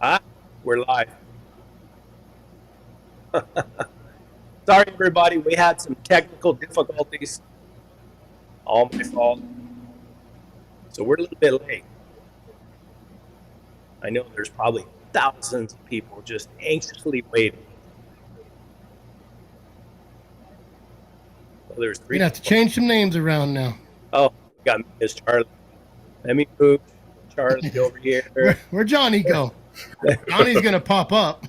Ah, we're live. Sorry, everybody. We had some technical difficulties. All my fault. So we're a little bit late. I know there's probably thousands of people just anxiously waiting. Well, there's You're three gonna have to people. change some names around now. Oh, got me as Charlie. Let me move Charlie over here. Where'd Johnny go? Johnny's gonna pop up.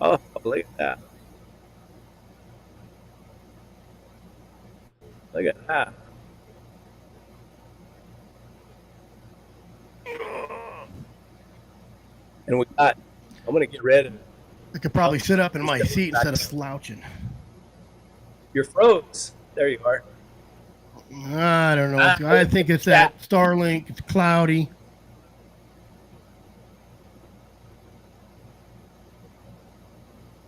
Oh, look at that. Look at that. And we got, I'm going to get rid of I could probably sit up in my seat instead of slouching. your froze. There you are. I don't know. I think it's that Starlink. It's cloudy.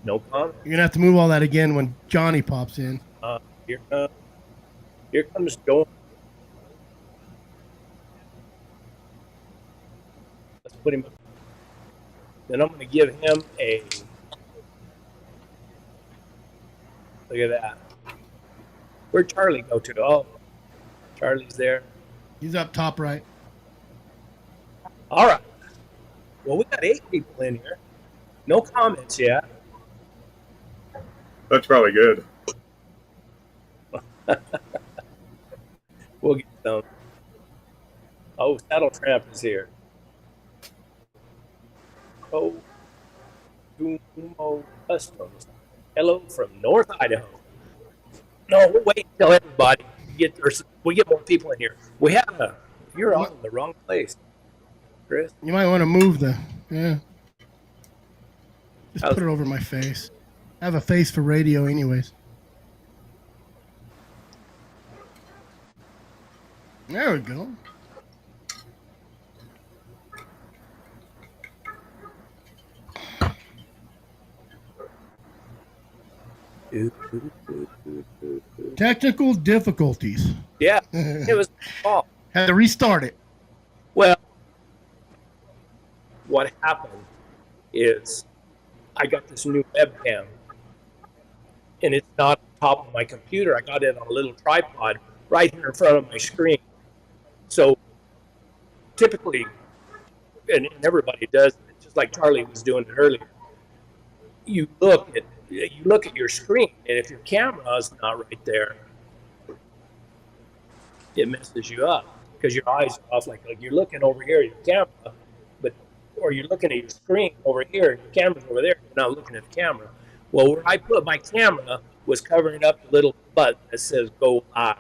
No comment. You're gonna have to move all that again when Johnny pops in. Here comes Joe. Let's put him. Then I'm going to give him a. Look at that. Where'd Charlie go to? Oh, Charlie's there. He's up top right. All right. Well, we got 8 people in here. No comments yet. That's probably good. We'll get some. Oh, Saddle Tramp is here. Oh, Dumo Customs. Hello from North Idaho. No, we'll wait until everybody we get more people in here. You're on the wrong place, Chris. You might want to move just put it over my face. I have a face for radio anyways. There we go. Technical difficulties. Yeah, it was fault. Had to restart it. Well, what happened is I got this new webcam, and it's not on top of my computer. I got it on a little tripod right here in front of my screen. So typically, and everybody does it, just like Charlie was doing it earlier. You look at your screen, and if your camera is not right there, it messes you up because your eyes are off. Like you're looking over here at your camera, or you're looking at your screen over here, and your camera's over there. You're not looking at the camera. Well, where I put my camera was covering up the little button that says "Go Live."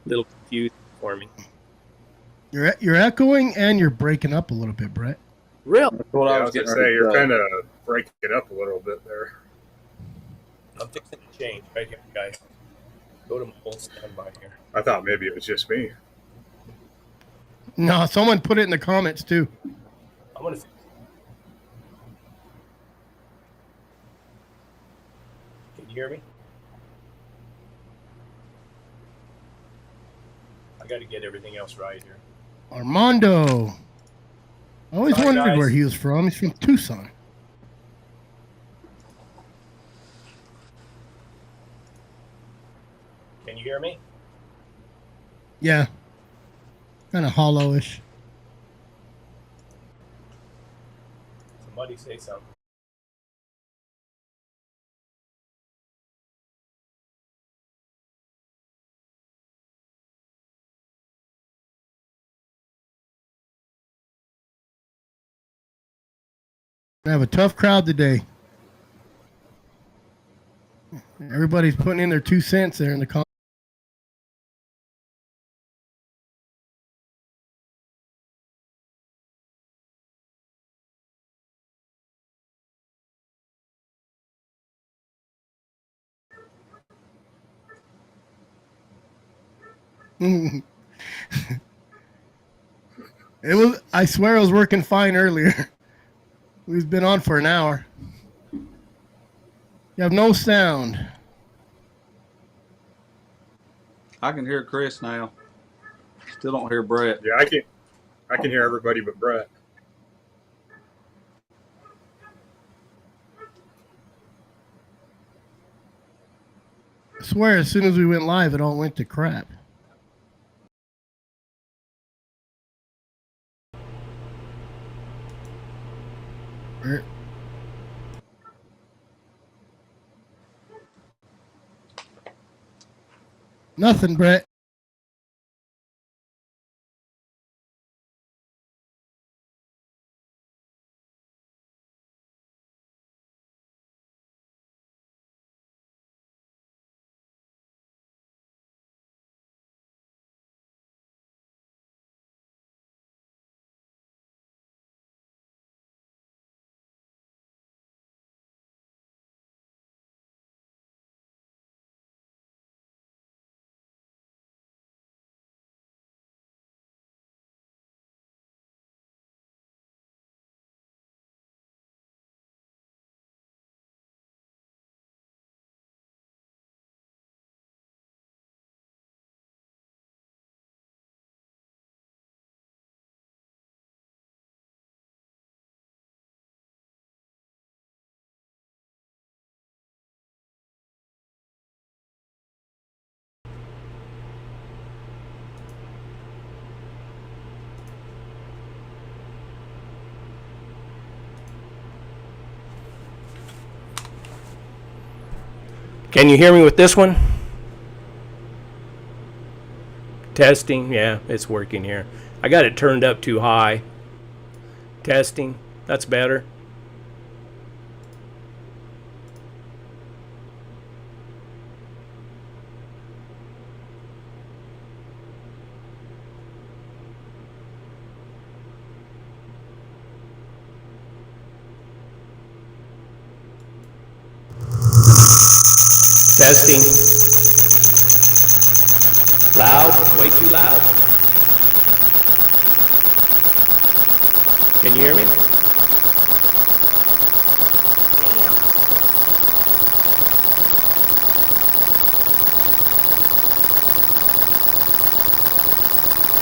Little confusing for me. You're echoing and you're breaking up a little bit, Brett. Really? That's what I was going to say. You're kind of breaking it up a little bit there. I'm fixing to change right here, guys. Go to my whole standby here. I thought maybe it was just me. No, someone put it in the comments too. I'm gonna fix it. Can you hear me? I got to get everything else right here. Armando. I always wondered guys. where he was from. He's from Tucson. Can you hear me? Yeah. Kind of hollowish. Somebody say something. I have a tough crowd today. Everybody's putting in their 2 cents there in the comments. I swear it was working fine earlier. We've been on for an hour. You have no sound. I can hear Chris now. Still don't hear Brett. Yeah, I can hear everybody but Brett. I swear, as soon as we went live, it all went to crap. Nothing, Brett. Can you hear me with this one? Testing. Yeah, it's working here. I got it turned up too high. Testing. That's better. Testing. Loud? Way too loud? Can you hear me?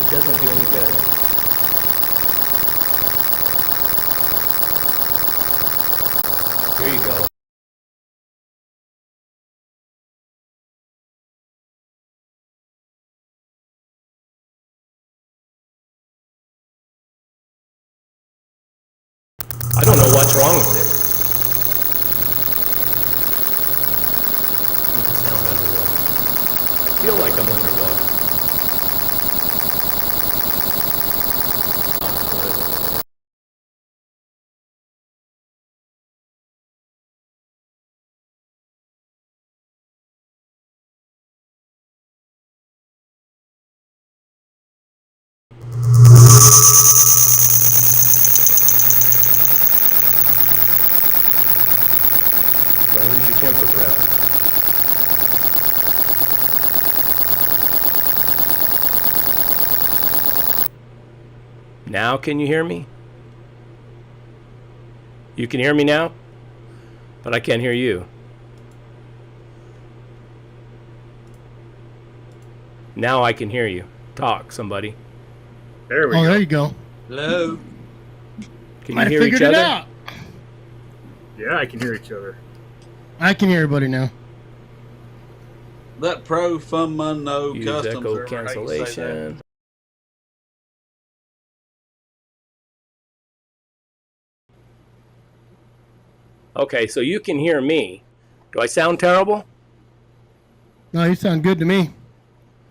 It doesn't do any good. Here you go. I don't know what's wrong with it. You can sound underwater. I feel like I'm underwater. Don't lose your temper, Brett. Now can you hear me? You can hear me now? But I can't hear you. Now I can hear you. Talk, somebody. There we go. Oh, there you go. Hello. Can Might you have hear each figured it other? out. Yeah, I can hear each other. I can hear everybody now. Let Pro Fun Mun know Use customs. echo or however you say that. cancellation. Okay, so you can hear me. Do I sound terrible? No, you sound good to me.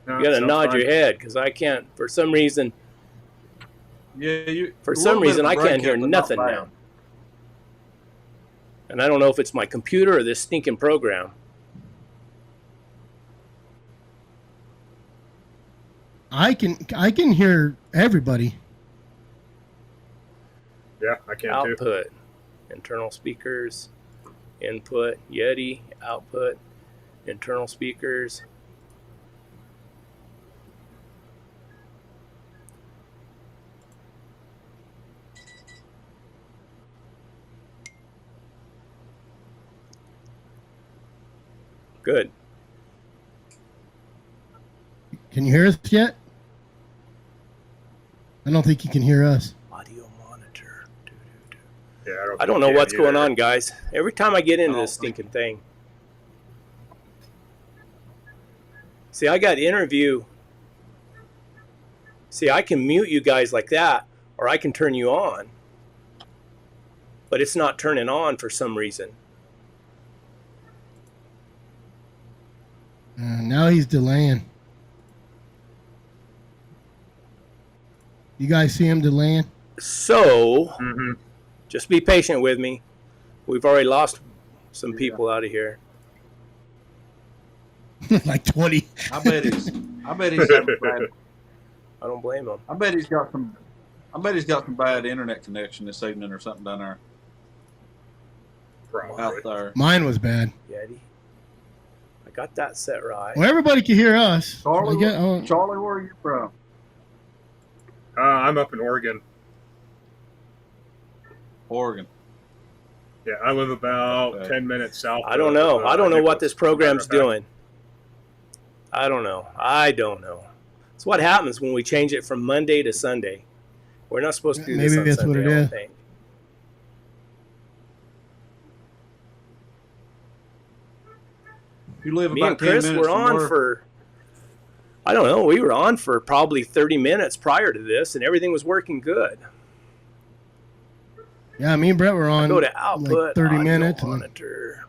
No, You gotta sounds nod fine. your head because I can't. For some reason, Yeah, For a some little bit reason, of a I can't breakup, hear but not nothing bad. now. And I don't know if it's my computer or this stinking program. I can hear everybody. Yeah, I can too. Output, internal speakers, input, Yeti, output, internal speakers. Good. Can you hear us yet? I don't think you can hear us. Audio monitor. Yeah, I don't know what's going on, guys. Every time I get into this stinking thing. See, I got interview. See, I can mute you guys like that, or I can turn you on. But it's not turning on for some reason. Now he's delaying. You guys see him delaying? So, just be patient with me. We've already lost some people out of here. Like 20. I bet he's having bad. I don't blame him. I bet he's got some bad internet connection this evening or something down there. Probably. Out there. Mine was bad. Yeti. I got that set right. Well, everybody can hear us. Charlie, Charlie, where are you from? I'm up in Oregon. Oregon. Yeah, I live about 10 minutes south. I don't know. I don't know what this program's doing. I don't know. It's what happens when we change it from Monday to Sunday. We're not supposed to do this on Sunday, I don't think. You live Me about and Chris 10 minutes were on for, I don't know, we were on for probably 30 minutes prior to this, and everything was working good. Yeah, me and Brett were on go to output, like 30 minutes. Monitor.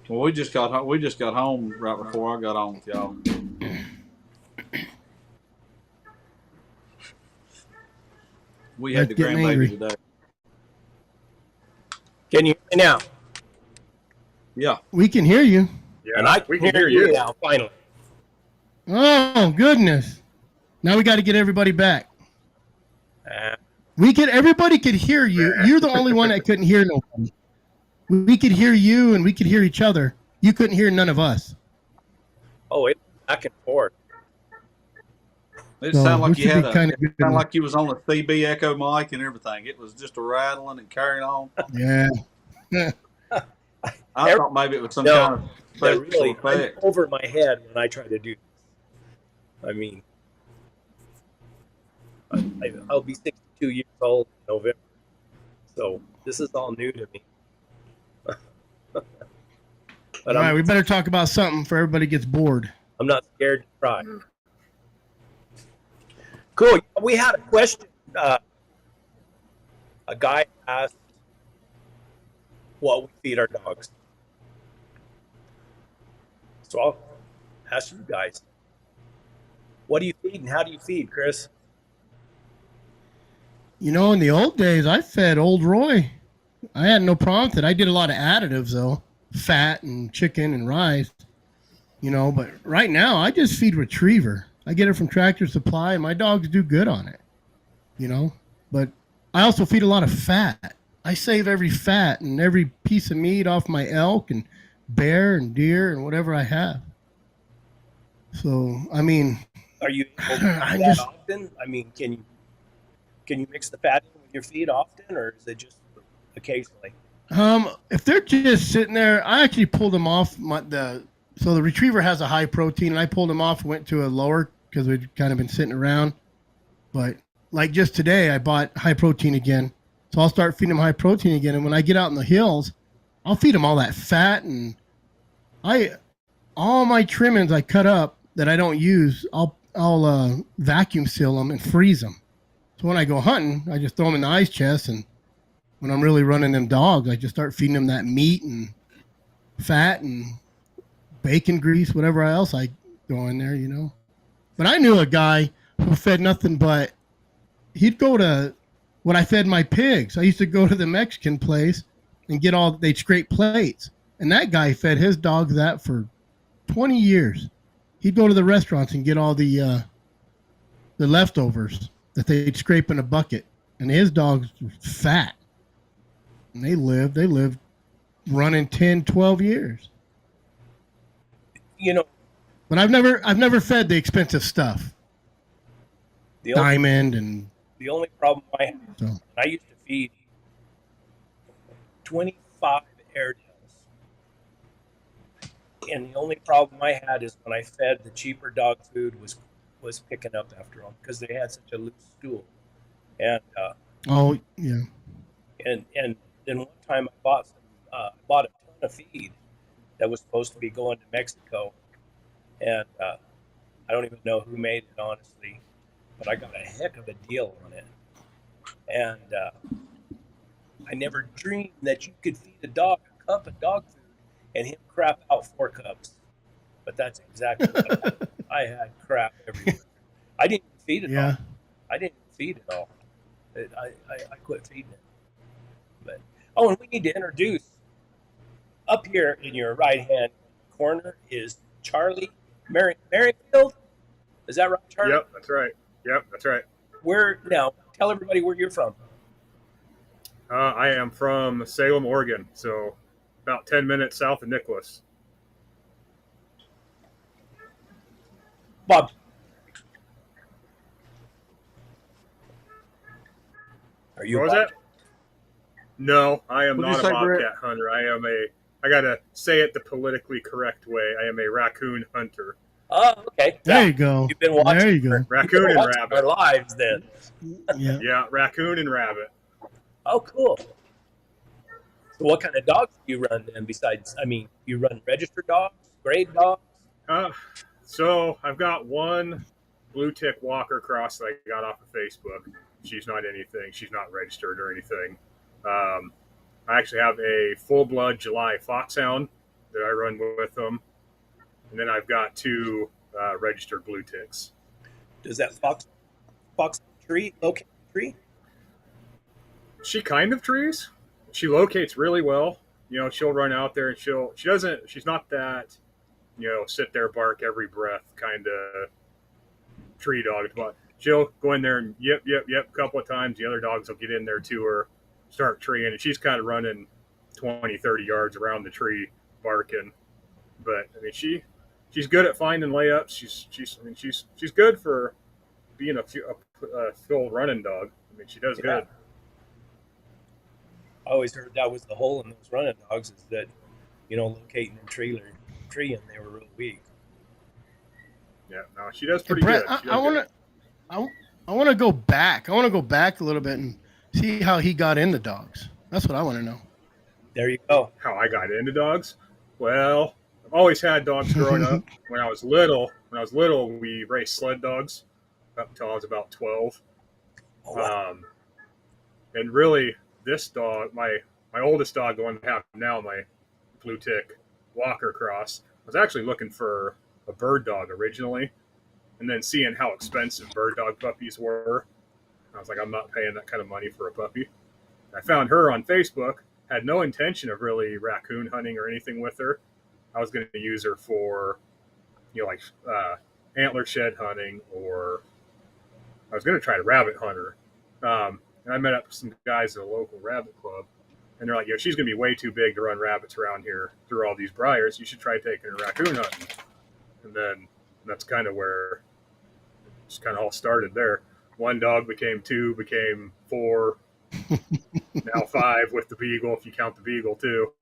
Well, we just got home right before I got on with y'all. We had the grandbaby today. Can you hear me now? Yeah. We can hear you. Yeah, and I we can hear you now, finally. Oh, goodness. Now we got to get everybody back. Everybody could hear you. You're the only one that couldn't hear nobody. We could hear you and we could hear each other. You couldn't hear none of us. Oh, it's back and forth. It sounded like you was on a CB Echo mic and everything. It was just a rattling and carrying on. Yeah. I thought maybe it was some kind of really effect. I'm over my head when I try to do this. I mean, I'll be 62 years old in November, so this is all new to me. All right, we better talk about something before everybody gets bored. I'm not scared to try. Cool. We had a question. A guy asked what we feed our dogs. So I'll ask you guys. What do you feed and how do you feed, Chris? You know, in the old days, I fed Old Roy. I had no problem with it. I did a lot of additives, though. Fat and chicken and rice. You know, but right now, I just feed Retriever. I get it from Tractor Supply, and my dogs do good on it. You know, but I also feed a lot of fat. I save every fat and every piece of meat off my elk and bear and deer and whatever I have. So, I mean, are you that often? I mean, can you mix the fat in with your feed often, or is it just occasionally? If they're just sitting there, I actually pulled them off. So the Retriever has a high protein, and I pulled them off and went to a lower because we'd kind of been sitting around. But like just today, I bought high protein again. So I'll start feeding them high protein again. And when I get out in the hills, I'll feed them all that fat. And all my trimmings I cut up that I don't use, I'll vacuum seal them and freeze them. So when I go hunting, I just throw them in the ice chest. And when I'm really running them dogs, I just start feeding them that meat and fat and bacon grease, whatever else I go in there, you know. But I knew a guy who fed nothing but, he'd go to what I fed my pigs. I used to go to the Mexican place and they'd scrape plates. And that guy fed his dogs that for 20 years. He'd go to the restaurants and get all the leftovers that they'd scrape in a bucket. And his dogs were fat. And they lived running 10, 12 years. You know, but I've never fed the expensive stuff. Diamond and The only problem I had, I used to feed 25 Airedales. And the only problem I had is when I fed the cheaper dog food was picking up after them because they had such a loose stool. And oh yeah, and then one time I bought a ton of feed that was supposed to be going to Mexico, and I don't even know who made it honestly, but I got a heck of a deal on it. And I never dreamed that you could feed a dog a cup of dog food and him crap out 4 cups. But that's exactly what I had crap everywhere. I didn't even feed it all. I didn't even feed it all. I quit feeding it. But and we need to introduce up here in your right hand corner is Charlie Merrifield. Is that right, Charlie? Yep, that's right. Now tell everybody where you're from. I am from Salem, Oregon, so about 10 minutes south of Nicholas. Bob. Are you what was that? No, I am not a bobcat hunter. I gotta say it the politically correct way. I am a raccoon hunter. Oh, okay. There you go. You've been watching. There you go. Raccoon and rabbit. Our lives then. Yeah, raccoon and rabbit. Oh, cool. So what kind of dogs do you run then besides, you run registered dogs, grade dogs? So I've got one blue tick walker cross that I got off of Facebook. She's not anything. She's not registered or anything. I actually have a full-blood July foxhound that I run with them. And then I've got 2 registered blue ticks. Does that fox tree locate the tree? She kind of trees. She locates really well. She'll run out there and she's not that, sit there, bark every breath kind of tree dog. But she'll go in there and yip a couple of times. The other dogs will get in there to her, start treeing, and she's kind of running 20, 30 yards around the tree barking. But she's good at finding layups. She's good for being a full running dog. She does good. I always heard that was the hole in those running dogs is that, locating a tree and they were real weak. Yeah, no, she does pretty good. I want to go back. I want to go back a little bit and see how he got into dogs. That's what I want to know. There you go. How I got into dogs? Well, I've always had dogs growing up. When I was little, we raced sled dogs up until I was about 12. Oh, wow. And really, this dog, my oldest dog, the one I have now, my blue tick walker cross, I was actually looking for a bird dog originally, and then seeing how expensive bird dog puppies were, I was like, I'm not paying that kind of money for a puppy. I found her on Facebook, had no intention of really raccoon hunting or anything with her. I was going to use her for, antler shed hunting, or I was going to try to rabbit hunt her. And I met up with some guys at a local rabbit club, and they're like, she's going to be way too big to run rabbits around here through all these briars. You should try taking her raccoon hunting. And then that's kind of where it's kind of all started there. One dog became 2, became 4, now 5 with the beagle, if you count the beagle too.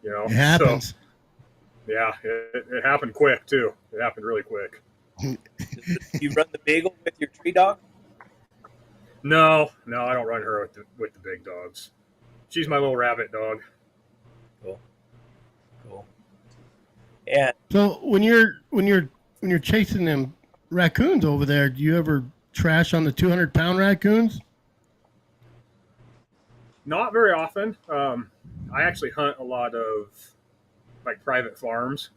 It happens. So, yeah, it happened quick too. It happened really quick. You run the beagle with your tree dog? No, I don't run her with the big dogs. She's my little rabbit dog. Cool. And so when you're chasing them raccoons over there, do you ever trash on the 200-pound raccoons? Not very often. I actually hunt a lot of private farms.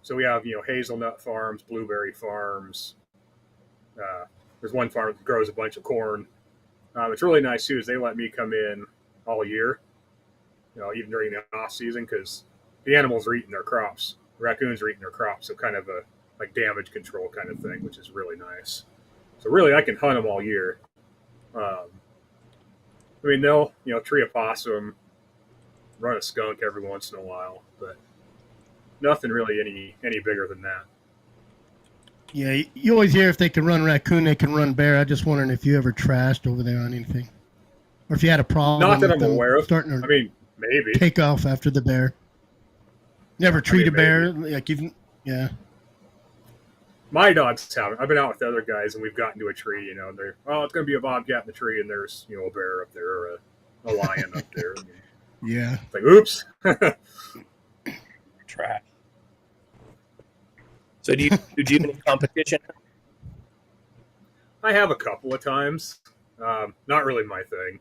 So we have hazelnut farms, blueberry farms. There's one farm that grows a bunch of corn. It's really nice too is they let me come in all year, even during the off season, because the animals are eating their crops. The raccoons are eating their crops, so kind of a damage control kind of thing, which is really nice. So really, I can hunt them all year. They'll tree a possum, run a skunk every once in a while, but nothing really any bigger than that. Yeah, you always hear if they can run raccoon, they can run bear. I just wondering if you ever trashed over there on anything, or if you had a problem Not that with I'm them aware of. starting I to mean, maybe. take off after the bear. Never I mean, treat a bear maybe. like even. Yeah. My dogs haven't. I've been out with other guys and we've gotten to a tree, and they're, oh, it's going to be a bobcat in the tree, and there's, a bear up there or a lion up there. I mean, Yeah. it's like, oops. Trash. So do you do any competition? I have a couple of times. Not really my thing.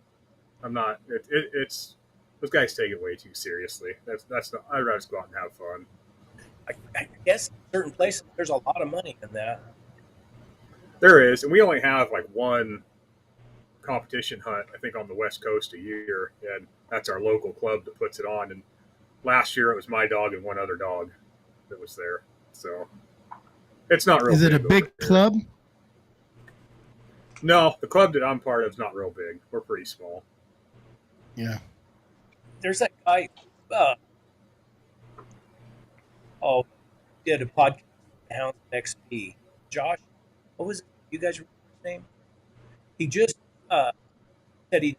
I'm not. It's those guys take it way too seriously. That's not. I'd rather just go out and have fun. I guess in certain places there's a lot of money in that. There is, and we only have like one competition hunt, I think, on the West Coast a year, and that's our local club that puts it on. And last year it was my dog and one other dog that was there. So it's not real. Is it a big club? No, the club that I'm part of is not real big. We're pretty small. Yeah. There's that guy. Did a podcast with Hounds XP. Josh, what was it? You guys remember his name? He just said he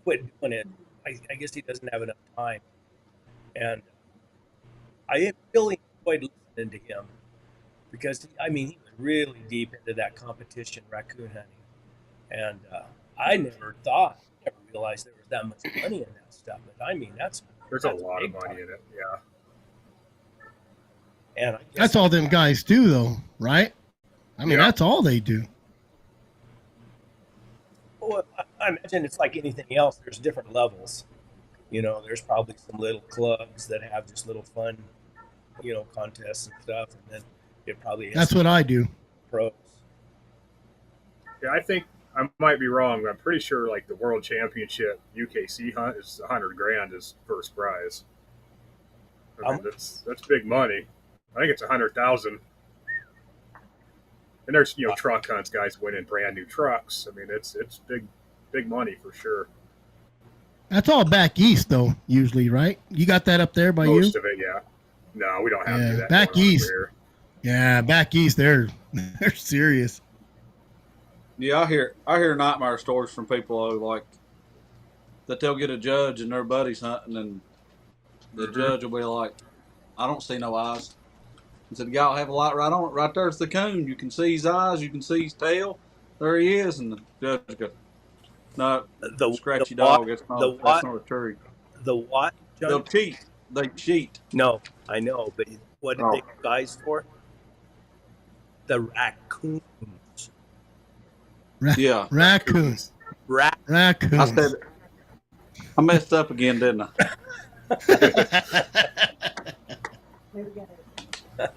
quit doing it. I guess he doesn't have enough time, and I really enjoyed listening to him because he was really deep into that competition raccoon hunting, and I never realized there was that much money in that stuff. But there's a lot of money in it. Yeah. And that's all them guys do, though, right? I mean, that's all they do. Well, I imagine it's like anything else. There's different levels. There's probably some little clubs that have just little fun, contests and stuff, and then it probably has that's what I do. Pros. Yeah, I think I might be wrong, but I'm pretty sure like the World Championship UKC hunt is $100,000 is first prize. I mean, that's big money. I think it's 100,000. And there's truck hunts, guys winning brand new trucks. I mean, it's big money for sure. That's all back east, though. Usually, right? You got that up there by you? Most of it, yeah. No, we don't have to do that back east. Yeah, back east, they're serious. Yeah, I hear nightmare stories from people like that they'll get a judge and their buddies hunting, and the judge will be like, "I don't see no eyes." He said, "Y'all have a light right on it. Right there's the coon. You can see his eyes. You can see his tail. There he is." And the judge goes, "No, scratchy dog. That's not a tree." The what? Judge? They'll cheat. They cheat. No, I know, but what did they guys for? The raccoons. Yeah, raccoons. Raccoons. I said, I messed up again, didn't I?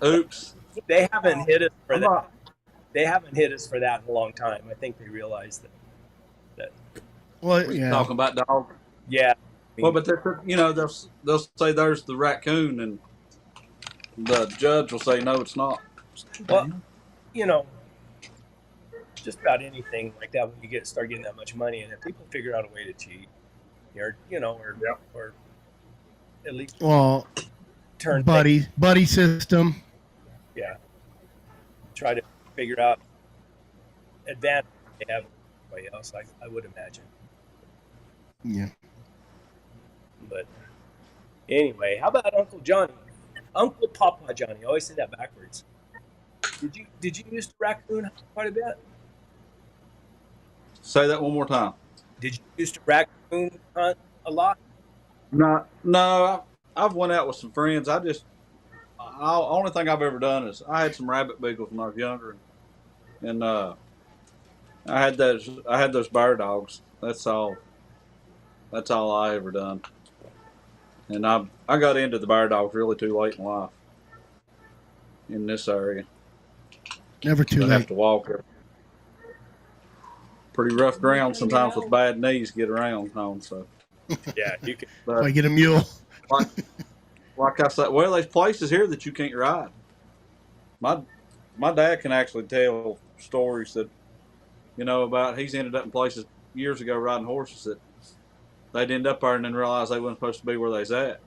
Oops. They haven't hit us for that. They haven't hit us for that in a long time. I think they realized that. Well, yeah. Talking about dog. Yeah. Well, but they'll say there's the raccoon, and the judge will say no, it's not. Well, just about anything like that when you start getting that much money, and if people figure out a way to cheat, or at least turn buddy system. Yeah. Try to figure out advantage they have everybody else. I would imagine. Yeah. But anyway, how about Uncle Johnny? Uncle Papa Johnny. I always say that backwards. Did you used to raccoon hunt quite a bit? Say that one more time. Did you used to raccoon hunt a lot? No. I've went out with some friends. Only thing I've ever done is I had some rabbit beagles when I was younger, and I had those bear dogs. That's all I ever done. And I got into the bear dogs really too late in life in this area. Never too late. I have to walk it. Pretty rough ground sometimes with bad knees to get around on. So yeah, you can. I get a mule. Like I said, well, there's places here that you can't ride. My dad can actually tell stories that, about he's ended up in places years ago riding horses that they'd end up there and then realize they weren't supposed to be where they's at.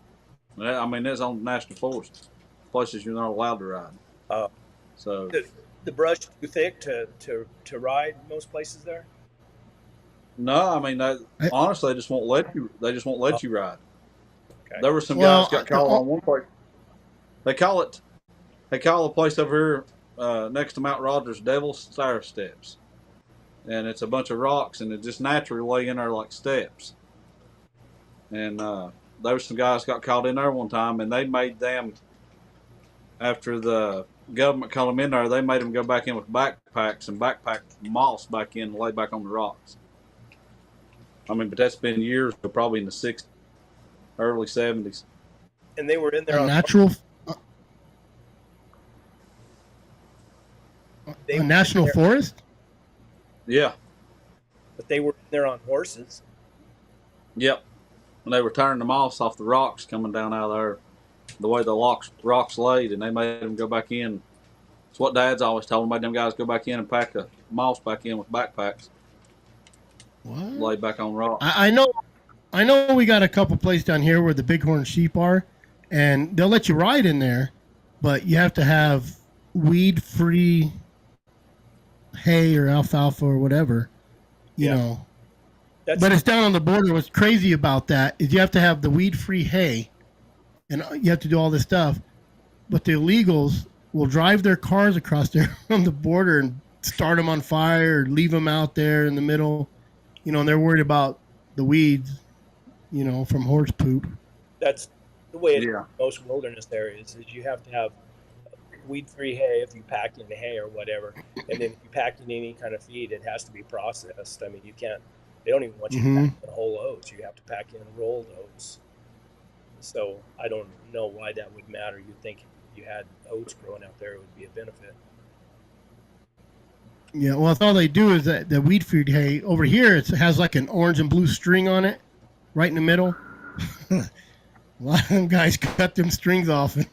I mean, that's on national forest, places you're not allowed to ride. So The brush too thick to ride most places there. no, I mean, I, honestly, they just won't let you. They just won't Oh, let you ride. okay. There were some guys well, got caught on one place. They call it. They call a place over here next to Mount Rogers Devil's Stair Steps, and it's a bunch of rocks, and it just naturally lay in there like steps. And there was some guys got caught in there one time, and they made them after the government called them in there. They made them go back in with backpacks and backpack moss back in and lay back on the rocks. I mean, but that's been years, probably in the '60s, early '70s. And they were in a there on natural, they a were in national there, forest. Yeah, but they were in there on horses. yep. And they were turning the moss off the rocks coming down out of there, the way the rocks laid, and they made them go back in. It's what Dad's always told them. Made them guys go back in and pack the moss back in with backpacks, What? lay back on rocks. I know. I know we got a couple places down here where the bighorn sheep are, and they'll let you ride in there, but you have to have weed-free hay or alfalfa or whatever, you Yeah, know. that's But it's down on the border. What's crazy about that is you have to have the weed-free hay, and you have to do all this stuff. But the illegals will drive their cars across there on the border and start them on fire or leave them out there in the middle, and they're worried about the weeds, from horse poop. that's the way it is Yeah, in most wilderness areas. Is you have to have weed-free hay if you pack in hay or whatever, and then if you pack in any kind of feed, it has to be processed. I mean, you can't. They don't even want you to Mm-hmm. pack in whole oats. You have to pack in rolled oats. So I don't know why that would matter. You'd think if you had oats growing out there, it would be a benefit. Yeah, well, that's all they do is that the weed feed hay over here. It has like an orange and blue string on it, right in the middle. A lot of them guys cut them strings off and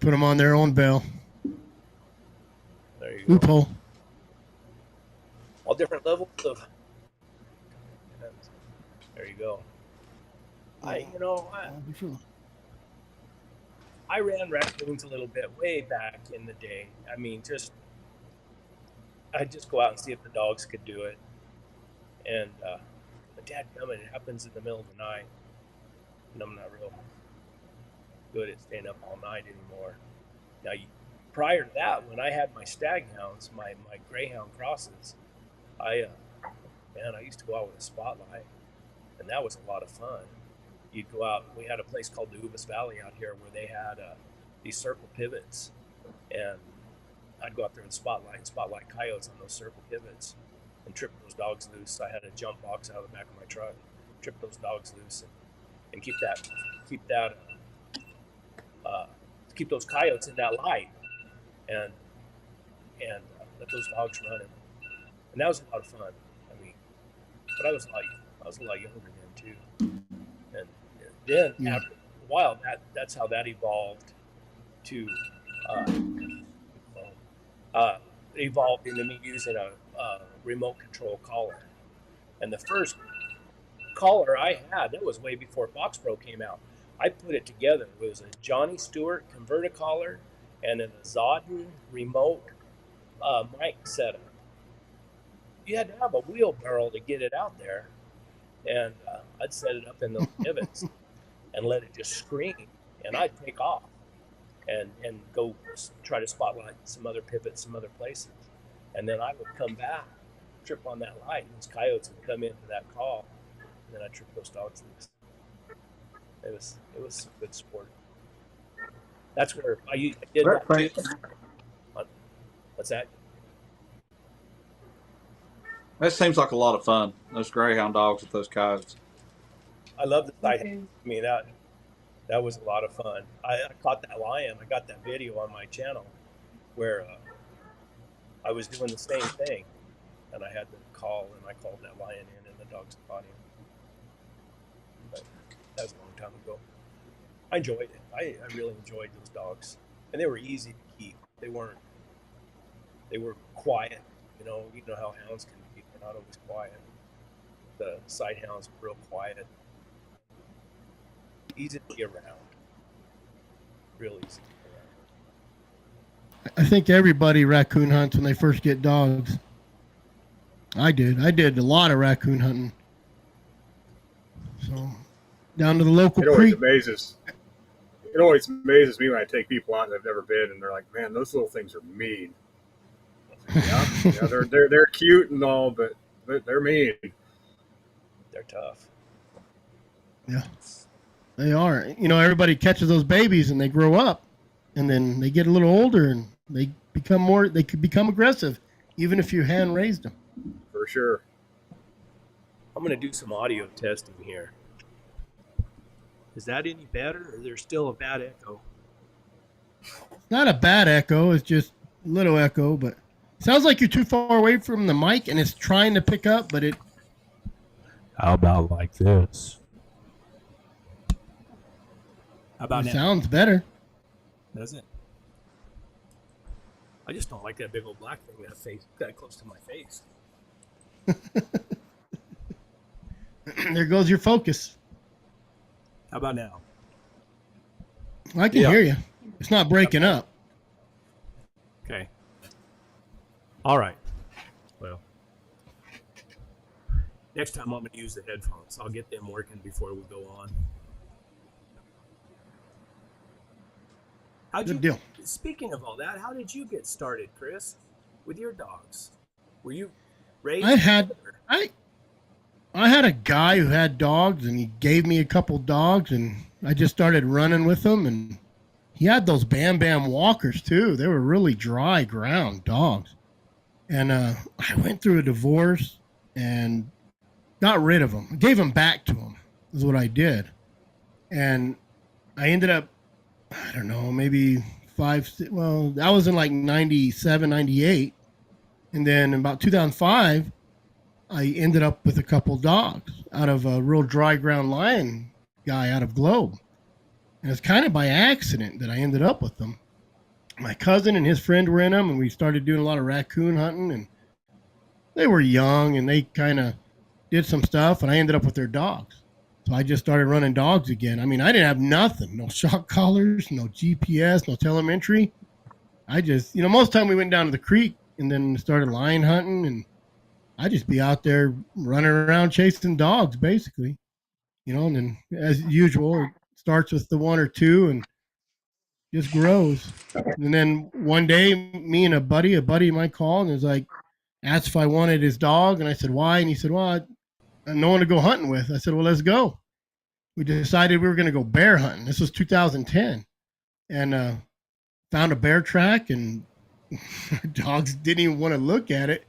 put them on their own bale. There you go. Loophole. All different levels of. There you go. I, you know, I ran raccoons a little bit way back in the day. I mean, I'd just go out and see if the dogs could do it. And but dadgummit, it happens in the middle of the night, and I'm not real good at staying up all night anymore. Now, prior to that, when I had my stag hounds, my greyhound crosses, I used to go out with a spotlight, and that was a lot of fun. You'd go out. We had a place called the Ubis Valley out here where they had these circle pivots, and I'd go out there and spotlight coyotes on those circle pivots, and trip those dogs loose. I had a jump box out of the back of my truck, trip those dogs loose, and uh, keep those coyotes in that light, and let those dogs run, and that was a lot of fun. I mean, but I was a lot younger then too, and then Yeah. after a while, that's how that evolved to uh, evolved into me using a remote control collar. And the first collar I had, that was way before Fox Pro came out. I put it together. It was a Johnny Stewart converter collar and an Azadin remote mic setup. You had to have a wheelbarrow to get it out there, and I'd set it up in those pivots and let it just scream, and I'd take off and go try to spotlight some other pivots, some other places, and then I would come back, trip on that light, and those coyotes would come into that call, and then I trip those dogs loose. It was some good sport. That's where I did that too. What's that? that seems like a lot of fun. Those greyhound dogs with those coyotes. I love the sight. I mean that was a lot of fun. I caught that lion. I got that video on my channel where I was doing the same thing, and I had the call, and I called that lion in, and the dogs caught him. But that was a long time ago. I enjoyed it. I really enjoyed those dogs, and they were easy to keep. They weren't. They were quiet. You know how hounds can be. They're not always quiet. The sight hounds were real quiet, easy to be around. Real easy to be I think everybody raccoon hunts when they first get dogs. I did. I did a lot of raccoon hunting. So down to the local It always creek. amazes. It always amazes me when I take people out that have never been, and they're like, "Man, those little things are mean." Yeah, yeah, they're cute and all, but they're mean. They're tough. Yeah, they are. You know, everybody catches those babies and they grow up, and then they get a little older and they become more. They could become aggressive, even if you hand raised them. For sure. I'm going to do some audio testing here. Is that any better, or there's still a bad echo? It's not a bad echo. It's just a little echo, but it sounds like you're too far away from the mic and it's trying to pick up, but it. How about like this? How about now? Sounds better. Does it? I just don't like that big old black thing that close to my face. There goes your focus. How about now? I can hear you. It's not breaking up. Okay. All right. Well, next time I'm going to use the headphones. I'll get them working before we go on. Good deal. Speaking of all that, how did you get started, Chris, with your dogs? Were you raised? I had a guy who had dogs, and he gave me a couple dogs, and I just started running with them. And he had those Bam Bam walkers too. They were really dry ground dogs. And I went through a divorce and got rid of them. I gave them back to him. Is what I did. And I ended up, I don't know, maybe that was in like 97, 98. And then in about 2005, I ended up with a couple dogs out of a real dry ground lion guy out of Globe. And it's kind of by accident that I ended up with them. My cousin and his friend were in them, and we started doing a lot of raccoon hunting. And they were young, and they kind of did some stuff, and I ended up with their dogs. So I just started running dogs again. I mean, I didn't have nothing, no shock collars, no GPS, no telemetry. I just, most of the time we went down to the creek and then started lion hunting, and I'd just be out there running around chasing dogs, basically. And then as usual, it starts with the one or two and just grows. And then one day, me and a buddy of mine called and was like, asked if I wanted his dog. And I said, why? And he said, well, I no one to go hunting with. I said, well, let's go. We decided we were going to go bear hunting. This was 2010. And found a bear track, and dogs didn't even want to look at it.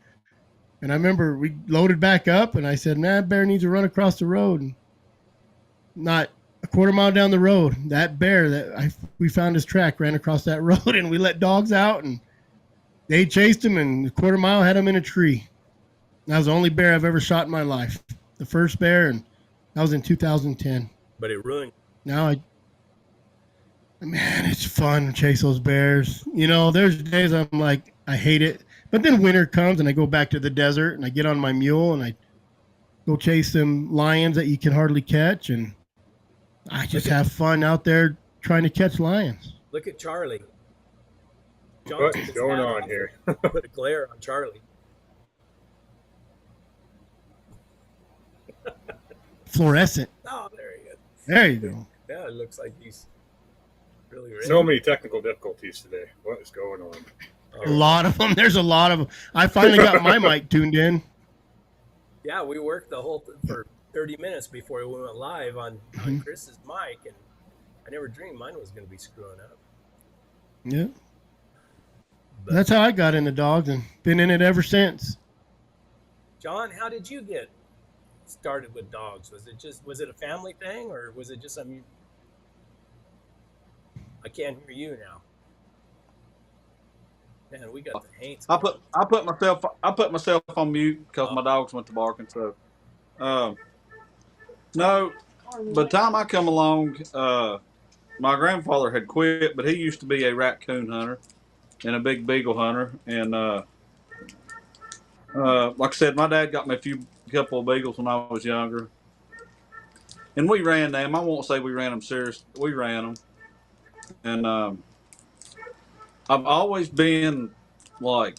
And I remember we loaded back up, and I said, man, bear needs to run across the road. And not a quarter mile down the road, that bear we found his track ran across that road, and we let dogs out, and they chased him, and a quarter mile had him in a tree. That was the only bear I've ever shot in my life. The first bear, and that was in 2010. But it ruined. Now man, it's fun to chase those bears. There's days I'm like, I hate it. But then winter comes, and I go back to the desert, and I get on my mule, and I go chase them lions that you can hardly catch, and I just have fun out there trying to catch lions. Look at Charlie. What's going on here? Put a glare on Charlie. Fluorescent. Oh, there you go. There you go. Yeah, it looks like he's really ready. So many technical difficulties today. What is going on? A lot of them. There's a lot of them. I finally got my mic tuned in. Yeah, we worked the whole for 30 minutes before we went live on Chris's mic, and I never dreamed mine was going to be screwing up. Yeah. But that's how I got into dogs, and been in it ever since. John, how did you get started with dogs? Was it a family thing, or was it just something? I can't hear you now. Man, we got the Haints. I put myself on mute because my dogs went to barking. So, no. By the time I come along, my grandfather had quit, but he used to be a raccoon hunter and a big beagle hunter. And like I said, my dad got me a couple of beagles when I was younger, and we ran them. I won't say we ran them serious. We ran them, and I've always been like,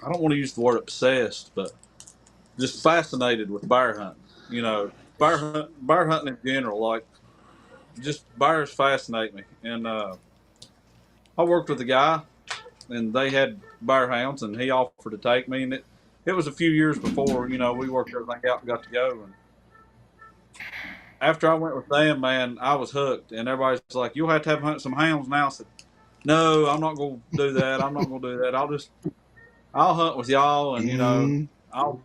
I don't want to use the word obsessed, but just fascinated with bear hunting. You know, bear hunting in general. Like, just bears fascinate me. And I worked with a guy, and they had bear hounds, and he offered to take me. And it was a few years before, we worked everything out and got to go. And after I went with them, man, I was hooked. And everybody's like, "You'll have to have hunt some hounds now." I said, "No, I'm not going to do that. I'm not going to do that. I'll hunt with y'all, and Mm. I'll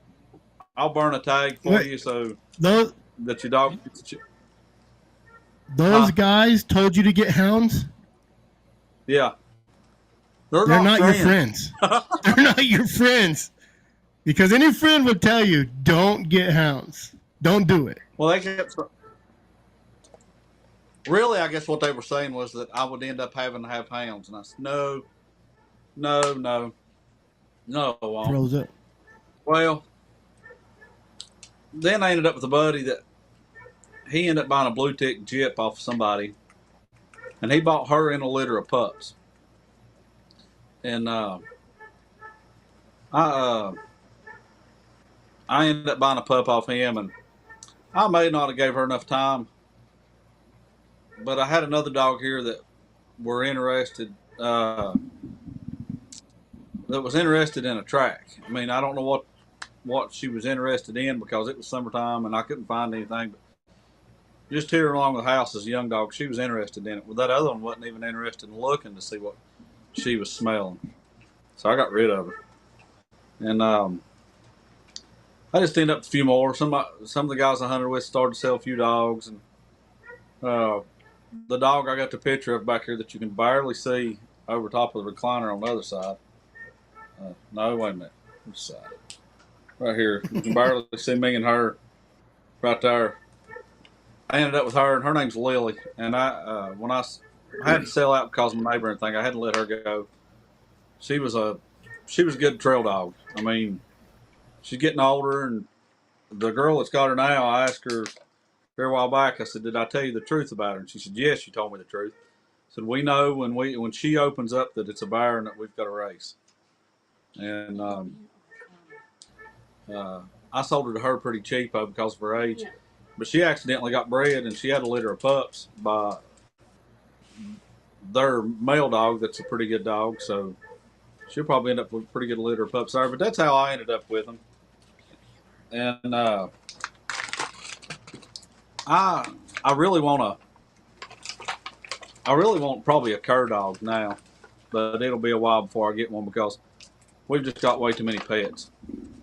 I'll burn a tag for Wait, you so those that your dog gets those huh? guys told you to get hounds? Yeah, they're They're not not your friends. friends. They're not your friends. Because any friend would tell you, don't get hounds. Don't do it. Well, they kept really. I guess what they were saying was that I would end up having to have hounds, and I said, "No, no, no, no, I won't." Froze up. Well, then I ended up with a buddy that he ended up buying a blue tick Jip off of somebody, and he bought her in a litter of pups. And I I ended up buying a pup off him, and I may not have gave her enough time, but I had another dog here that were interested. That was interested in a track. I mean, I don't know what she was interested in because it was summertime and I couldn't find anything. But just here along the house as a young dog, she was interested in it. Well, that other one wasn't even interested in looking to see what she was smelling. So I got rid of her. And I just ended up with a few more. Some of the guys I hunted with started to sell a few dogs, and uh, the dog I got the picture of back here that you can barely see over top of the recliner on the other side. No, wait a minute. Which side? Right here. You can barely see me and her right there. I ended up with her, and her name's Lily. And when I had to sell out because of my neighbor and thing, I had to let her go. She was a good trail dog. I mean, she's getting older, and the girl that's got her now, I asked her a while back. I said, "Did I tell you the truth about her?" And she said, "Yes, you told me the truth." I said, "We know when she opens up that it's a bear and that we've got a race." And I sold her to her pretty cheap because of her age. But she accidentally got bred, and she had a litter of pups by their male dog that's a pretty good dog. So she'll probably end up with a pretty good litter of pups there. But that's how I ended up with them. And I really want probably a cur dog now, but it'll be a while before I get one because we've just got way too many pets.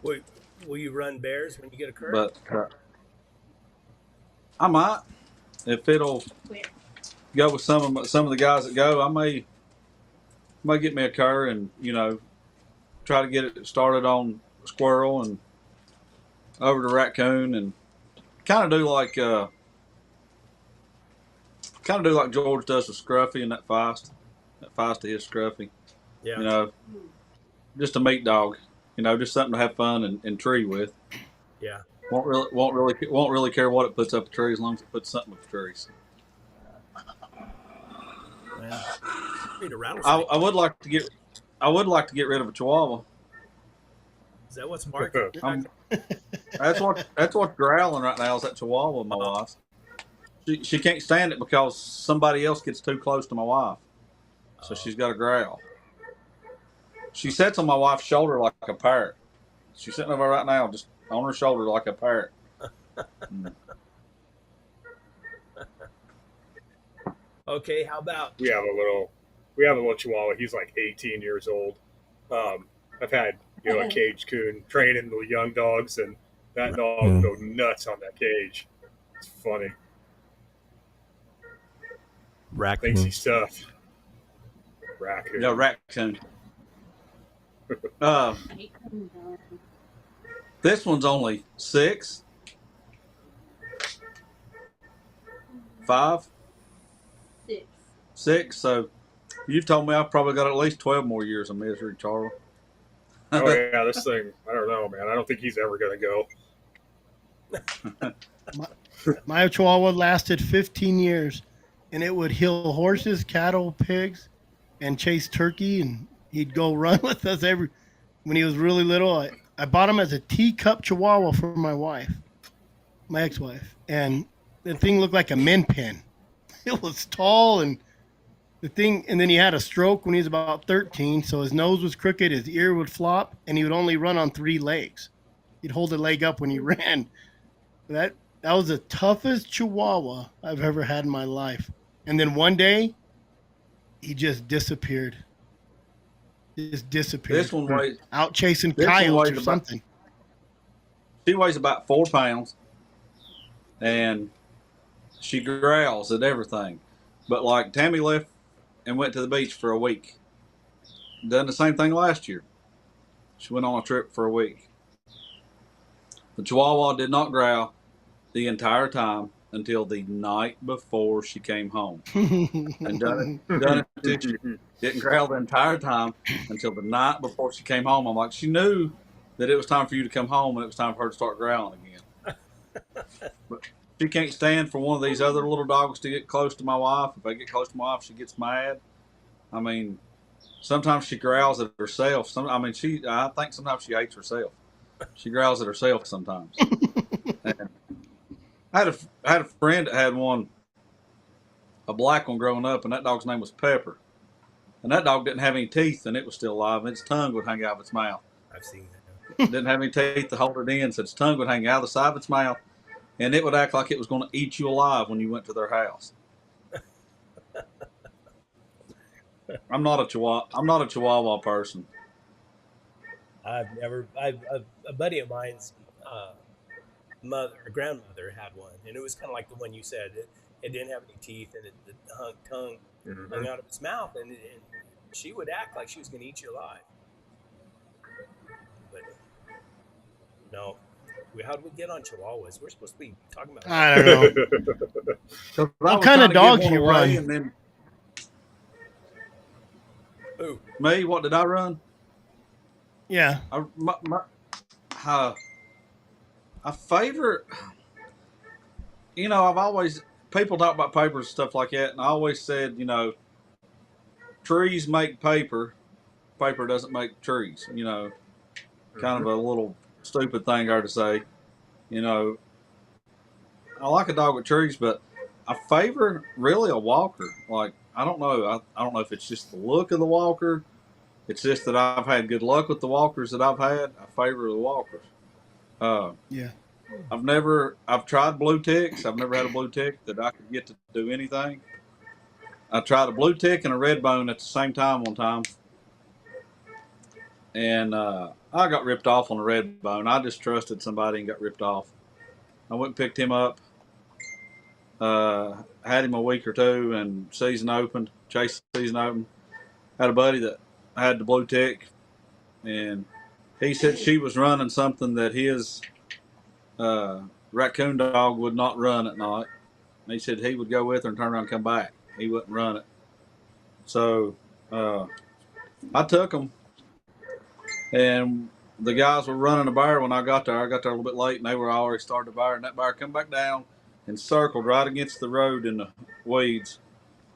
Will you run bears when you get a cur? But I might, if it'll go with some of the guys that go. I may get me a cur and try to get it started on squirrel and over to raccoon and kind of do like George does with Scruffy and that feist of his Scruffy. Yeah. Just a meat dog. Just something to have fun and tree with. Yeah. Won't really care what it puts up a tree as long as it puts something up the trees. Well, need a rattlesnake. I would like to get rid of a Chihuahua. Is that what's market? That's what's growling right now is that Chihuahua, my wife. She can't stand it because somebody else gets too close to my wife, so she's got to growl. She sits on my wife's shoulder like a parrot. She's sitting over right now, just on her shoulder like a parrot. Okay, how about We have a little Chihuahua. He's like 18 years old. I've had a cage coon training the young dogs, and that dog will go nuts on that cage. It's funny. Raccoon? Thinks he's tough. Raccoon. Yeah, raccoon. This one's only 6, 5, 6. So you've told me I've probably got at least 12 more years of misery, Charles. Oh yeah, this thing. I don't know, man. I don't think he's ever gonna go. My Chihuahua lasted 15 years, and it would heal horses, cattle, pigs. and chase turkey, and he'd go run with us every. When he was really little, I bought him as a teacup Chihuahua for my wife, my ex-wife, and the thing looked like a min pin. It was tall and the thing, and then he had a stroke when he was about 13, so his nose was crooked, his ear would flop, and he would only run on 3 legs. He'd hold a leg up when he ran. That was the toughest Chihuahua I've ever had in my life. And then one day, he just disappeared. Just disappeared. This one weighs. Out chasing This one coyotes weighs or about. something. She weighs about 4 pounds, and she growls at everything. But like Tammy left and went to the beach for a week. Done the same thing last year. She went on a trip for a week. The Chihuahua did not growl the entire time until the night before she came home. And done it till she didn't growl the entire time until the night before she came home. I'm like, she knew that it was time for you to come home and it was time for her to start growling again. But she can't stand for one of these other little dogs to get close to my wife. If they get close to my wife, she gets mad. I mean, sometimes she growls at herself. I think sometimes she hates herself. She growls at herself sometimes. And I had a friend that had one, a black one growing up, and that dog's name was Pepper. And that dog didn't have any teeth, and it was still alive, and its tongue would hang out of its mouth. I've seen that. It didn't have any teeth to hold it in, so its tongue would hang out of the side of its mouth, and it would act like it was going to eat you alive when you went to their house. I'm not a Chihuahua person. A buddy of mine's mother or grandmother had one, and it was kind of like the one you said. It didn't have any teeth, and the tongue hung out of its mouth, and she would act like she was going to eat you alive. But no, how do we get on Chihuahuas? We're supposed to be talking about. I don't know. What kind of dogs you run? And then, Ooh. me, what did I run? Yeah. A favorite, I've always, people talk about papers and stuff like that, and I always said, trees make paper, paper doesn't make trees, kind of a little stupid thing to say. I like a dog with trees, but I favor really a walker. Like, I don't know. I don't know if it's just the look of the walker. It's just that I've had good luck with the walkers that I've had. I favor the walkers. Yeah. I've tried blue ticks. I've never had a blue tick that I could get to do anything. I tried a blue tick and a red bone at the same time one time. And I got ripped off on a red bone. I just trusted somebody and got ripped off. I went and picked him up. Had him a week or two, and season opened. Chase season opened. Had a buddy that had the blue tick, and he said she was running something that his Raccoon dog would not run at night. He said he would go with her and turn around and come back. He wouldn't run it. So I took him, and the guys were running a bear when I got there. I got there a little bit late, and they were already started the bear, and that bear come back down and circled right against the road in the weeds.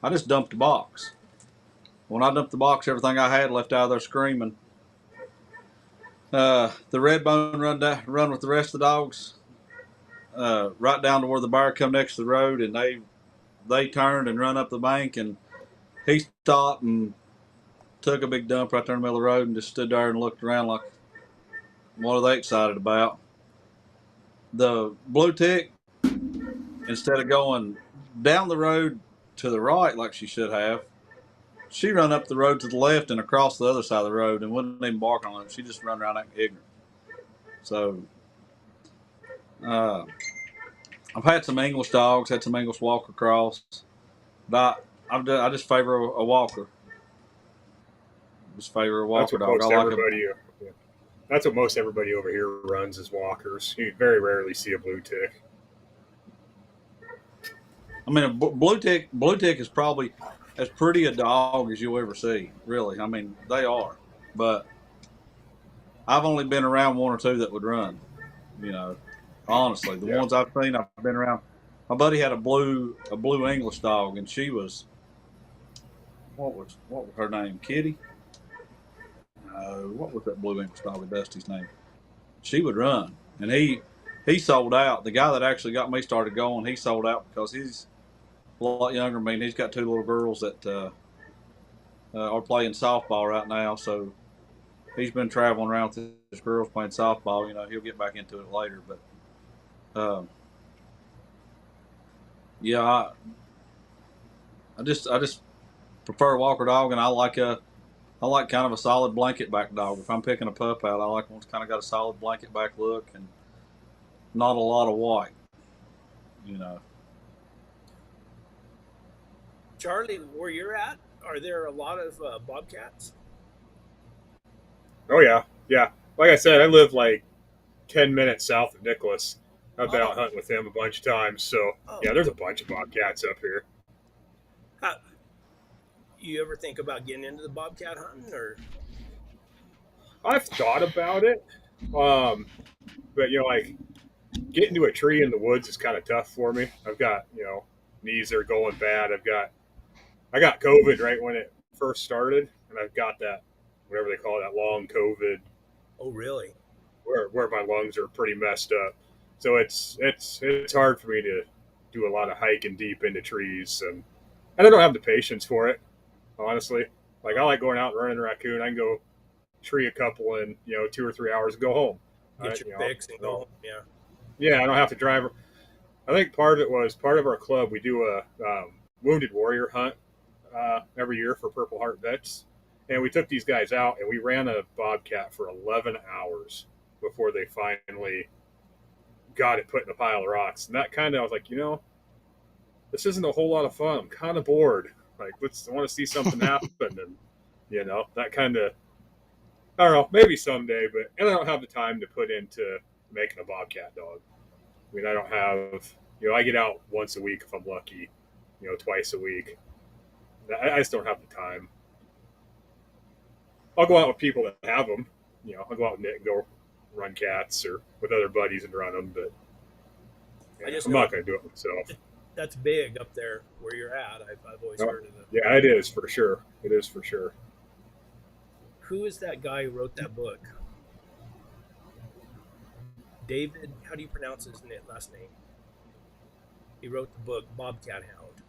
I just dumped the box. When I dumped the box, everything I had left out of there screaming. The red bone run with the rest of the dogs right down to where the bear come next to the road, and they turned and run up the bank, and he stopped and took a big dump right there in the middle of the road and just stood there and looked around like, what are they excited about? The blue tick, instead of going down the road to the right like she should have, she run up the road to the left and across the other side of the road and wouldn't even bark on it. She just run around acting ignorant. So I've had some English dogs, had some English Walker Cross, but I just favor a Walker. Just favor a Walker dog. That's what most everybody over here runs is Walkers. You very rarely see a blue tick. I mean, a blue tick is probably as pretty a dog as you'll ever see, really. I mean, they are. But I've only been around one or two that would run, honestly. The ones I've seen, I've been around. My buddy had a blue English dog, and she was what was her name? Kitty? No, what was that Blue English dog with Dusty's name? She would run, and he sold out. The guy that actually got me started going, he sold out because he's a lot younger than me, and he's got two little girls that are playing softball right now. So he's been traveling around with his girls playing softball. He'll get back into it later, but yeah, I just prefer a Walker dog, and I like kind of a solid blanket back dog. If I'm picking a pup out, I like one that's kind of got a solid blanket back look and not a lot of white. You know. Charlie, where you're at, are there a lot of bobcats? Oh yeah, yeah. Like I said, I live like 10 minutes south of Nicholas. I've been out Oh, hunting with him a bunch of times. So oh. yeah, there's a bunch of bobcats up here. How, you ever think about getting into the bobcat hunting, or I've thought about it, um, but like getting to a tree in the woods is kind of tough for me. I've got knees that are going bad. I got COVID right when it first started, and I've got that whatever they call it, that long COVID, oh, really? where my lungs are pretty messed up. So it's hard for me to do a lot of hiking deep into trees, and I don't have the patience for it, honestly. Like I like going out and running a raccoon. I can go tree a couple in 2 or 3 hours and go home. Get your fix and go home. Yeah. Yeah, I don't have to drive. I think part of it was part of our club. We do a wounded warrior hunt every year for Purple Heart vets, and we took these guys out and we ran a bobcat for 11 hours before they finally got it put in a pile of rocks. And that kind of I was like, this isn't a whole lot of fun. I'm kind of bored. Like, I want to see something happen, and that kind of I don't know, maybe someday, but and I don't have the time to put into making a bobcat dog. I mean, I don't have, I get out once a week if I'm lucky, twice a week. I just don't have the time. I'll go out with people that have them. I'll go out with Nick and go run cats or with other buddies and run them, but I just I'm know not going to do it myself. that's big up there where you're at. I've always heard of it. Yeah, it is for sure. It is for sure. Who is that guy who wrote that book? David, how do you pronounce his last name? He wrote the book Bobcat Hound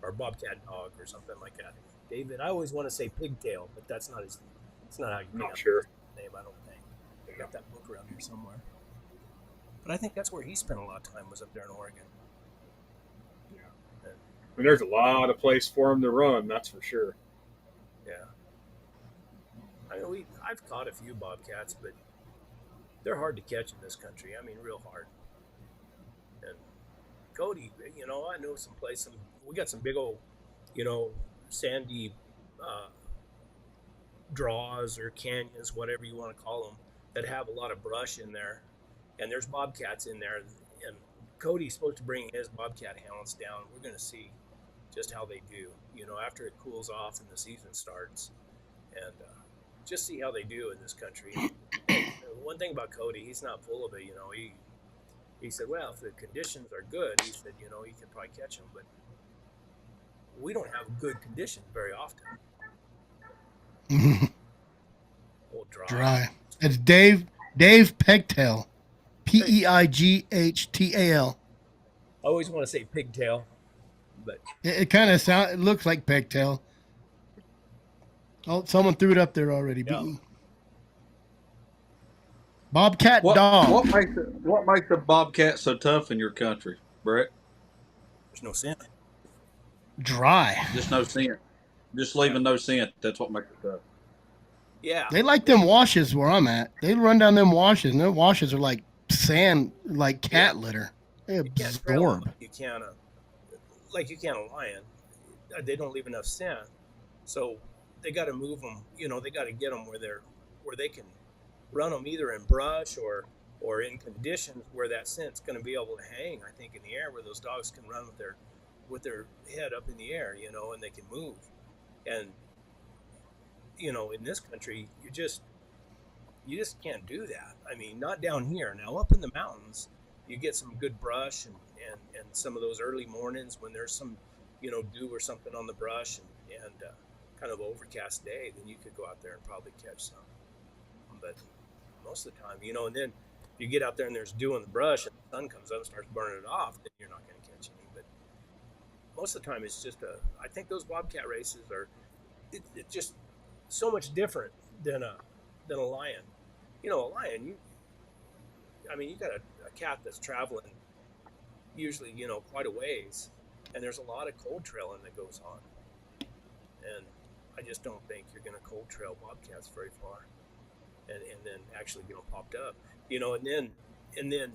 or Bobcat Dog or something like that. David, I always want to say Pigtail, but that's not his. It's not how you I'm not pronounce sure. his name. I don't think. I got that book around here somewhere. But I think that's where he spent a lot of time, was up there in Oregon. Yeah. And, I mean, there's a lot of place for him to run. That's for sure. yeah. I know I've caught a few bobcats, but they're hard to catch in this country. I mean, real hard. And Cody, I know we got some big old, sandy draws or canyons, whatever you want to call them, that have a lot of brush in there. And there's bobcats in there. And Cody's supposed to bring his bobcat hounds down. We're going to see just how they do, after it cools off and the season starts. And just see how they do in this country. One thing about Cody, he's not full of it. He said, well, if the conditions are good, he said, you can probably catch them. But we don't have good conditions very often. Old Dry. It's Dave Pegtail. Peighthl. I always want to say pigtail, but It kind of it looks like pegtail. Oh, someone threw it up there already. yeah. Bobcat What dog. what makes a bobcat so tough in your country, Brett? There's no scent. Dry. Just no scent. Just leaving no scent. That's what makes it tough. Yeah. They like them washes where I'm at. They run down them washes, and their washes are like sand, like cat litter. They You can't trail them absorb. like you can a lion. They don't leave enough scent, so they got to move them. They got to get them where they can run them either in brush or in conditions where that scent's going to be able to hang. I think in the air where those dogs can run with their head up in the air, and they can move. And in this country, you just can't do that. I mean, not down here. Now up in the mountains, you get some good brush and some of those early mornings when there's some dew or something on the brush, and kind of overcast day, then you could go out there and probably catch some. But most of the time, and then if you get out there and there's dew in the brush and the sun comes up and starts burning it off, then you're not going to catch any. But most of the time, it's just I think those bobcat races are it's just so much different than a lion. A lion, you got a cat that's traveling usually, quite a ways, and there's a lot of cold trailing that goes on. And I just don't think you're going to cold trail bobcats very far, and then actually get them popped up, and then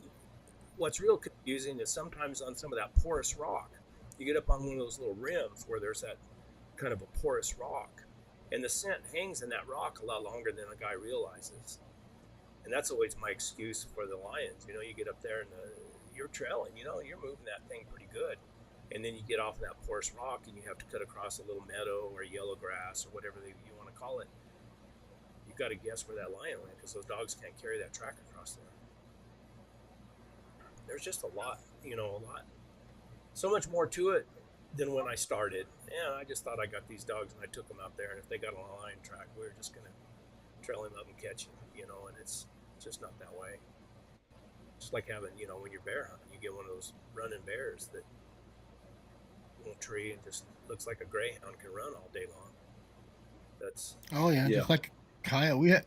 what's real confusing is sometimes on some of that porous rock, you get up on one of those little rims where there's that kind of a porous rock, and the scent hangs in that rock a lot longer than a guy realizes. And that's always my excuse for the lions. You get up there and you're trailing, you're moving that thing pretty good. And then you get off of that porous rock and you have to cut across a little meadow or yellow grass or whatever you want to call it. You've got to guess where that lion went because those dogs can't carry that track across there. There's just a lot. So much more to it than when I started. And I just thought I got these dogs and I took them out there. And if they got on a lion track, we were just going to trail him up and catch him, and it's just not that way. Just like having, when you're bear hunting, you get one of those running bears that won't tree and just looks like a greyhound can run all day long. That's just like coyote.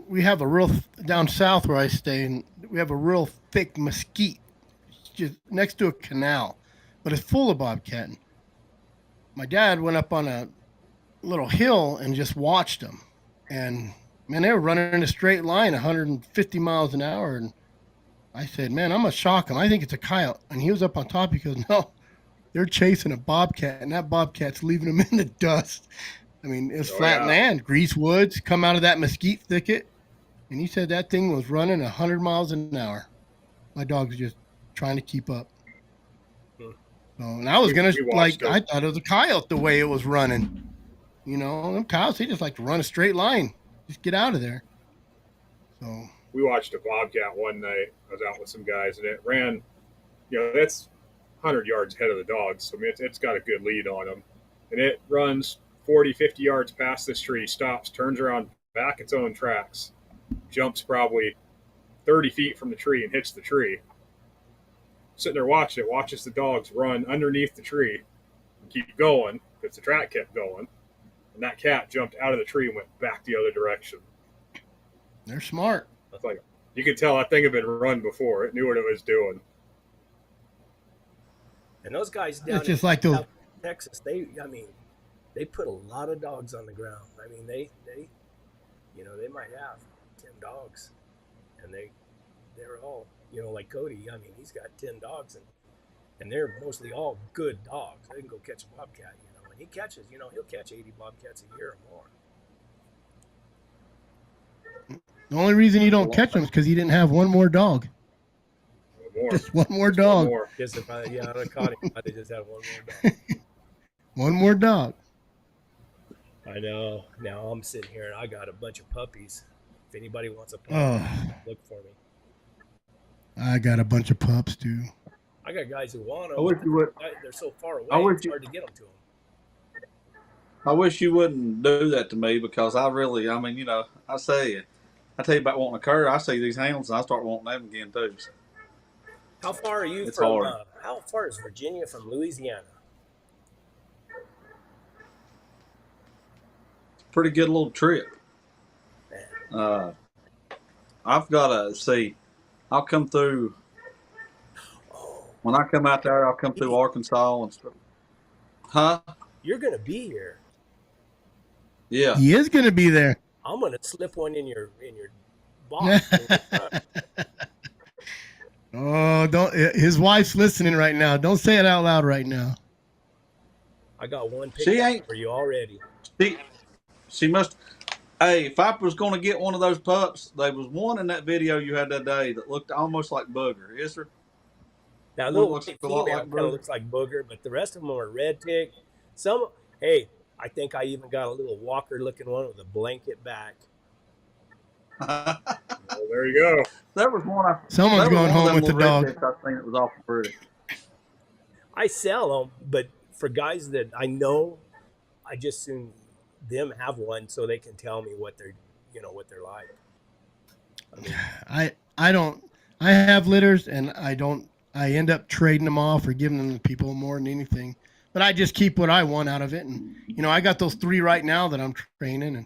We have a real down south where I stay, and we have a real thick mesquite just next to a canal, but it's full of bobcat. My dad went up on a little hill and just watched them, and man, they were running in a straight line 150 miles an hour, and I said, man, I'm gonna shock him. I think it's a coyote. And he was up on top. He goes, no, they're chasing a bobcat, and that bobcat's leaving them in the dust. I mean, it's flat land, grease woods, come out of that mesquite thicket. And he said that thing was running 100 miles an hour. My dog's just trying to keep up. So, and I was I thought it was a coyote the way it was running. Them coyotes, they just like to run a straight line. Just get out of there. So we watched a bobcat one night. I was out with some guys, and it ran, that's 100 yards ahead of the dogs. So, I mean, it's got a good lead on them. And it runs 40, 50 yards past this tree, stops, turns around, back its own tracks, jumps probably 30 feet from the tree and hits the tree. Sitting there watching it, watches the dogs run underneath the tree and keep going because the track kept going. And that cat jumped out of the tree and went back the other direction. They're smart. That's like, you could tell that thing had been run before. It knew what it was doing. And those guys down in Texas, they put a lot of dogs on the ground. I mean, they might have 10 dogs, and they're all, like Cody. I mean, he's got 10 dogs, and they're mostly all good dogs. They can go catch a bobcat. When he catches, he'll catch 80 bobcats a year or more. The only reason you don't catch them is because he didn't have one more dog. Just one more dog. One more. Just if I caught him, I just had one more dog. One more dog. I know. Now I'm sitting here and I got a bunch of puppies. If anybody wants a puppy, look for me. I got a bunch of pups too. I got guys who want them. I wish you would. They're so far away. It's hard to get them to them. I wish you wouldn't do that to me because I tell you about wanting a cur. I see these hounds and I start wanting them again too. How far are you how far is Virginia from Louisiana? Pretty good little trip. I've got to see. I'll come through. When I come out there, I'll come through Arkansas and stuff. Huh? You're gonna be here. Yeah. He is gonna be there. I'm gonna slip one in your box. Oh, don't! His wife's listening right now. Don't say it out loud right now. I got one picture for you already. She must. Hey, if I was going to get one of those pups, there was one in that video you had that day that looked almost like Booger. Yes, sir. Now, little female kind of looks like Booger, but the rest of them are red tick. I think I even got a little Walker-looking one with a blanket back. Well, there you go. There was one. Someone's going home with the dog. I think it was awful pretty. I sell them, but for guys that I know, I just soon them have one so they can tell me what they're, what they're like. I mean, I don't. I have litters, and I don't. I end up trading them off or giving them to people more than anything. But I just keep what I want out of it, and I got those 3 right now that I'm training, and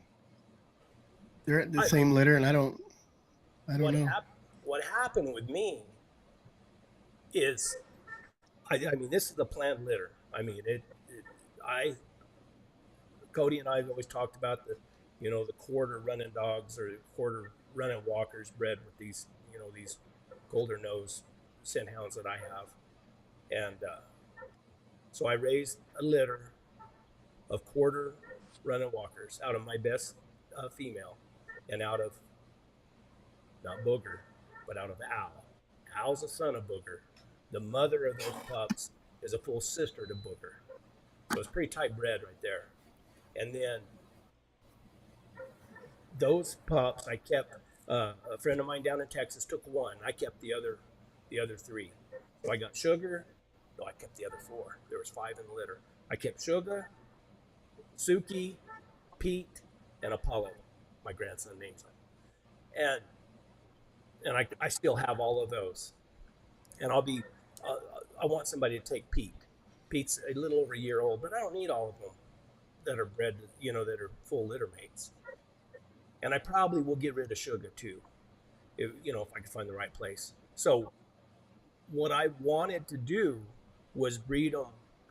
they're at the I, same litter, and I don't. I don't what know. happened? What happened with me is, I mean, this is the planned litter. I mean, I Cody and I have always talked about the quarter running dogs or quarter running walkers bred with these, these golden nose scent hounds that I have, and so I raised a litter of quarter running walkers out of my best female, and out of not Booger, but out of Al. Al's a son of Booger. The mother of those pups is a full sister to Booger, so it's pretty tight bred right there. And then those pups I kept. A friend of mine down in Texas took one. I kept the other 3. So I got Sugar. No, I kept the other 4. There was 5 in the litter. I kept Sugar, Suki, Pete, and Apollo. My grandson names them. And I still have all of those. And I want somebody to take Pete. Pete's a little over a year old, but I don't need all of them that are bred, that are full litter mates. And I probably will get rid of Sugar too, if I can find the right place. So what I wanted to do was breed them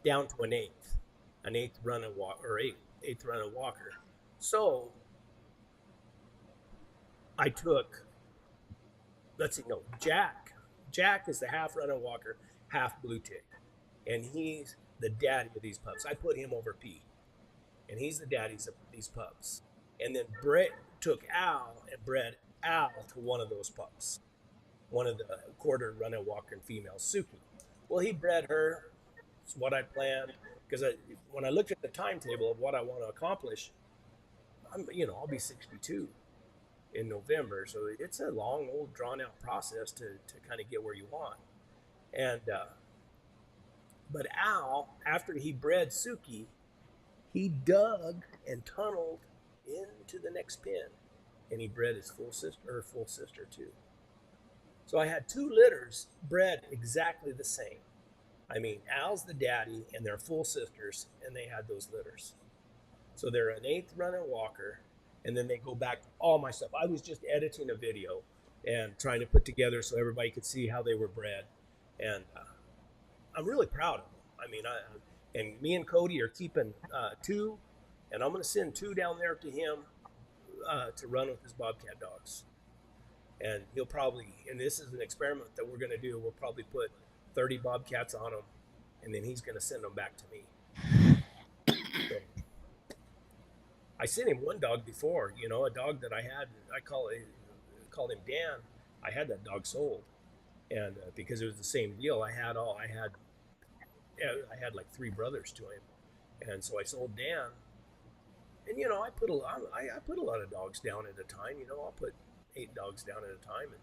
down to an eighth running walk or eighth running walker. So I took, let's see, no, Jack. Jack is the half running walker, half blue tick, and he's the daddy of these pups. I put him over Pete, and he's the daddies of these pups. And then Brett took Al and bred Al to one of those pups, one of the quarter running walking females, Suki. Well, he bred her. It's what I planned, because when I looked at the timetable of what I want to accomplish, I'll be 62 in November, so it's a long, old, drawn-out process to kind of get where you want. And but Al, after he bred Suki, he dug and tunneled into the next pen, and he bred his full sister too. So I had 2 litters bred exactly the same. I mean, Al's the daddy, and they're full sisters, and they had those litters. So they're an eighth running walker, and then they go back to all my stuff. I was just editing a video and trying to put together so everybody could see how they were bred, and I'm really proud of them. I mean, and me and Cody are keeping 2, and I'm going to send 2 down there to him to run with his Bobcat dogs. And he'll probably, and this is an experiment that we're going to do, we'll probably put 30 Bobcats on them, and then he's going to send them back to me. So, I sent him one dog before, a dog that I had, called him Dan. I had that dog sold, and because it was the same deal, I had like 3 brothers to him, and so I sold Dan. And I put a lot of dogs down at a time. I'll put 8 dogs down at a time,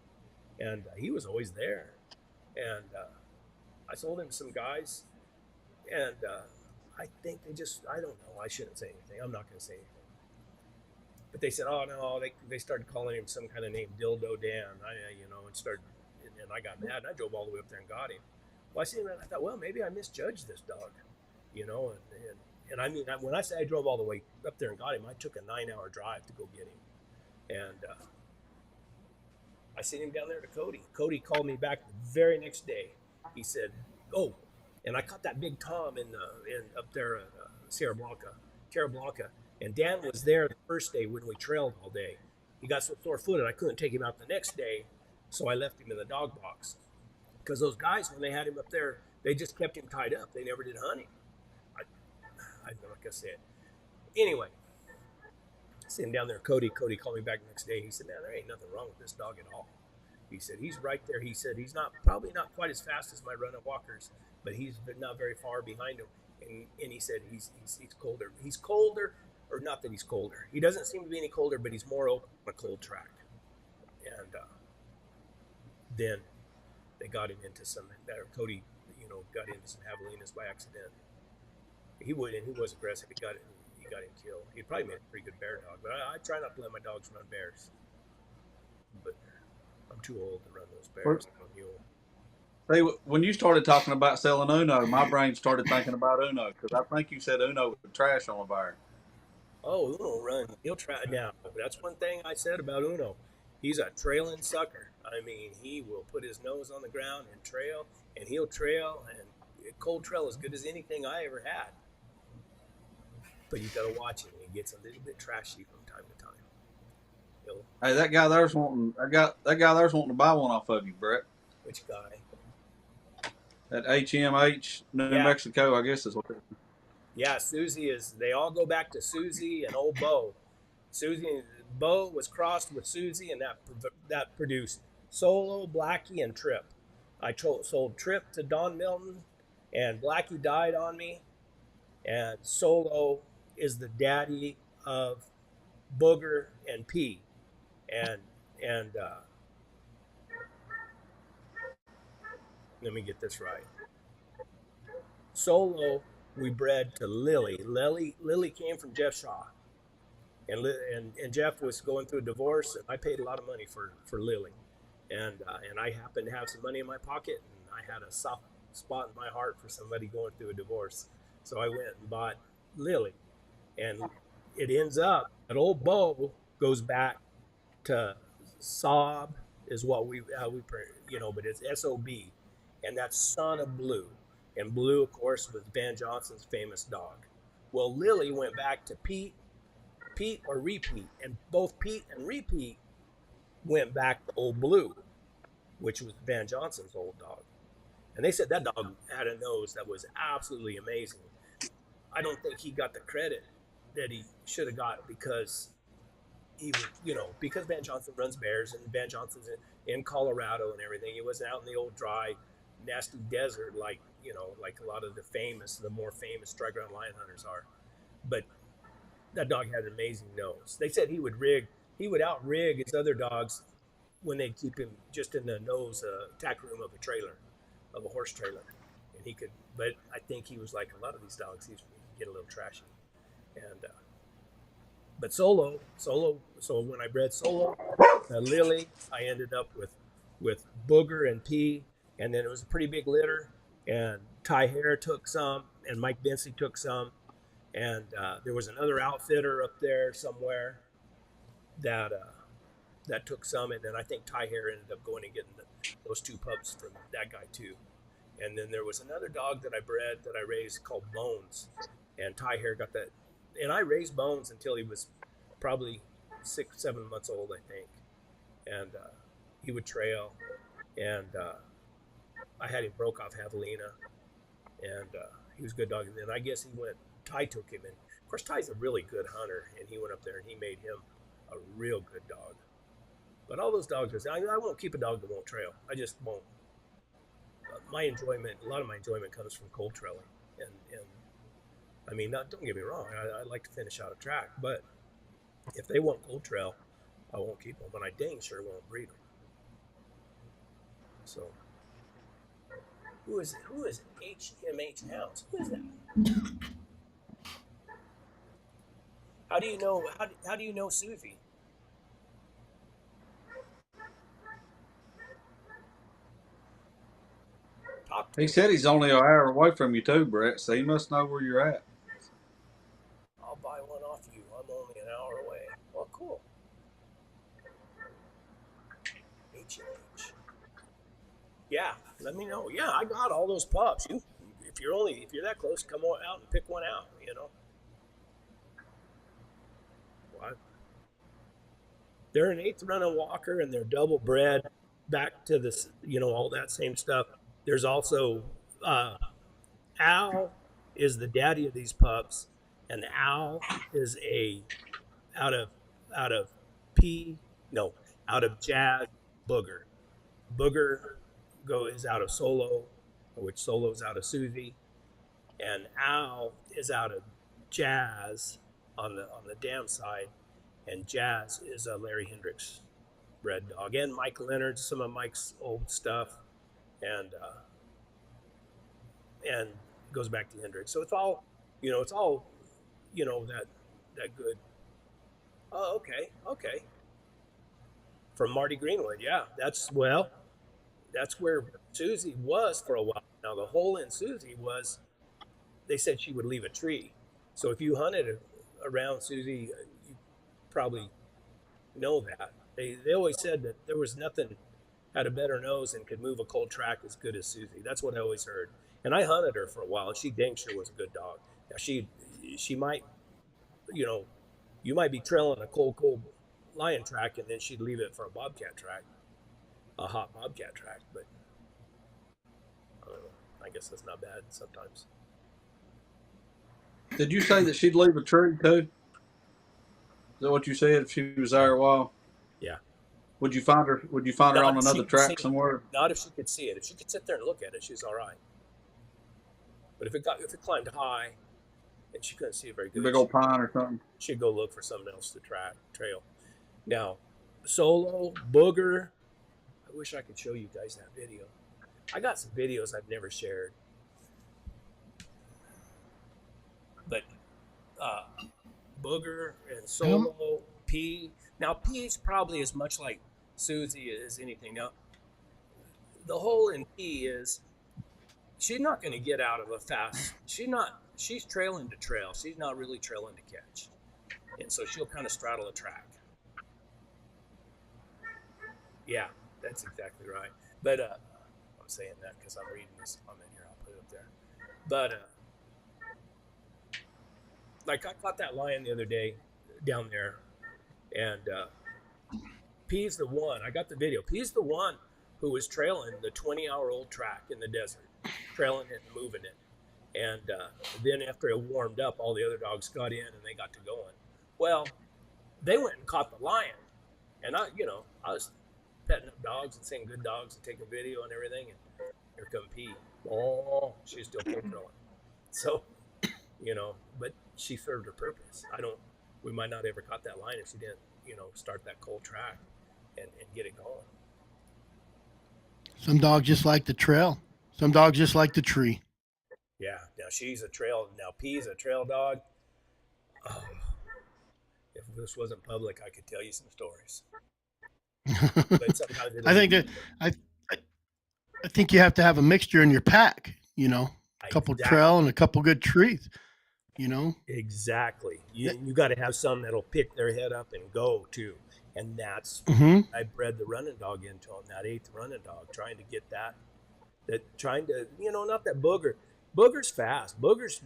and he was always there. And I sold him to some guys, and I think I don't know. I shouldn't say anything. I'm not going to say anything. But they said, oh no, they started calling him some kind of name, Dildo Dan. And I got mad, and I drove all the way up there and got him. Well, I seen him, and I thought, well, maybe I misjudged this dog, and I mean, when I say I drove all the way up there and got him, I took a 9-hour drive to go get him. And I seen him down there to Cody. Cody called me back the very next day. He said, oh, and I caught that big Tom in up there at Terra Blanca. And Dan was there the first day when we trailed all day. He got so sore-footed, I couldn't take him out the next day, so I left him in the dog box. Because those guys, when they had him up there, they just kept him tied up. They never did hunt him. I'm not going to say it. Anyway, I seen him down there. Cody called me back the next day. He said, man, there ain't nothing wrong with this dog at all. He said, he's right there. He said, he's probably not quite as fast as my running walkers, but he's not very far behind him. And he said, he's colder. He's colder, or not that he's colder. He doesn't seem to be any colder, but he's more open on a cold track. And then they got him into Cody, got into some javelinas by accident. He was aggressive. he got him killed. He probably made a pretty good bear dog, but I try not to let my dogs run bears. But I'm too old to run those bears. I'm a mule. See, when you started talking about selling Uno, my brain started thinking about Uno because I think you said Uno was trash on a bear. Oh, Uno run. He'll try now. That's one thing I said about Uno. He's a trailing sucker. I mean, he will put his nose on the ground and trail, and he'll trail, and cold trail as good as anything I ever had. But you got to watch him. He gets a little bit trashy from time to time. He'll, Hey, that guy there's wanting. That guy there's wanting to buy one off of you, Brett. which guy? At HMH New Yeah, Mexico, I guess is what. yeah. Susie is. They all go back to Susie and old Bo. Susie Bo was crossed with Susie, and that produced Solo, Blackie, and Trip. Sold Trip to Don Milton, and Blackie died on me. And Solo is the daddy of Booger and P. And and let me get this right. Solo we bred to Lily. Lily came from Jeff Shaw, and Jeff was going through a divorce, and I paid a lot of money for Lily, and I happened to have some money in my pocket, and I had a soft spot in my heart for somebody going through a divorce, so I went and bought Lily, and it ends up that old Bo goes back to Sob is what we but it's SOB, and that's Son of Blue, and Blue of course was Van Johnson's famous dog. Well, Lily went back to Pete or Repeat, and both Pete and Repeat went back to Old Blue, which was Van Johnson's old dog. And they said that dog had a nose that was absolutely amazing. I don't think he got the credit that he should have got because because Van Johnson runs bears and Van Johnson's in Colorado and everything. He wasn't out in the old dry, nasty desert like a lot of the more famous dry ground lion hunters are. But that dog had an amazing nose. They said he would out rig his other dogs when they'd keep him just in the nose tack room of a horse trailer, and he could. But I think he was like a lot of these dogs. He could get a little trashy, and but Solo. So when I bred Solo, Lily, I ended up with Booger and P, and then it was a pretty big litter. And Ty Hare took some, and Mike Dempsey took some, and there was another outfitter up there somewhere that that took some, and then I think Ty Hare ended up going and getting those two pups from that guy too. And then there was another dog that I bred that I raised called Bones, and Ty Hare got that, and I raised Bones until he was probably 6-7 months old, I think, and he would trail, and I had him broke off javelina, and he was a good dog. And then I guess Ty took him, and of course Ty's a really good hunter, and he went up there and he made him a real good dog. But all those dogs I won't keep a dog that won't trail. I just won't. A lot of my enjoyment comes from cold trailing, and I mean, don't get me wrong, I like to finish out a track, but if they won't cold trail, I won't keep them, but I dang sure won't breed them. So, who is HMH Hounds? Who is that? How do you know? How do you know Susie? Talk to He me. said he's only an hour away from you too, Brett. So he must know where you're at. I'll buy one off you. I'm only an hour away. Well, cool. HMH. Yeah, let me know. Yeah, I got all those pups. If you're that close, come on out and pick one out. What? They're an eighth running walker, and they're double bred back to this. All that same stuff. There's also Al is the daddy of these pups, and Al is out of out of P no out of Jazz Booger. Booger is out of Solo, which Solo's out of Susie, and Al is out of Jazz on the dam side, and Jazz is a Larry Hendricks bred dog, and Mike Leonard, some of Mike's old stuff, and goes back to Hendricks. So it's all that good. Oh, okay, okay. From Marty Greenwood, yeah. That's where Susie was for a while. Now the hole in Susie was, they said she would leave a tree. So if you hunted around Susie, you probably know that. They always said that there was nothing had a better nose and could move a cold track as good as Susie. That's what I always heard. And I hunted her for a while, and she dang sure was a good dog. Now she might, you know, you might be trailing a cold lion track, and then she'd leave it for a bobcat track, a hot bobcat track. But I don't know. I guess that's not bad sometimes. Did you say that she'd leave a tree too? Is that what you said? If she was there a while, Yeah. would you find her? Would you find her Not on if she another could see track it. somewhere? Not if she could see it. If she could sit there and look at it, she's all right. But if it climbed high and she couldn't see it very good, Big old pine or something. she'd go look for something else to trail. Now, Solo, Booger. I wish I could show you guys that video. I got some videos I've never shared. But Booger and Solo, P. Now, P is probably as much like Susie as anything. Now, the hole in P is she's not going to get out of a fast. She's trailing to trail. She's not really trailing to catch. And so she'll kind of straddle a track. Yeah, that's exactly right. But I'm saying that because I'm reading this comment here. I'll put it up there. But like I caught that lion the other day down there, and P's the one. I got the video. P's the one who was trailing the 20-hour-old track in the desert, trailing it and moving it. And then after it warmed up, all the other dogs got in and they got to going. Well, they went and caught the lion, and I was petting up dogs and saying good dogs and taking video and everything. And here come P. Oh, she's still controlling. So, but she served her purpose. We might not ever caught that lion if she didn't, start that cold track and get it going. Some dogs just like the trail. Some dogs just like the tree. Yeah. Now P's a trail dog. Oh, if this wasn't public, I could tell you some stories. But sometimes I think you have to have a mixture in your pack. A couple trail and a couple good trees. Exactly. You got to have some that'll pick their head up and go too. And that's I bred the running dog into him, that 8th running dog, trying to get not that Booger. Booger's fast. Booger's,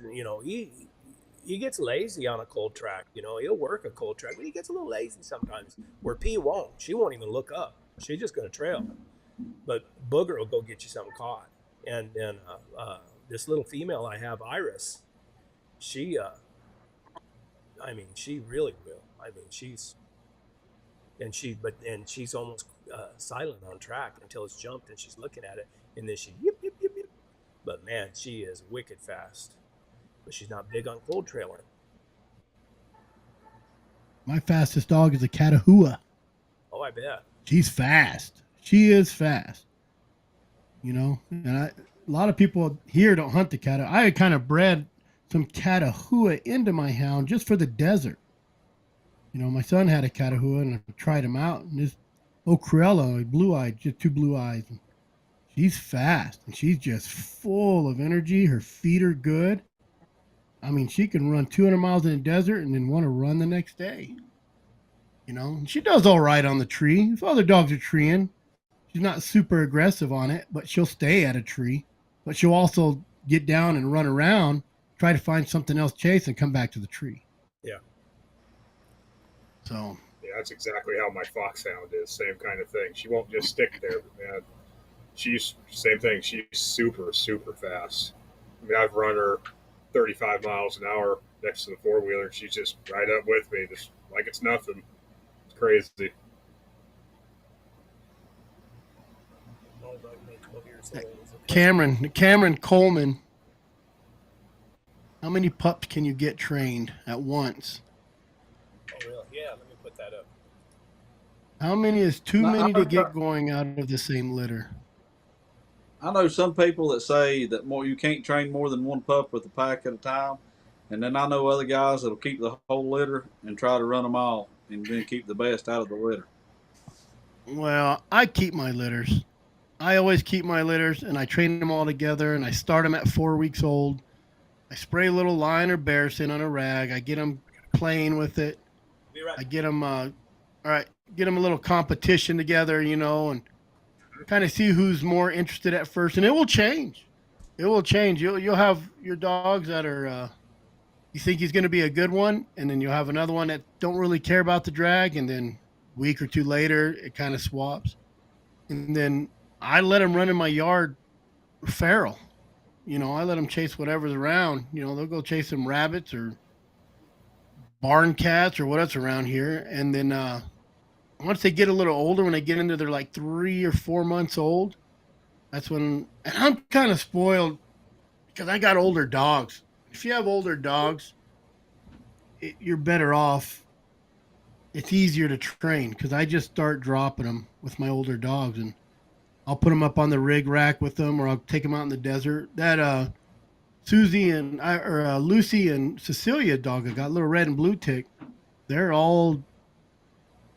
he gets lazy on a cold track. He'll work a cold track, but he gets a little lazy sometimes. Where P won't. She won't even look up. She's just going to trail. But Booger will go get you something caught. And then this little female I have, Iris, she really will. She's almost silent on track until it's jumped and she's looking at it, and then she yip yip yip yip. But man, she is wicked fast. But she's not big on cold trailing. My fastest dog is a Chihuahua. Oh, I bet. She's fast. She is fast. And a lot of people here don't hunt the Chihuahua. I kind of bred some Chihuahua into my hound just for the desert. My son had a Chihuahua and I tried him out, and this Cruella, blue-eyed, just 2 blue eyes. And she's fast and she's just full of energy. Her feet are good. She can run 200 miles in the desert and then want to run the next day. She does all right on the tree. If other dogs are treeing, she's not super aggressive on it, but she'll stay at a tree. But she'll also get down and run around, try to find something else, chase, and come back to the tree. Yeah. So. Yeah, that's exactly how my foxhound is. Same kind of thing. She won't just stick there, but man, she's same thing. She's super, super fast. I've run her 35 miles an hour next to the 4-wheeler, and she's just right up with me, just like it's nothing. It's crazy. Cameron Coleman. How many pups can you get trained at once? Oh, really? Yeah, let me put that up. How many is too many to get going out of the same litter? I know some people that say that you can't train more than one pup with a pack at a time, And then I know other guys that'll keep the whole litter and try to run them all, and then keep the best out of the litter. Well, I keep my litters. I always keep my litters, and I train them all together, and I start them at 4 weeks old. I spray a little lion or bear scent on a rag. I get them playing with it. I get them, all right, get them a little competition together, and kind of see who's more interested at first, and it will change. It will change. You'll have your dogs that are you think he's going to be a good one, and then you'll have another one that don't really care about the drag, and then a week or two later it kind of swaps, and then I let them run in my yard feral. I let them chase whatever's around. They'll go chase some rabbits or barn cats or what's around here, and then once they get a little older, when they get into their like 3 or 4 months old, that's when. And I'm kind of spoiled because I got older dogs. If you have older dogs, you're better off. It's easier to train because I just start dropping them with my older dogs, and I'll put them up on the rig rack with them, or I'll take them out in the desert. That Susie and Lucy and Cecilia dog, I got little red and blue tick. They're all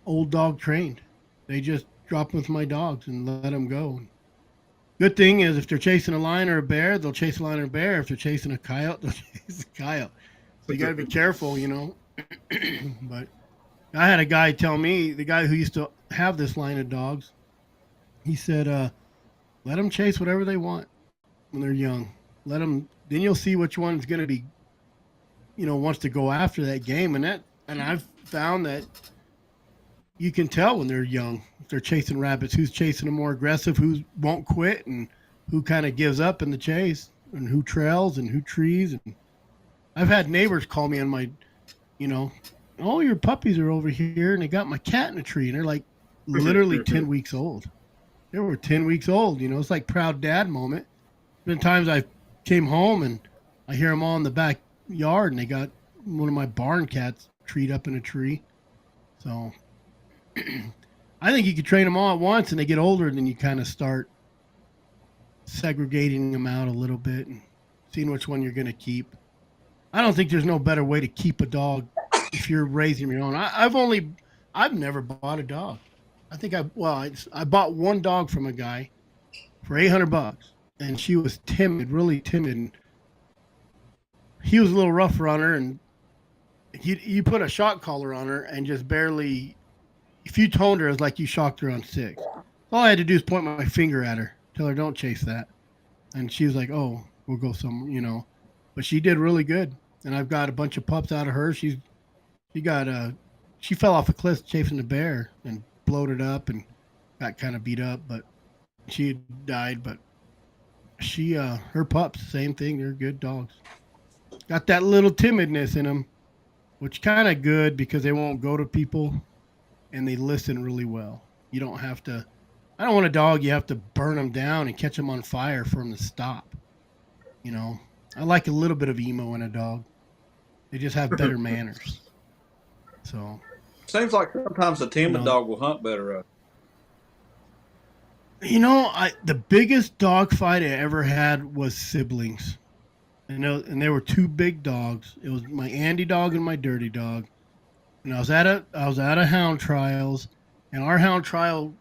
old dog trained. They just drop them with my dogs and let them go. Good thing is if they're chasing a lion or a bear, they'll chase a lion or a bear. If they're chasing a coyote, they'll chase a coyote. So you got to be careful, But I had a guy tell me, the guy who used to have this line of dogs, he said, let them chase whatever they want when they're young. Let them, then you'll see which one's going to be, wants to go after that game. And I've found that you can tell when they're young, if they're chasing rabbits, who's chasing them more aggressive, who won't quit, and who kind of gives up in the chase, and who trails and who trees. And I've had neighbors call me on my, oh, your puppies are over here, and they got my cat in a tree, and they're like literally 10 weeks old. They were 10 weeks old. It's like proud dad moment. There's been times I came home and I hear them all in the backyard, and they got one of my barn cats treed up in a tree. So I think you could train them all at once, and they get older, and then you kind of start segregating them out a little bit and seeing which one you're going to keep. I don't think there's no better way to keep a dog if you're raising your own. I've never bought a dog. I think I bought one dog from a guy for $800, and she was timid, really timid. And he was a little rougher on her, and you put a shock collar on her and just barely. If you toned her, it was like you shocked her on 6. All I had to do is point my finger at her, tell her don't chase that, and she was like, "Oh, we'll go somewhere," But she did really good, and I've got a bunch of pups out of her. She fell off a cliff chasing a bear and bloated up and got kind of beat up, but she died. But her pups, same thing. They're good dogs. Got that little timidness in them, which kind of good because they won't go to people and they listen really well. You don't have to. I don't want a dog you have to burn them down and catch them on fire for them to stop. I like a little bit of emo in a dog. They just have better manners. So Seems like sometimes a timid dog will hunt better. The biggest dog fight I ever had was siblings. And they were two big dogs. It was my Andy dog and my Dirty dog. And I was at a hound trials, and our hound trial,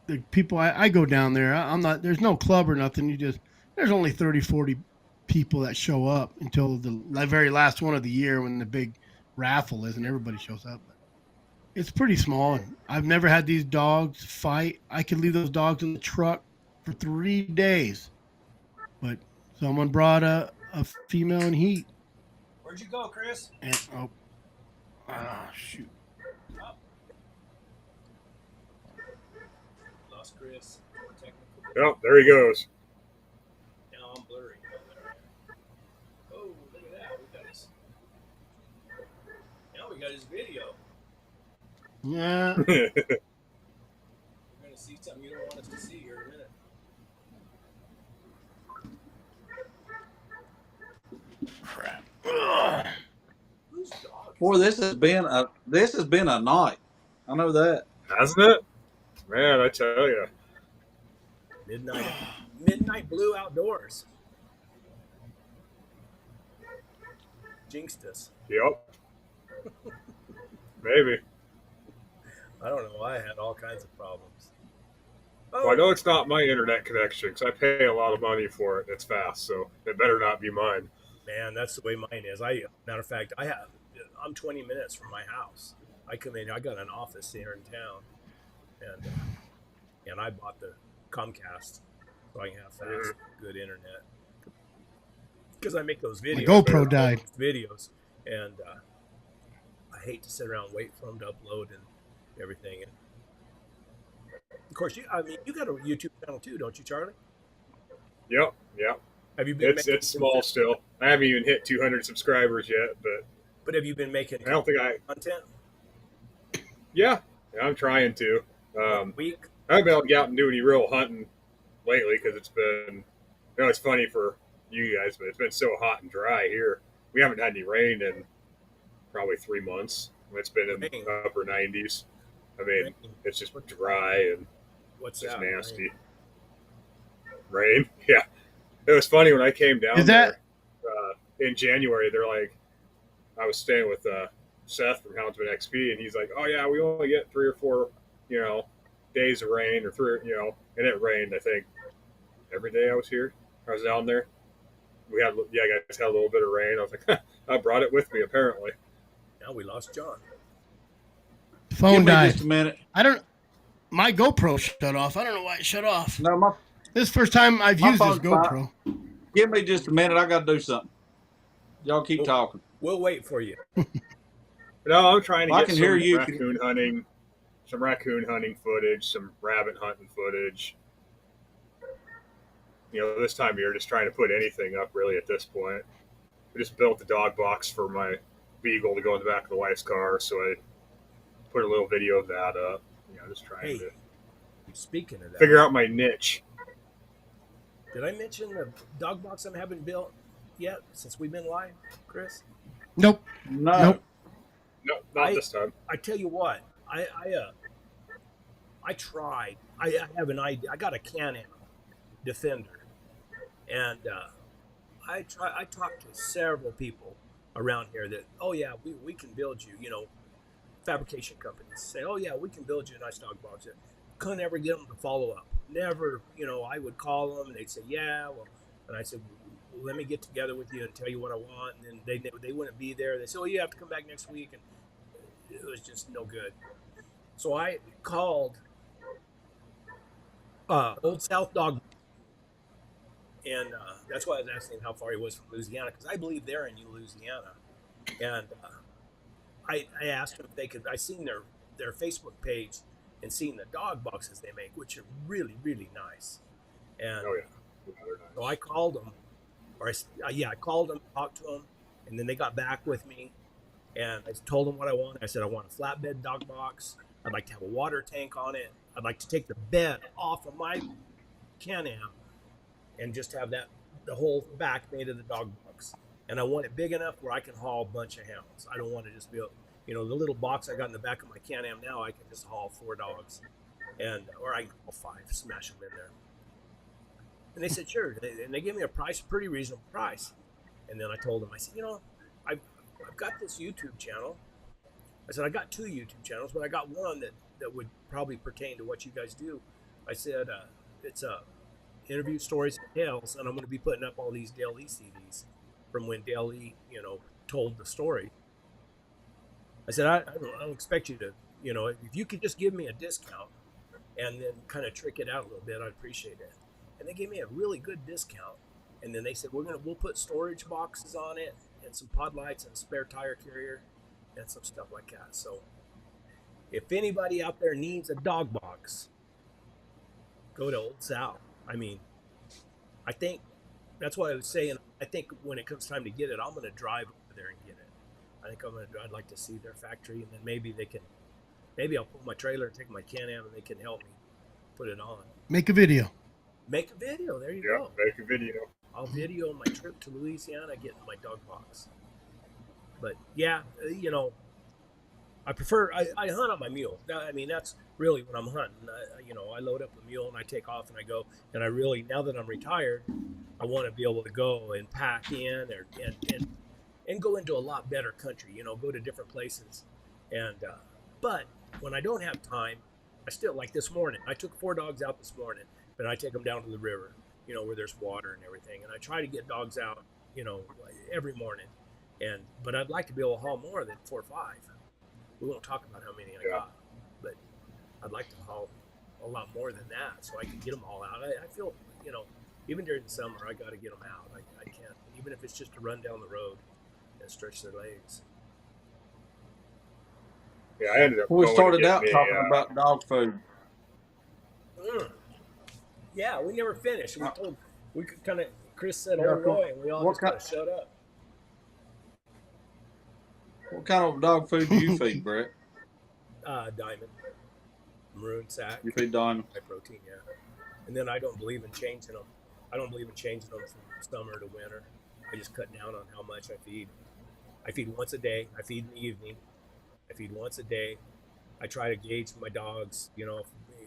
the people I go down there. I'm not. There's no club or nothing. There's only 30, 40 people that show up until the very last one of the year when the big raffle is, and everybody shows up. It's pretty small. I've never had these dogs fight. I could leave those dogs in the truck for 3 days, but someone brought a female in heat. Where'd you go, Chris? And shoot. Lost Chris. Oh, there he goes. Now I'm blurry. Oh, look at that. We got his video. Yeah. We're going to see something you don't want us to see here in a minute. Crap. Whose dog? Boy, this has been a night. I know that. Hasn't it? Man, I tell you. Midnight blue outdoors. jinxed us. Yep. Maybe. I don't know. I had all kinds of problems. Well, I know it's not my internet connection because I pay a lot of money for it. It's fast, so it better not be mine. Man, that's the way mine is. Matter of fact, I'm 20 minutes from my house. I come in. I got an office here in town, and I bought the Comcast so I can have fast, good internet. Because I make those My videos. GoPro died. Videos, and I hate to sit around and wait for them to upload and everything. And of course, you got a YouTube channel too, don't you, Charlie? Yep. Yep. Have you been? It's small still. I haven't even hit 200 subscribers yet, but have you been making? I don't think content. Yeah, I'm trying to. Week. I haven't been able to get out and do any real hunting lately because it's been. It's funny for you guys, but it's been so hot and dry here. We haven't had any rain in probably 3 months. It's been in the upper 90s. I mean, it's just dry and what's just that, nasty. Rain? Yeah. It was funny when I came down there in January. They're like, I was staying with Seth from Houndsman XP, and he's like, "Oh yeah, we only get 3 or 4, days of rain, or 3, and it rained. I think every day I was here. I was down there. We had, guys had a little bit of rain. I was like, I brought it with me apparently. Now we lost John. Phone died. Just a minute. My GoPro shut off. I don't know why it shut off. No, This is the first time I've used this GoPro. Give me just a minute. I got to do something. Y'all keep talking. We'll wait for you. No, I'm trying to get some hear you. raccoon hunting footage, some rabbit hunting footage. This time of year, just trying to put anything up really at this point. I just built the dog box for my Beagle to go in the back of the wife's car, so I put a little video of that up. Just trying to speaking of that, figure out my niche. Did I mention the dog box I haven't built yet since we've been live, Chris? Nope. No, not this time. I tell you what, I tried. I have an idea. I got a Can-Am Defender, and I talked to several people around here that, oh yeah, we can build you, fabrication companies say, oh yeah, we can build you a nice dog box. Couldn't ever get them to follow up. Never, I would call them and they'd say, yeah, well, and I said, well, let me get together with you and tell you what I want. And then they wouldn't be there. They said, oh, you have to come back next week. And it was just no good. So I called Old South Dog. And that's why I was asking how far he was from Louisiana, because I believe they're in Louisiana. And I asked them if they could. I seen their Facebook page and seen the dog boxes they make, which are really, really nice. And nice. So I called them, I called them, talked to them, and then they got back with me, and I told them what I want. I said I want a flatbed dog box. I'd like to have a water tank on it. I'd like to take the bed off of my Can-Am and just have the whole back made of the dog box. And I want it big enough where I can haul a bunch of hounds. I don't want to just be, the little box I got in the back of my Can-Am now, I can just haul 4 dogs, or I can haul 5, smash them in there. And they said, sure. And they gave me a pretty reasonable price. And then I told them, I said, I've got this YouTube channel. I said, I got 2 YouTube channels, but I got one that would probably pertain to what you guys do. I said, it's interview stories and tales, and I'm going to be putting up all these Dale E CDs from when Dale E, told the story. I said, I don't expect you to, if you could just give me a discount and then kind of trick it out a little bit, I'd appreciate it. And they gave me a really good discount. And then they said, we'll put storage boxes on it and some pod lights and a spare tire carrier and some stuff like that. So if anybody out there needs a dog box, go to Old South. I mean, I think that's what I was saying. I think when it comes time to get it, I'm going to drive over there and get it. I think I'd like to see their factory, and then maybe I'll pull my trailer and take my Can-Am and they can help me put it on. Make a video. There you go. Make a video. I'll video my trip to Louisiana getting my dog box. But yeah, I prefer, I hunt on my mule. I mean, that's really what I'm hunting. I load up the mule and I take off and I go. And I really, now that I'm retired, I want to be able to go and pack in and and go into a lot better country, go to different places. And, but when I don't have time, I still, like this morning, I took 4 dogs out this morning, but I take them down to the river, where there's water and everything. And I try to get dogs out, every morning. But I'd like to be able to haul more than 4 or 5. We won't talk about how many I got, but I'd like to haul a lot more than that so I can get them all out. I feel, even during the summer, I got to get them out. I can't, even if it's just to run down the road and stretch their legs. Yeah, I ended up. We started out me, talking about dog food. Yeah, we never finished. We could kind of, Chris said, Yeah, "Oh, Roy," and we all just kind of shut up. What kind of dog food do you feed, Brett? Diamond, maroon sack. You feed Diamond. High protein, yeah. And then I don't believe in changing them. I don't believe in changing them from summer to winter. I just cut down on how much I feed. I feed once a day. I feed in the evening. I feed once a day. I try to gauge my dogs.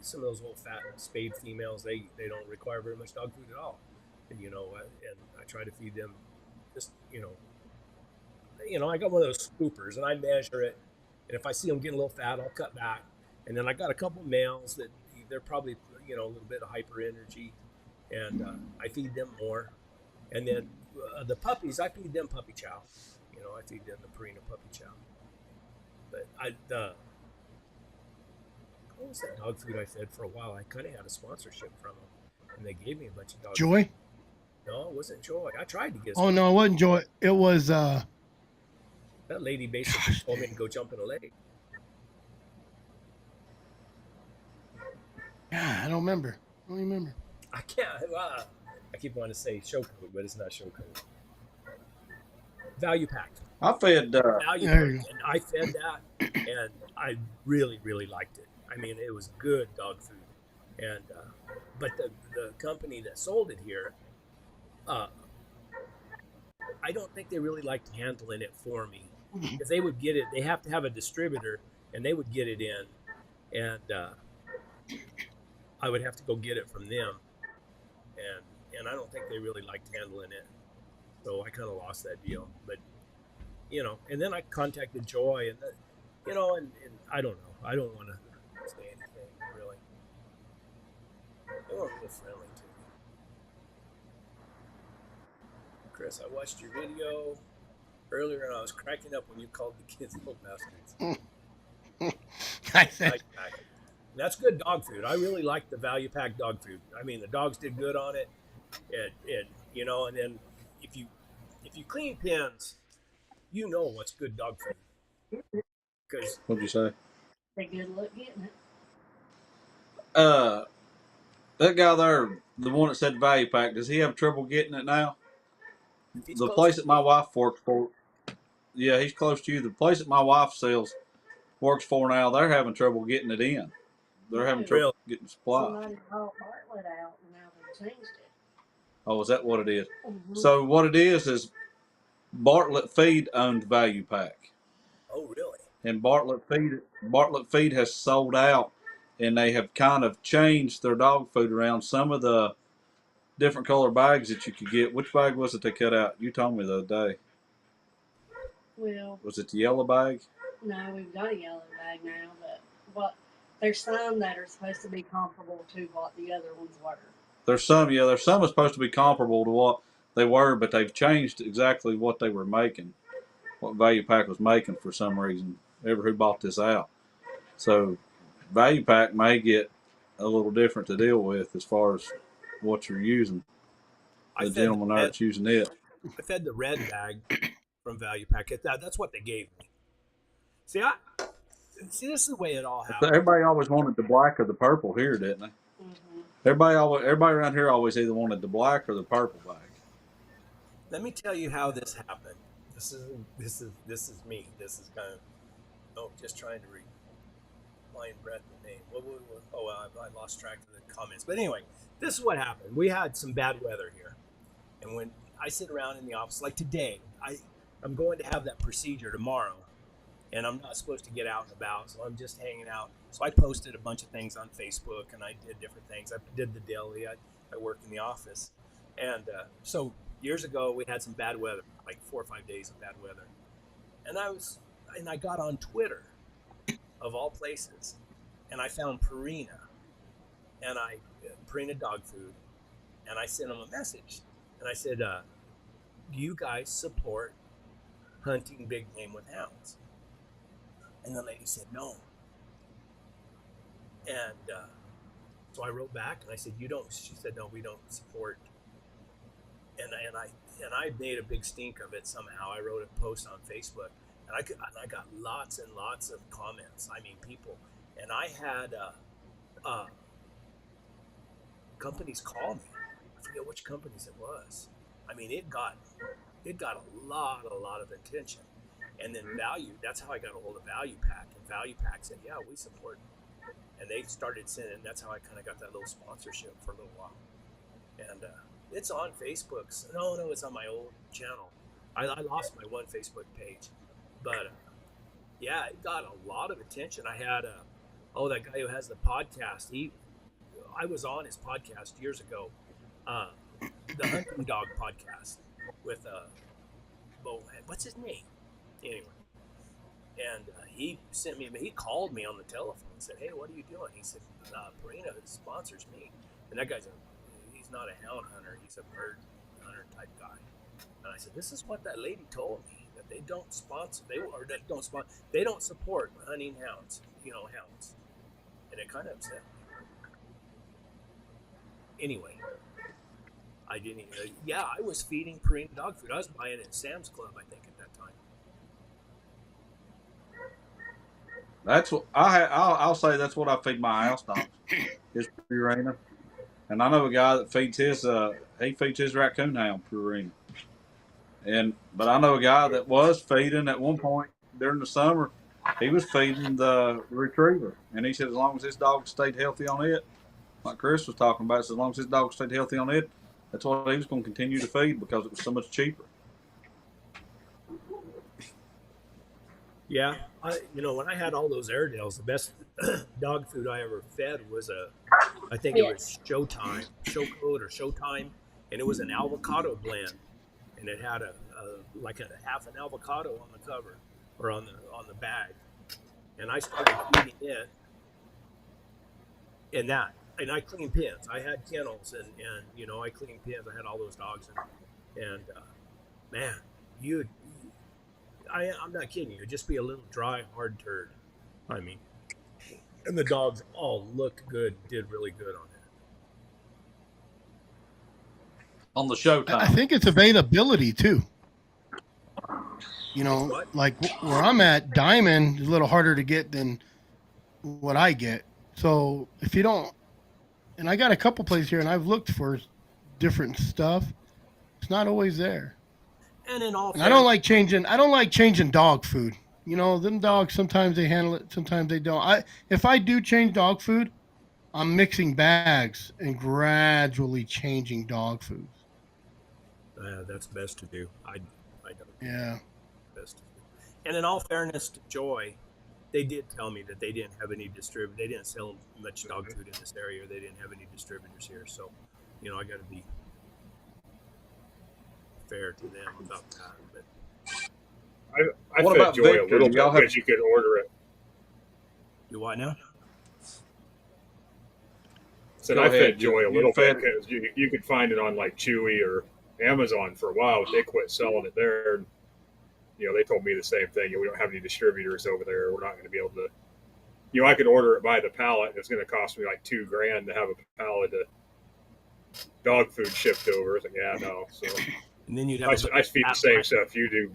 Some of those old fat spayed females, they don't require very much dog food at all. And and I try to feed them just I got one of those scoopers and I measure it. And if I see them getting a little fat, I'll cut back. And then I got a couple males that they're probably a little bit of hyper energy, and I feed them more. And then the puppies, I feed them puppy chow. I feed them the Purina puppy chow. But what was that dog food I fed for a while? I kind of had a sponsorship from them, and they gave me a bunch of dog Joy? food. No, it wasn't Joy. I tried to get. Oh no, it wasn't Joy. It was. That lady basically told me to go jump in a lake. Yeah, I don't remember. I can't. I keep wanting to say show code, but it's not show code. Value pack. I fed. Value pack, and I fed that, and I really, really liked it. I mean, it was good dog food, and but the company that sold it here, I don't think they really liked handling it for me, because they would get it. They have to have a distributor, and they would get it in, and I would have to go get it from them, and I don't think they really liked handling it, so I kind of lost that deal. But and then I contacted Joy, and and I don't know. I don't want to say anything really. They weren't real friendly to me. Chris, I watched your video earlier, and I was cracking up when you called the kids little bastards. I said. That's good dog food. I really like the value pack dog food. I mean, the dogs did good on it. And then if you clean pens, what's good dog food. Because What'd you say? They good luck getting it. That guy there, the one that said value pack, does he have trouble getting it now? The place that my wife works for, yeah, he's close to you. The place that my wife works for now, they're having trouble getting it in. They're having trouble getting supplies. Somebody bought Bartlett out and now they've changed it. Oh, is that what it is? Mm-hmm. So what it is Bartlett Feed owned Value Pack. Oh, really? And Bartlett Feed has sold out, and they have kind of changed their dog food around. Some of the different color bags that you could get. Which bag was it they cut out? You told me the other day. Well, was it the yellow bag? No, we've got a yellow bag now, but there's some that are supposed to be comparable to what the other ones were. There's some that's supposed to be comparable to what they were, but they've changed exactly what they were making, what Value Pack was making for some reason. Ever who bought this out. So Value Pack may get a little different to deal with as far as what you're using. The gentleman there that's using it. I fed the red bag from Value Pack. That's what they gave me. See, this is the way it all happened. Everybody always wanted the black or the purple here, didn't they? Mm-hmm. Everybody around here always either wanted the black or the purple bag. Let me tell you how this happened. This is me. This is kind of just trying to read line Brett the name. I lost track of the comments. But anyway, this is what happened. We had some bad weather here, and when I sit around in the office like today, I'm going to have that procedure tomorrow. And I'm not supposed to get out and about, so I'm just hanging out. So I posted a bunch of things on Facebook, and I did different things. I did the daily. I work in the office. And so years ago we had some bad weather, like 4 or 5 days of bad weather, and I got on Twitter of all places, and I found Purina, and Purina dog food, and I sent them a message, and I said, "Do you guys support hunting big game with hounds?" And the lady said no, and so I wrote back and I said, "You don't?" She said, "No, we don't support." And I made a big stink of it somehow. I wrote a post on Facebook, and I got lots and lots of comments. I mean, people, and I had companies call me. I forget which companies it was. I mean, it got a lot of attention, and then Value. That's how I got a hold of Value Pack, and Value Pack said, "Yeah, we support," and they started sending. That's how I kind of got that little sponsorship for a little while, and it's on Facebook. No, it's on my old channel. I lost my one Facebook page, but yeah, it got a lot of attention. I had that guy who has the podcast. I was on his podcast years ago, the Hunting Dog podcast with what's his name? Anyway, and he called me on the telephone and said, "Hey, what are you doing?" He said, "Purina sponsors me," and that guy's he's not a hound hunter; he's a bird hunter type guy. And I said, "This is what that lady told me, that they don't sponsor, they don't support hunting hounds, hounds," and it kind of upset me. Anyway, I didn't even. Yeah, I was feeding Purina dog food. I was buying it at Sam's Club, I think, at that time. That's what I'll say. That's what I feed my house dogs. Is Purina, and I know a guy that feeds his raccoon hound Purina. But I know a guy that was feeding at one point during the summer. He was feeding the retriever, and he said as long as his dog stayed healthy on it, like Chris was talking about, so as long as his dog stayed healthy on it, that's what he was going to continue to feed because it was so much cheaper. Yeah, when I had all those Airedales, the best dog food I ever fed was I think it was Showtime, and it was an avocado blend, and it had a half an avocado on the cover or on the bag, and I started feeding it, and I cleaned pens. I had kennels, and I cleaned pens. I had all those dogs, and man, I'm not kidding you. It'd just be a little dry, hard turd. I mean, and the dogs all looked good, did really good on it. On the Showtime. I think it's availability too. Like where I'm at, Diamond is a little harder to get than what I get. So if you don't, and I got a couple places here, and I've looked for different stuff. It's not always there. And in all, I don't like changing dog food. Them dogs, sometimes they handle it, sometimes they don't. If I do change dog food, I'm mixing bags and gradually changing dog foods. That's best to do. I don't. Yeah. Best to do. And in all fairness to Joy, they did tell me that they didn't have any they didn't sell much dog food in this area. They didn't have any distributors here. So, I got to be fair to them about that. But I fed Joy a little bit because you could order it. Do what now? So I fed Joy a little bit because you could find it on like Chewy or Amazon for a while. They quit selling it there. And, they told me the same thing. We don't have any distributors over there. We're not going to be able to. I could order it by the pallet. It's going to cost me like $2,000 to have a pallet of dog food shipped over. It's like, yeah, no. So and then you'd I feed the same stuff you do.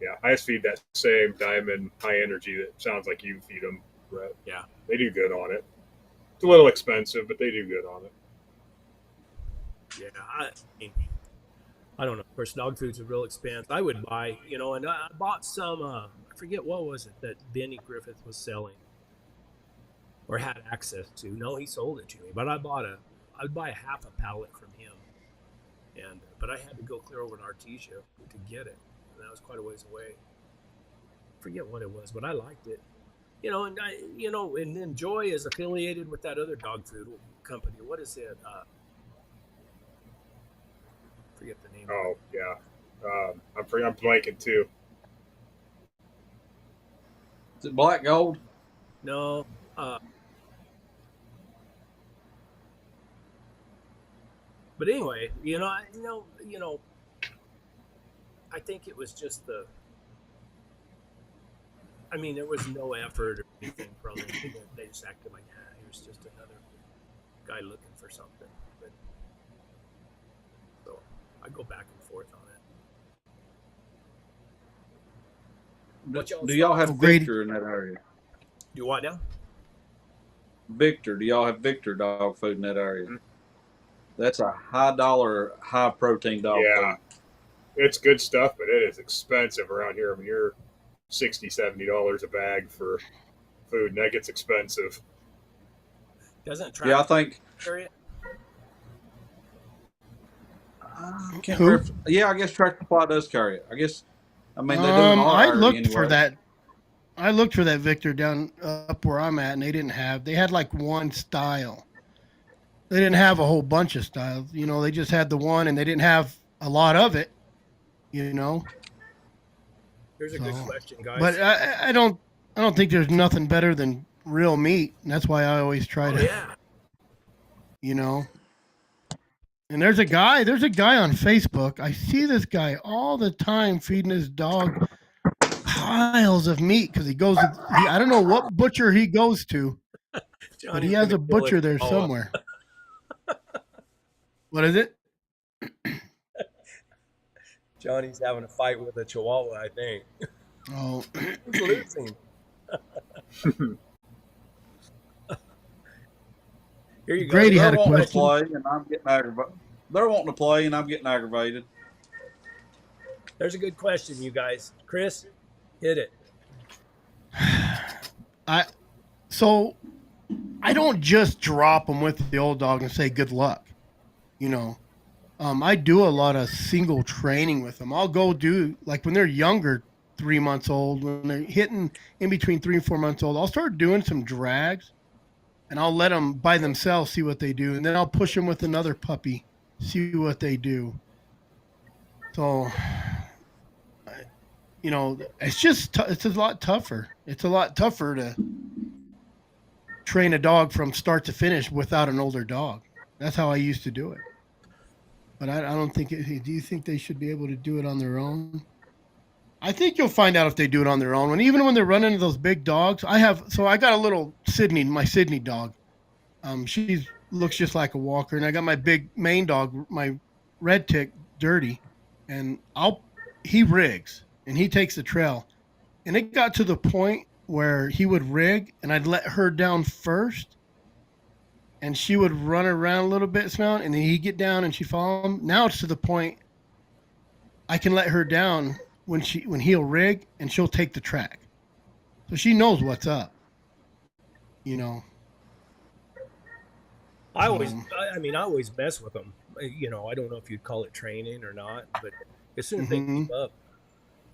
Yeah, I just feed that same Diamond high energy that sounds like you feed them, Brett. Yeah, they do good on it. It's a little expensive, but they do good on it. Yeah, I don't know. Of course, dog food's a real expense. I would buy, and I bought some. I forget what was it that Benny Griffith was selling or had access to. No, he sold it to me, but I'd buy a half a pallet from him, but I had to go clear over to Artesia to get it, and that was quite a ways away. I forget what it was, but I liked it. And then Joy is affiliated with that other dog food company. What is it? forget the name. Oh yeah, I'm blanking too. Is it black gold? No. Uh, but anyway, I think it was just the. I mean, there was no effort or anything from them. They just acted like, he was just another guy looking for something. But so I go back and forth on it. Do y'all have Grady. Victor in that area? Do what now? Victor. Do y'all have Victor dog food in that area? Mm-hmm. That's a high dollar, high protein dog Yeah, food. it's good stuff, but it is expensive around here. I mean, you're $60-$70 a bag for food, and that gets expensive. Doesn't track. Yeah, I think. Area? I can't Who? remember. Yeah, I guess Tractor Supply does carry it. I guess. I mean, they do in our I area looked anyway. for that. I looked for that Victor down up where I'm at, and they didn't have. They had like one style. They didn't have a whole bunch of styles. They just had the one, and they didn't have a lot of it. Here's a good question, guys. But I don't think there's nothing better than real meat, and that's why I always try to. Yeah. And there's a guy on Facebook. I see this guy all the time feeding his dog piles of meat because he goes. I don't know what butcher he goes to, but he has a butcher there somewhere. What is it? Johnny's having a fight with a chihuahua, I think. Oh, Who's losing? Here you go. Grady had a wanting question. To play, and I'm getting aggravated. They're wanting to play, and I'm getting aggravated. There's a good question, you guys. Chris, hit it. So I don't just drop them with the old dog and say good luck. I do a lot of single training with them. I'll go do, like when they're younger, 3 months old, when they're hitting in between 3 and 4 months old, I'll start doing some drags, and I'll let them by themselves see what they do, and then I'll push them with another puppy, see what they do. So, it's just it's a lot tougher. It's a lot tougher to train a dog from start to finish without an older dog. That's how I used to do it. But I don't think do you think they should be able to do it on their own? I think you'll find out if they do it on their own. Even when they're running into those big dogs, I got a little Sydney, my Sydney dog. She looks just like a walker, and I got my big main dog, my red tick, Dirty, and he rigs and he takes the trail, and it got to the point where he would rig, and I'd let her down first, and she would run around a little bit, smelling, and then he'd get down and she'd follow him. Now it's to the point I can let her down when he'll rig, and she'll take the track. So she knows what's up. I always mess with them. I don't know if you'd call it training or not, but as soon as they keep up,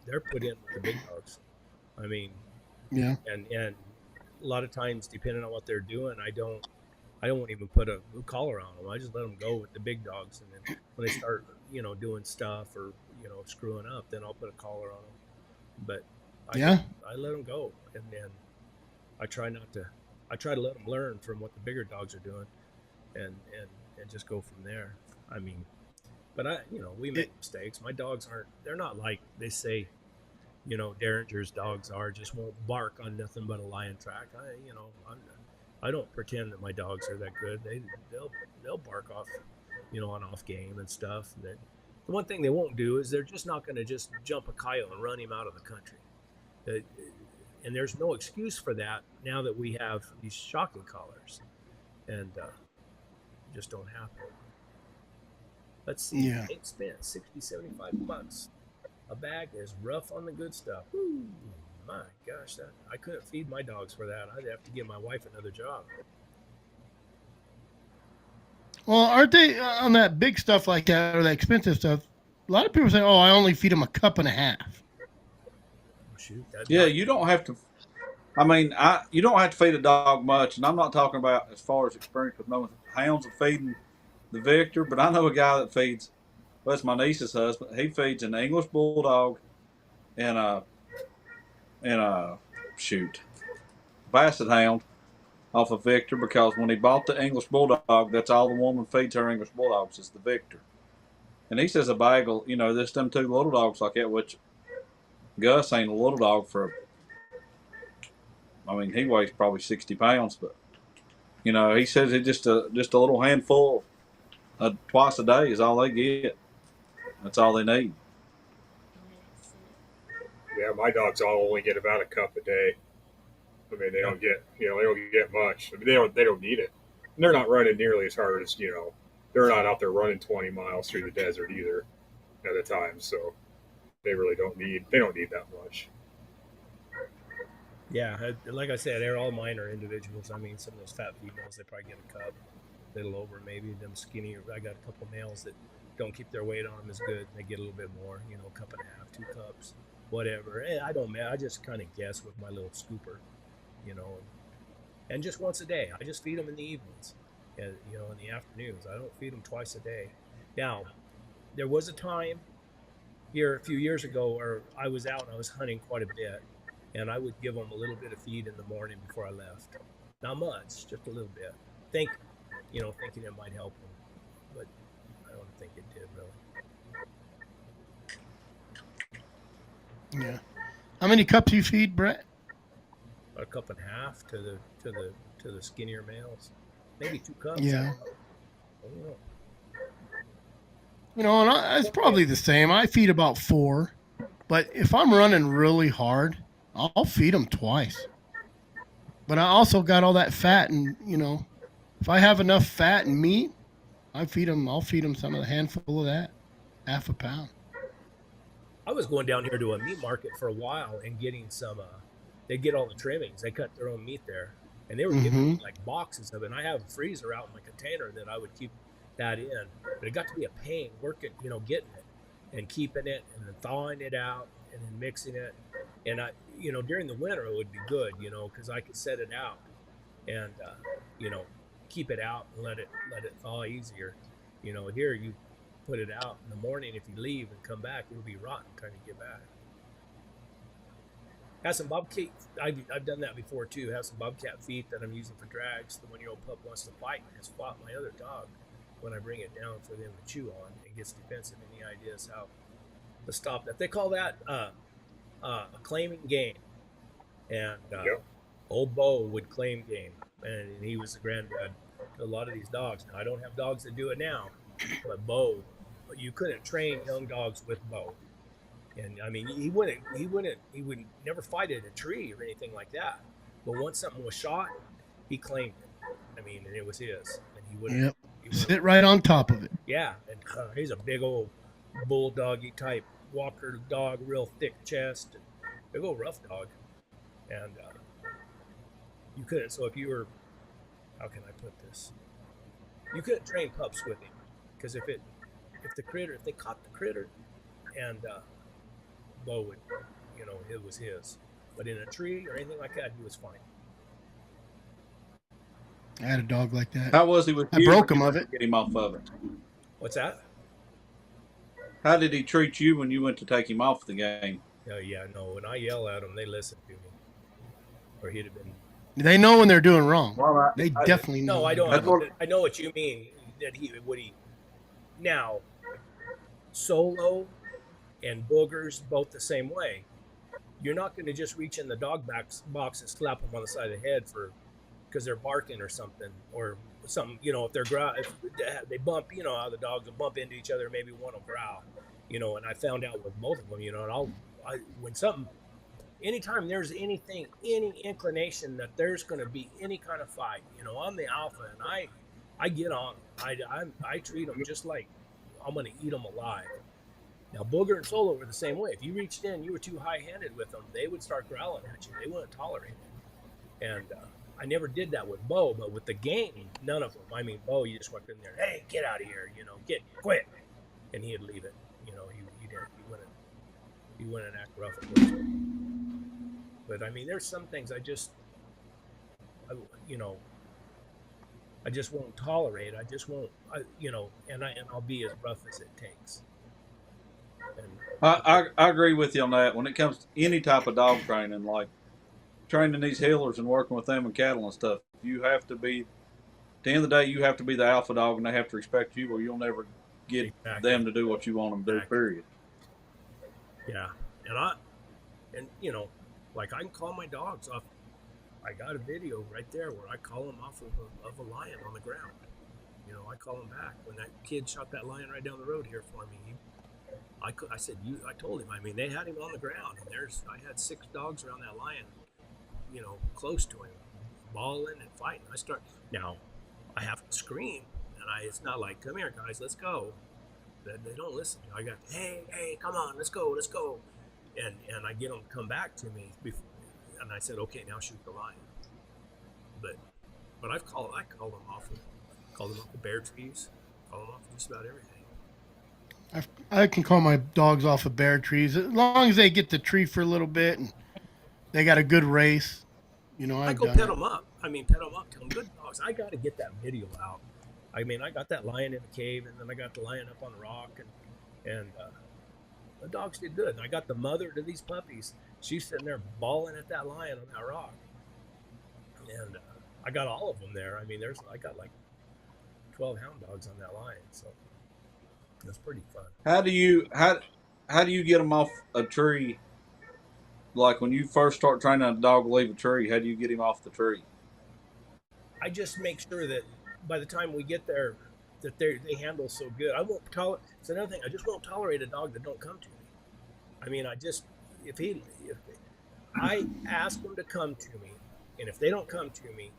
they're put in with the big dogs. I mean, yeah. And a lot of times, depending on what they're doing, I don't even put a collar on them. I just let them go with the big dogs, and then when they start, doing stuff or screwing up, then I'll put a collar on them. But I let them go, and then I try to let them learn from what the bigger dogs are doing, and just go from there. I mean, but we make mistakes. My dogs they're not like they say, Derringer's dogs just won't bark on nothing but a lion track. I don't pretend that my dogs are that good. They'll bark off, on off game and stuff. The one thing they won't do is they're just not going to just jump a coyote and run him out of the country. And there's no excuse for that now that we have these shocking collars, and just don't happen. Let's see. Yeah. It spent $60-$75. A bag is rough on the good stuff. Ooh, my gosh, I couldn't feed my dogs for that. I'd have to give my wife another job. Well, aren't they on that big stuff like that, or that expensive stuff? A lot of people say, "Oh, I only feed them a cup and a half." Shoot, You don't have to. I mean, you don't have to feed a dog much, and I'm not talking about as far as experience with knowing hounds of feeding the Victor, but I know a guy that feeds Well, it's my niece's husband. He feeds an English bulldog and a shoot basset hound off of Victor, because when he bought the English bulldog, that's all the woman feeds her English bulldogs is the Victor. And he says a bagel, this them two little dogs like that, which Gus ain't a little dog for. I mean, he weighs probably 60 pounds, but he says it just a little handful twice a day is all they get. That's all they need. Yeah, my dogs all only get about a cup a day. I mean, they don't get they don't get much. I mean, they don't need it. And they're not running nearly as hard as they're not out there running 20 miles through the desert either at a time. So they really don't need that much. Yeah, like I said, they're all minor individuals. I mean, some of those fat females, they probably get a cup, a little over maybe. Them skinny, I got a couple males that don't keep their weight on them as good. They get a little bit more, a cup and a half, 2 cups, whatever. I don't, man. I just kind of guess with my little scooper, you know, and just once a day. I just feed them in the evenings, and in the afternoons. I don't feed them twice a day. Now, there was a time here a few years ago where I was out and I was hunting quite a bit, and I would give them a little bit of feed in the morning before I left. Not much, just a little bit. Thinking it might help them, but I don't think it did really. Yeah. How many cups you feed, Brett? A cup and a half to the skinnier males, maybe 2 cups. Yeah. I don't know. And it's probably the same. I feed about 4, but if I'm running really hard, I'll feed them twice. But I also got all that fat, and if I have enough fat and meat, I'll feed them some of the handful of that, half a pound. I was going down here to a meat market for a while and getting some. They get all the trimmings. They cut their own meat there, and they were giving me like boxes of it. And I have a freezer out in my container that I would keep that in. But it got to be a pain working, getting it and keeping it and then thawing it out and then mixing it. And during the winter it would be good, because I could set it out and keep it out and let it thaw easier. Here you put it out in the morning. If you leave and come back, it'll be rotten trying to get back. Have some bobcat. I've done that before too. Have some bobcat feet that I'm using for drags. The 1-year-old pup wants to fight and has fought my other dog when I bring it down for them to chew on. It gets defensive. Any ideas how to stop that? They call that a claiming game. And old Bo would claim game, and he was the granddad to a lot of these dogs. Now I don't have dogs that do it now, but Bo, you couldn't train young dogs with Bo. And I mean, he would never fight at a tree or anything like that. But once something was shot, he claimed it. I mean, and it was his, and he wouldn't. Yep. Sit right on top of it. Yeah, and he's a big old bulldoggy type walker dog, real thick chest, and big old rough dog. And you couldn't. So if you were, how can I put this? You couldn't train pups with him, because if they caught the critter, and Bo would, it was his. But in a tree or anything like that, he was fine. I had a dog like that. How was he with you? I broke him of it. Get him off of it. What's that? How did he treat you when you went to take him off the game? Oh yeah, no. When I yell at them, they listen to me. Or he'd have been. They know when they're doing wrong. Well, they definitely know. No, I don't. I know what you mean. That he now Solo and Boogers both the same way. You're not going to just reach in the dog box and slap them on the side of the head because they're barking or something, if they're if they bump, how the dogs will bump into each other, maybe one will growl, and I found out with both of them, and anytime there's any inclination that there's going to be any kind of fight, I'm the alpha, and I get on. I treat them just like I'm going to eat them alive. Now, Booger and Solo were the same way. If you reached in, you were too high-handed with them, they would start growling at you. They wouldn't tolerate it. And I never did that with Bo, but with the game, none of them. I mean, Bo, you just walked in there, hey, get out of here, quit. And he'd leave it. He wouldn't act rough at first. But, I mean, there's some things I just won't tolerate. I just won't, and I'll be as rough as it takes. And I agree with you on that. When it comes to any type of dog training, like training these healers and working with them and cattle and stuff, you have to be. At the end of the day, you have to be the alpha dog, and they have to respect you, or you'll never get exactly, them to do what you want them to do. exactly, Period. yeah. And you know, like I can call my dogs off. I got a video right there where I call them off of a lion on the ground. You know, I call him back when that kid shot that lion right down the road here for me. I said, I told him. I mean, they had him on the ground, and I had 6 dogs around that lion, you know, close to him, bawling and fighting. Now, I have to scream, and it's not like, come here, guys, let's go. They don't listen. I got, hey, come on, let's go, and I get them to come back to me, and I said, okay, now shoot the lion. But I called them off the bear trees, call them off of just about everything. I can call my dogs off of bear trees as long as they get the tree for a little bit and they got a good race. You know, I I've go done pet it. them up. I mean, pet them up, tell them good dogs. I got to get that video out. I mean, I got that lion in the cave, and then I got the lion up on the rock, and the dogs did good. And I got the mother to these puppies. She's sitting there bawling at that lion on that rock, and I got all of them there. I mean, I got like 12 hound dogs on that lion, so it was pretty fun. How do you get them off a tree? Like when you first start training a dog to leave a tree, how do you get him off the tree? I just make sure that by the time we get there, that they handle so good. I won't tolerate. It's another thing. I just won't tolerate a dog that don't come to me. I mean, if I ask them to come to me, and if they don't come to me,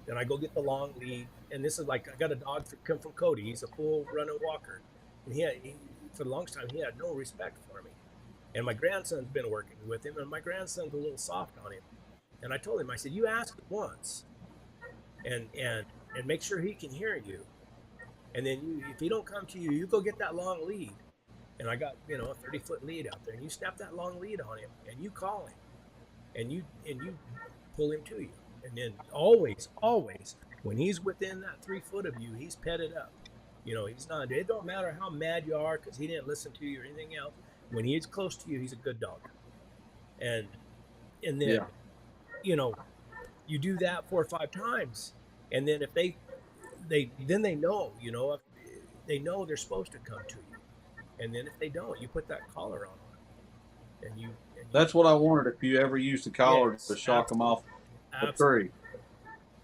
then I go get the long lead. And this is like I got a dog come from Cody. He's a full running walker, and for the longest time he had no respect for me. And my grandson's been working with him, and my grandson's a little soft on him. And I told him, I said, you ask it once, and make sure he can hear you. And then if he don't come to you, you go get that long lead. And I got a 30-foot lead out there, and you snap that long lead on him, and you call him, and you pull him to you. And then always, when he's within that 3 foot of you, he's petted up. You know, he's not. It don't matter how mad you are because he didn't listen to you or anything else. When he's close to you, he's a good dog. And then Yeah. You do that 4 or 5 times, and then if they know, they know they're supposed to come to you. And then if they don't, you put that collar on them, and you That's what I wondered if you ever used the collar Yes, to shock them off the absolutely. tree.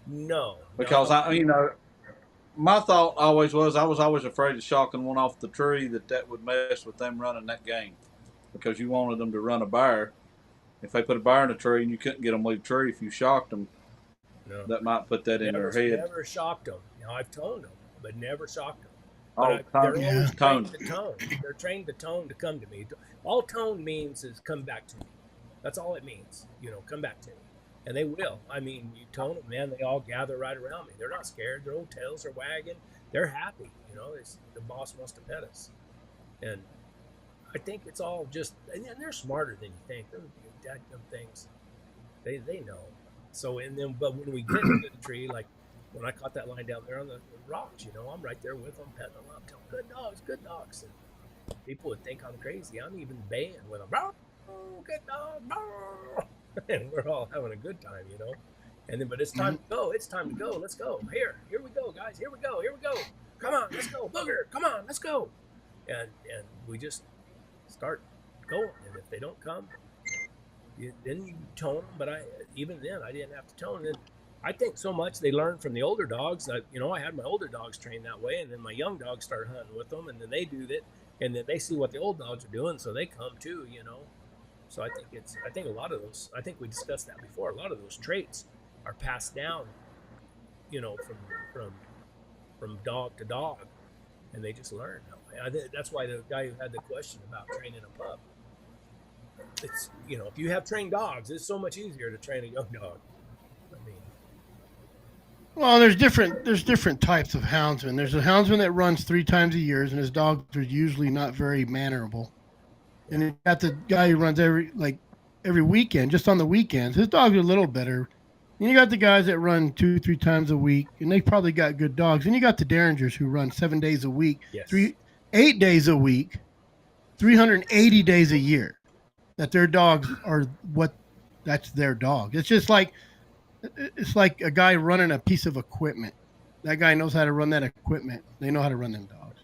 No, Because my thought always was I was always afraid of shocking one off the tree that would mess with them running that game. Because you wanted them to run a bear. If they put a bear in a tree and you couldn't get them to leave the tree, if you shocked them, no. that might put that in their head. Never shocked them. Now I've toned them, but never shocked them. Oh, They're tone. always Tone. trained to tone. They're trained to tone to come to me. All tone means is come back to me. That's all it means. Come back to me. And they will. I mean, you tone them, man, they all gather right around me. They're not scared. Their old tails are wagging. They're happy. The boss wants to pet us. And I think it's all just, and they're smarter than you think. Those dadgum things, they know. So, but when we get into the tree, like when I caught that line down there on the rocks, I'm right there with them, petting them up, telling them, good dogs. And people would think I'm crazy. I'm even baying with them, good dog, and we're all having a good time, And then, but it's time to go. It's time to go. Let's go. Here we go, guys. Here we go. Come on, let's go, Booger. Come on, let's go. And we just start going. And if they don't come, then you tone them. But even then, I didn't have to tone. And I think so much they learned from the older dogs. That I had my older dogs trained that way, and then my young dogs start hunting with them, and then they do that, and then they see what the old dogs are doing, so they come too. So I think a lot of those. I think we discussed that before. A lot of those traits are passed down, from dog to dog, and they just learn. That's why the guy who had the question about training a pup. It's if you have trained dogs, it's so much easier to train a young dog. I mean, Well, there's different types of houndsmen. There's a houndsman that runs 3 times a year, and his dogs are usually not very mannerable. And you got the guy who runs every weekend, just on the weekends. His dogs are a little better. And you got the guys that run 2-3 times a week, and they probably got good dogs. And you got the derringers who run 7 days a week, yes. 8 days a week. 380 days a year that their dogs are what that's their dog. It's like a guy running a piece of equipment. That guy knows how to run that equipment. They know how to run them dogs.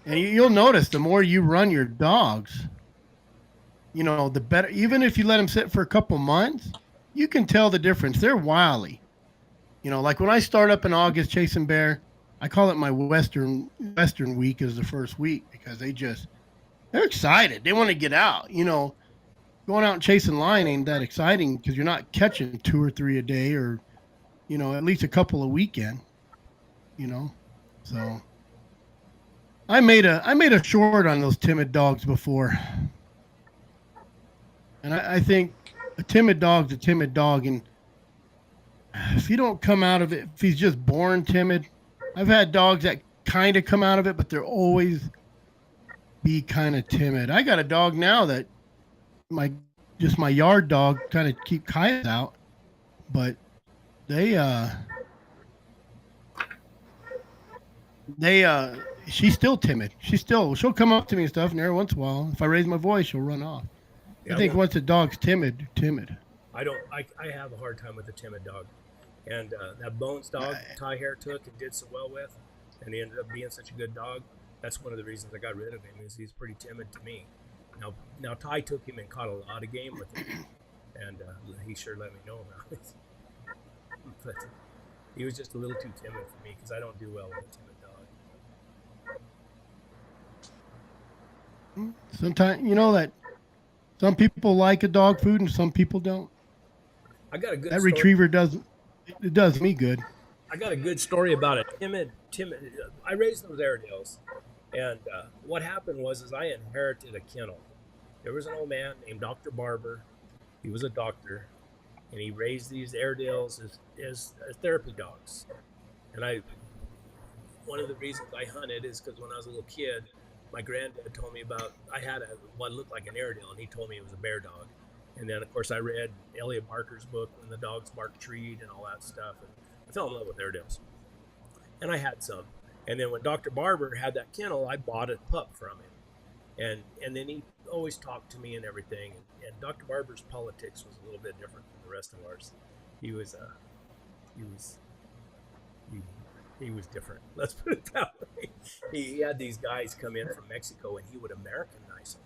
And you'll notice the more you run your dogs, the better. Even if you let them sit for a couple months, you can tell the difference. They're wily. Like when I start up in August chasing bear, I call it my Western week is the first week because they're excited. They want to get out. Going out and chasing lion ain't that exciting because you're not catching two or three a day or, at least a couple a weekend, So I made a short on those timid dogs before. And I think a timid dog's a timid dog. And if you don't come out of it, if he's just born timid, I've had dogs that kind of come out of it, but they're always be kind of timid. I got a dog now that my yard dog kind of keep coyotes out, but they she's still timid. She'll come up to me and stuff, and every once in a while, if I raise my voice, she'll run off. Yeah, I think once a dog's timid. I have a hard time with a timid dog. And that Bones dog Ty Hare took and did so well with, and he ended up being such a good dog. That's one of the reasons I got rid of him, is he's pretty timid to me. Now Ty took him and caught a lot of game with him, and he sure let me know about it. But he was just a little too timid for me because I don't do well with a timid dog. Sometimes that some people like a dog food and some people don't. I got a good that story. Retriever does me good. I got a good story about a timid. I raised those Airedales, and what happened was I inherited a kennel. There was an old man named Dr. Barber. He was a doctor, and he raised these Airedales as therapy dogs. And one of the reasons I hunted is because when I was a little kid, my granddad told me about, I had what looked like an Airedale, and he told me it was a bear dog. And then, of course, I read Elliot Barker's book, When the Dogs Bark Treed, and all that stuff. And I fell in love with Airedales. And I had some. And then when Dr. Barber had that kennel, I bought a pup from him. And then he always talked to me and everything. And Dr. Barber's politics was a little bit different than the rest of ours. He was different. Let's put it that way. He had these guys come in from Mexico, and he would Americanize them.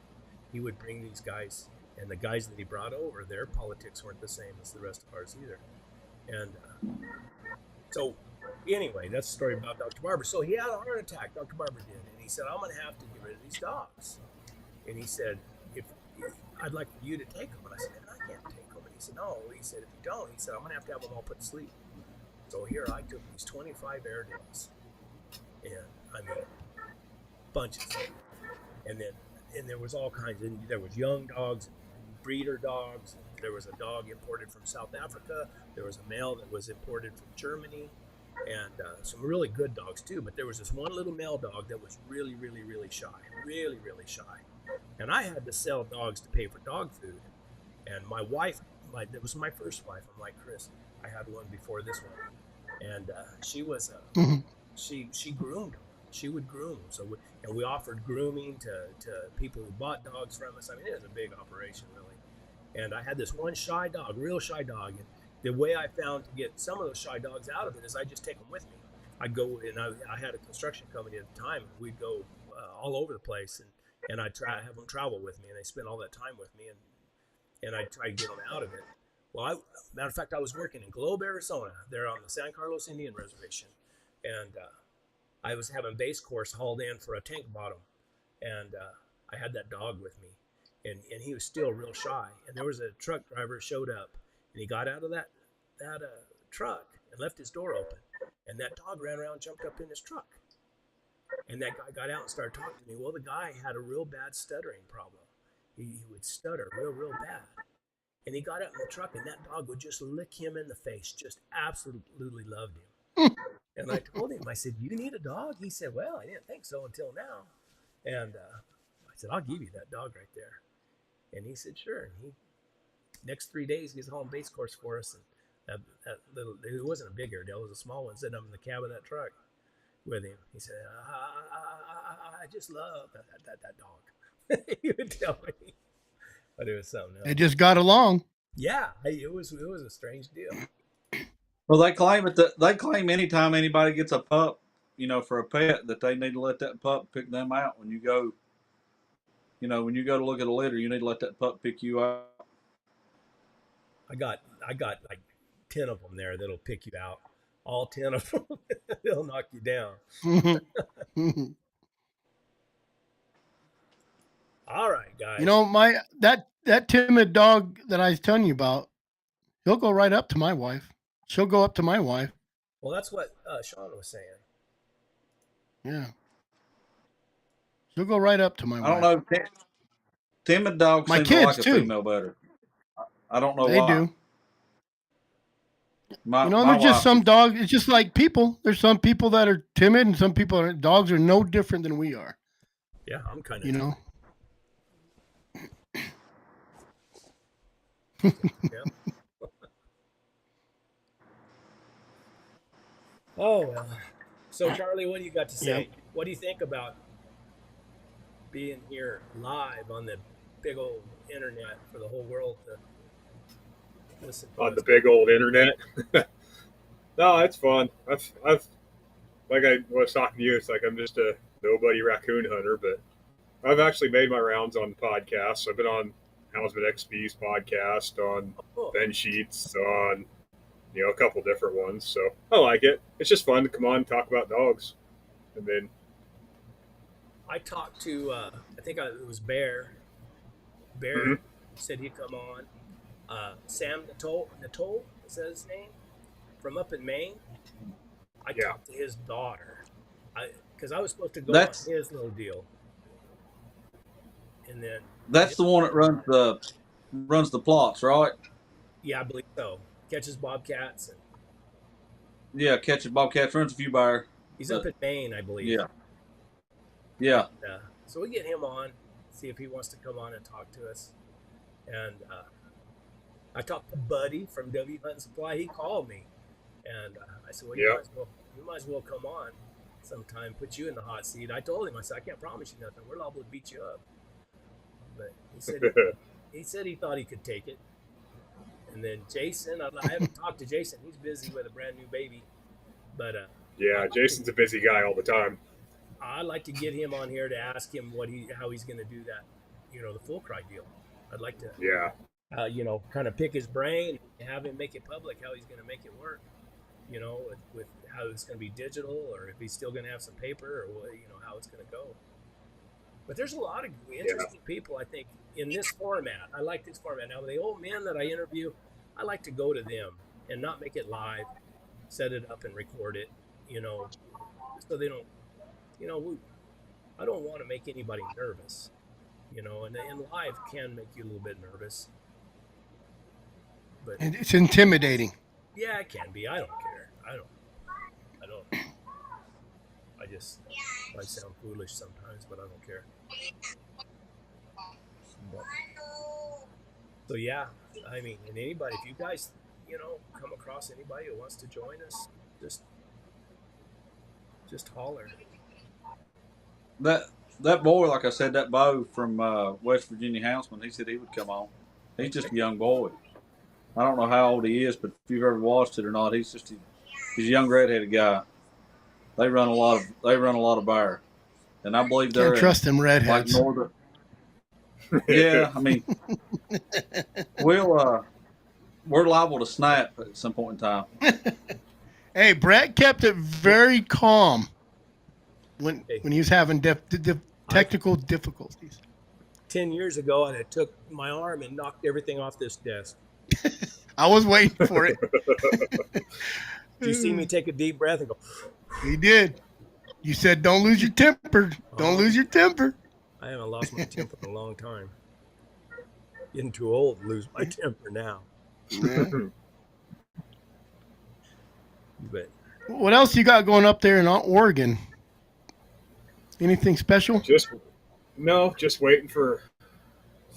He would bring these guys, and the guys that he brought over, their politics weren't the same as the rest of ours either. And so, anyway, that's the story about Dr. Barber. So he had a heart attack, Dr. Barber did, and he said, I'm going to have to get rid of these dogs. And he said, if I'd like for you to take them. And I said, man, I can't take them. And he said, no. He said, if you don't, he said, I'm going to have them all put to sleep. So here I took these 25 Airedales, and I mean, bunches of them. And there was all kinds. There was young dogs, breeder dogs. There was a dog imported from South Africa. There was a male that was imported from Germany, and some really good dogs too. But there was this one little male dog that was really, really, really shy, really, really shy. And I had to sell dogs to pay for dog food. And my wife, that was my first wife. I'm like, Chris, I had one before this one, and she was she groomed them. She would groom. So we offered grooming to people who bought dogs from us. I mean, it was a big operation, really. And I had this one shy dog, real shy dog. And the way I found to get some of those shy dogs out of it is I just take them with me. I'd go, and I had a construction company at the time. And we'd go all over the place, and I'd have them travel with me, and they spend all that time with me, and I'd try to get them out of it. Well, matter of fact, I was working in Globe, Arizona. They're on the San Carlos Indian Reservation, and I was having base course hauled in for a tank bottom, and I had that dog with me, and he was still real shy. And there was a truck driver showed up, and he got out of that truck and left his door open, and that dog ran around and jumped up in his truck. And that guy got out and started talking to me. Well, the guy had a real bad stuttering problem. He would stutter real bad. And he got out in the truck, and that dog would just lick him in the face, just absolutely loved him. And I told him, I said, you need a dog? He said, well, I didn't think so until now. And I said, I'll give you that dog right there. And he said, sure. And next 3 days, he was hauling base course for us. And that little, it wasn't a big Airedale, it was a small one, sitting up in the cab of that truck with him. He said, just love that dog. He would tell me, but it was something They else. just got along. Yeah, it was a strange deal. Well, they claim it that they claim anytime anybody gets a pup, for a pet, that they need to let that pup pick them out when you go. When you go to look at a litter, you need to let that pup pick you out. I got like 10 of them there that'll pick you out. All 10 of them, they'll knock you down. All right, guys. My that timid dog that I was telling you about, he'll go right up to my wife. She'll go up to my wife. Well, that's what Sean was saying. Yeah. She'll go right up to my I don't wife. know. Timid dogs My seem to like kids a too. female better. I don't know They why. do. My There's just wife. some dogs. It's just like people. There's some people that are timid, and some people are. Dogs are no different than we are. Yeah, I'm kind of. You know. Yeah. Oh well. So Charlie, what do you got to say? Yeah. What do you think about being here live on the big old internet for the whole world to listen to On us? the big old internet. No, it's fun. I've like I was talking to you. It's like I'm just a nobody raccoon hunter, but I've actually made my rounds on the podcast. I've been on Houndsman XP's podcast, on Oh, Ben Sheets, on a couple different ones. So I like it. It's just fun to come on and talk about dogs. And then I talked to it was Bear. Bear Mhm. said he'd come on. Sam Natole is that his name? From up in Maine. I Yeah. talked to his daughter. Because I was supposed to go That's- on his little deal. And then That's the one that runs the plots, right? yeah, I believe so. Catches bobcats and Yeah, catches bobcats, runs a few by. he's up in Maine, I believe. Yeah. Yeah. So we get him on, see if he wants to come on and talk to us. And I talked to Buddy from W Hunt and Supply. He called me, and I said, "Well, you might as well come on sometime. Put you in the hot seat." I told him, I said, "I can't promise you nothing. We're liable to beat you up." But he said he thought he could take it. And then Jason, I haven't talked to Jason. He's busy with a brand new baby, but yeah, Jason's a busy guy all the time. I'd like to get him on here to ask him how he's going to do that, the full cry deal. I'd like to, Yeah. kind of pick his brain and have him make it public how he's going to make it work, with how it's going to be digital or if he's still going to have some paper or how it's going to go. But there's a lot of interesting people, I think, in this format. I like this format. Now, the old men that I interview, I like to go to them and not make it live, set it up and record it, so they don't. I don't want to make anybody nervous, and live can make you a little bit nervous. But And it's intimidating. yeah, it can be. I don't care. I don't. I just might sound foolish sometimes, but I don't care. So yeah, I mean, and anybody, if you guys, come across anybody who wants to join us, just holler. That boy, like I said, that Bo from West Virginia Houndsman, he said he would come on. He's just a young boy. I don't know how old he is, but if you've ever watched it or not, he's a young redheaded guy. They run a lot of bear, and I believe they're Can't trust them like redheads. northern. Yeah, I mean, we're liable to snap at some point in time. Hey, Brett kept it very calm when he was having technical difficulties. 10 years ago, and I took my arm and knocked everything off this desk. I was waiting for it. Did you see me take a deep breath and go? He did. You said, "Don't lose your temper. Don't lose your temper." I haven't lost my temper in a long time. Getting too old to lose my temper now. Yeah. But What else you got going up there in Oregon? Anything special? Just waiting for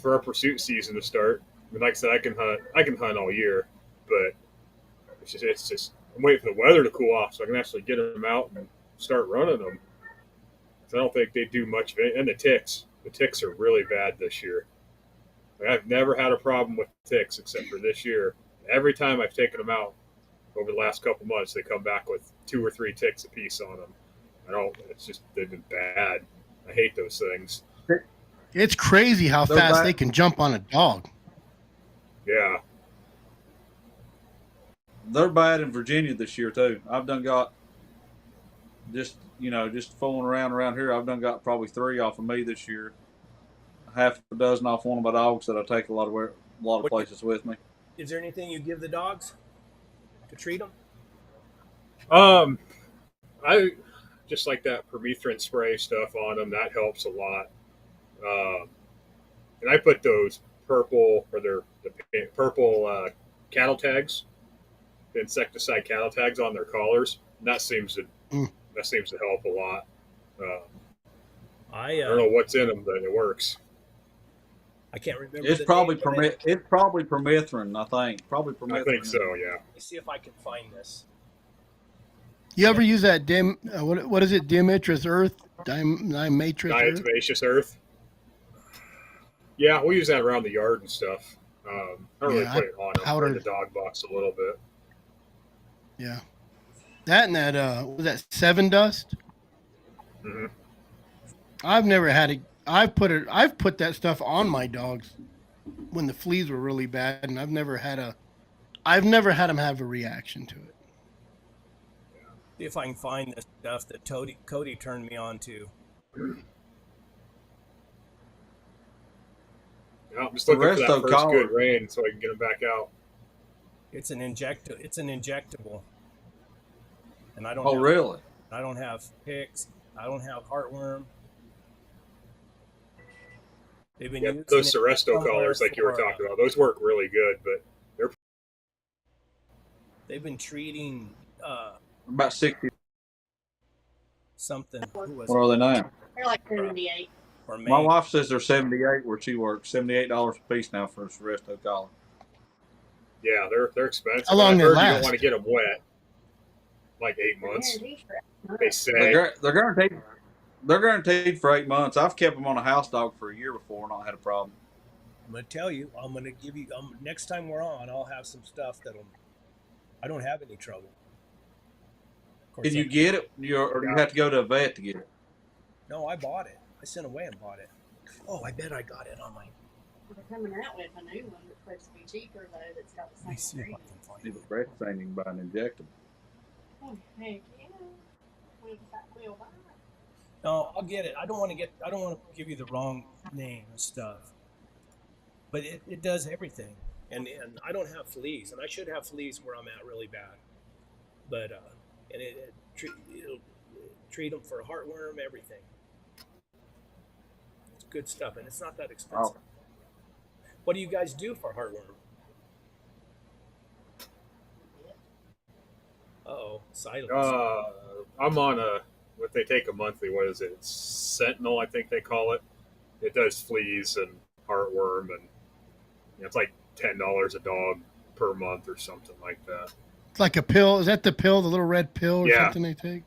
our pursuit season to start. I mean, like I said, I can hunt all year, but it's just I'm waiting for the weather to cool off so I can actually get them out and start running them. So I don't think they do much of it. And the ticks. The ticks are really bad this year. Like, I've never had a problem with ticks except for this year. Every time I've taken them out over the last couple months, they come back with 2 or 3 ticks apiece on them. I don't. It's just they've been bad. I hate those things. It's crazy how They're fast bad. they can jump on a dog. Yeah. They're bad in Virginia this year too. I've done got just fooling around here. I've done got probably 3 off of me this year. Half a dozen off one of my dogs that I take a lot of places with me. Is there anything you give the dogs to treat them? I just like that permethrin spray stuff on them. That helps a lot. And I put those purple or the purple cattle tags, the insecticide cattle tags on their collars. And that seems to help a lot. I don't know what's in them, but it works. I can't remember. It's probably permethrin. I think probably permethrin. I think so. Yeah. Let me see if I can find this. You ever use that what is it? Dimitris Earth? Dimatrix Earth? Diatomaceous earth. Yeah, we use that around the yard and stuff. I don't really put it on them. powdered- In the dog box a little bit. Yeah. That and that was that 7 dust? Mm-hmm. I've never had it. I've put that stuff on my dogs when the fleas were really bad, and I've never had them have a reaction to it. See if I can find this stuff that Cody turned me on to. I'm just looking for that Resto first collar. good rain so I can get them back out. It's an injectable, and I don't. Oh, have, really? I don't have picks. I don't have heartworm. They've been using Those it Seresto somewhere collars, like you were for, talking about, those work really good. But they've been treating About 60. something. Who was What are they now? They're like 78. Or My May. wife says they're 78 where she works. $78 a piece now for a Resto collar. yeah, they're expensive. How long I've they heard you last? don't want to get them wet. Like 8 months, they say. They're guaranteed. They're guaranteed for 8 months. I've kept them on a house dog for a year before and not had a problem. I'm gonna tell you. I'm gonna give you. Next time we're on, I'll have some stuff that'll. I don't have any trouble. Of course, Can you get it? Or do you have to go to a vet to get it? No, I bought it. I sent away and bought it. Oh, I bet I got it on my. They're coming out with a new one that's supposed to be cheaper though. That's got Let me the see same if I ingredient. can find If it. it's breastfeeding, you can buy an injectable. Oh heck yeah! When's that wheel buy? No, I'll get it. I don't want to give you the wrong name and stuff. But it does everything. And I don't have fleas, and I should have fleas where I'm at really bad. But and it'll treat them for heartworm, everything. It's good stuff, and it's not that expensive. Oh. What do you guys do for heartworm? Uh-oh, silence. I'm on what they take a monthly. What is it? It's Sentinel, I think they call it. It does fleas and heartworm, and it's like $10 a dog per month or something like that. It's like a pill. Is that the pill, the little red pill or Yeah. something they take?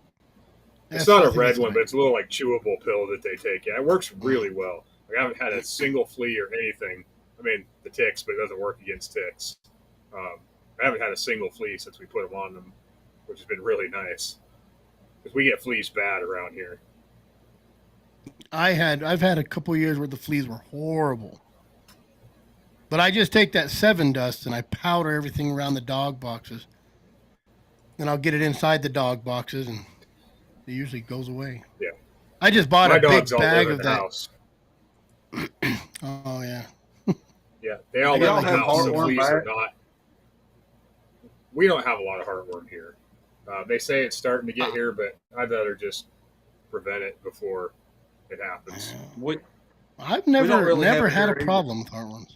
It's not I a think red that's one, right. but it's a little like chewable pill that they take. Yeah, it works really well. Like, I haven't had a single flea or anything. I mean, the ticks, but it doesn't work against ticks. I haven't had a single flea since we put them on them, which has been really nice. Because we get fleas bad around here. I've had a couple years where the fleas were horrible. But I just take that 7 dust and I powder everything around the dog boxes. Then I'll get it inside the dog boxes and it usually goes away. Yeah. I just bought My a big dogs all bag live in of the that. house. Oh yeah. Yeah, they all I live got in the like house. The heartworm fleas are back. not. We don't have a lot of heartworm here. They say it's starting to get here, but I'd rather just prevent it before it happens. We I've don't never really have it had here a either. problem with heartworms.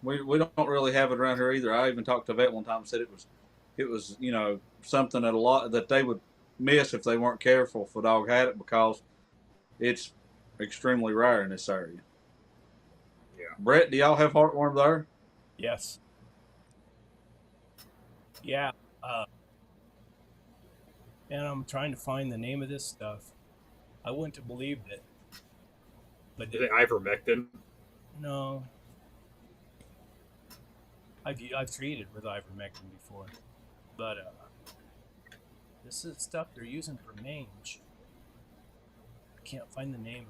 we don't really have it around here either. I even talked to a vet one time and said it was something that they would miss if they weren't careful if a dog had it because it's extremely rare in this area. Yeah. Brett, do y'all have heartworm there? Yes. Yeah. And I'm trying to find the name of this stuff. I wouldn't have believed it. But Is it ivermectin? no, I've treated with ivermectin before, but this is stuff they're using for mange. I can't find the name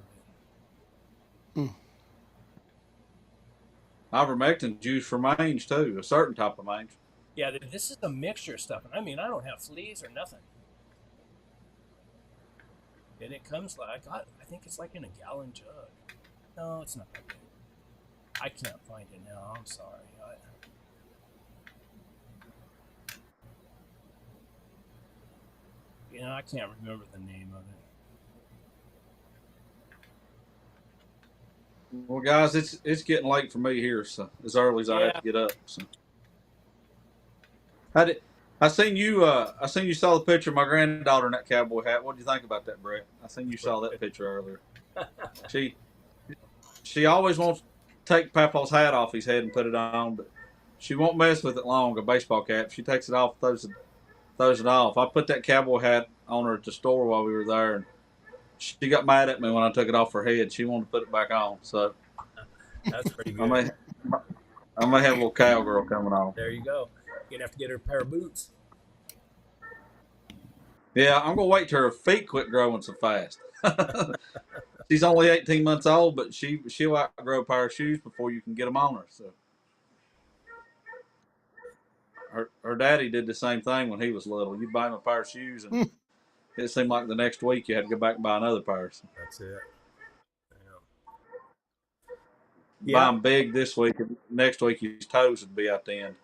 of it. Ivermectin's used for mange too, a certain type of mange. Yeah, this is a mixture of stuff. And I mean, I don't have fleas or nothing. And it comes like, I think it's like in a gallon jug. No, it's not that big. I can't find it now. I'm sorry. I can't remember the name of it. Well, guys, it's getting late for me here, so as early as I have to get up. So. I seen you saw the picture of my granddaughter in that cowboy hat. What do you think about that, Brett? I seen you saw that picture earlier. She always wants to take Papa's hat off his head and put it on, but she won't mess with it long. A baseball cap. She takes it off, throws it off. I put that cowboy hat on her at the store while we were there, and she got mad at me when I took it off her head. She wanted to put it back on. So that's pretty good. I may have a little cowgirl coming on. There you go. You're gonna have to get her a pair of boots. Yeah, I'm gonna wait till her feet quit growing so fast. She's only 18 months old, but she'll outgrow a pair of shoes before you can get them on her. So her daddy did the same thing when he was little. You buy him a pair of shoes, and it seemed like the next week you had to go back and buy another pair. So. That's it. Buy them big this week, and next week his toes would be out the end.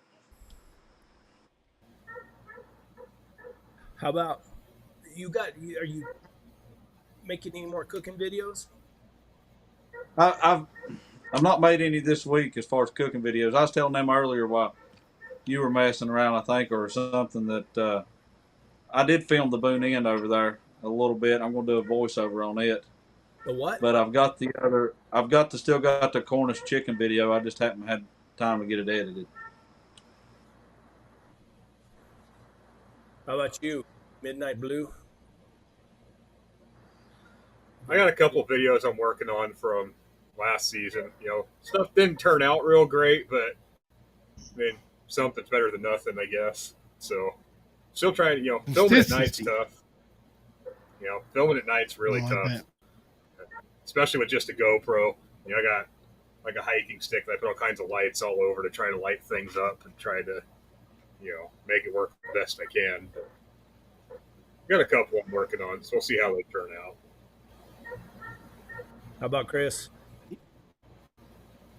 How about are you making any more cooking videos? I've not made any this week as far as cooking videos. I was telling them earlier while you were messing around, I think, or something, that I did film the Boone End over there a little bit. I'm going to do a voiceover on it. The what? But still got the Cornish chicken video. I just haven't had time to get it edited. How about you, Midnight Blue? I got a couple videos I'm working on from last season. Stuff didn't turn out real great, but I mean, something's better than nothing, I guess. So, still trying to, filming at night's tough. Filming at night's really tough, especially with just a GoPro. I got like a hiking stick that I put all kinds of lights all over to try to light things up and try to, make it work the best I can. But got a couple I'm working on, so we'll see how they turn out. How about Chris?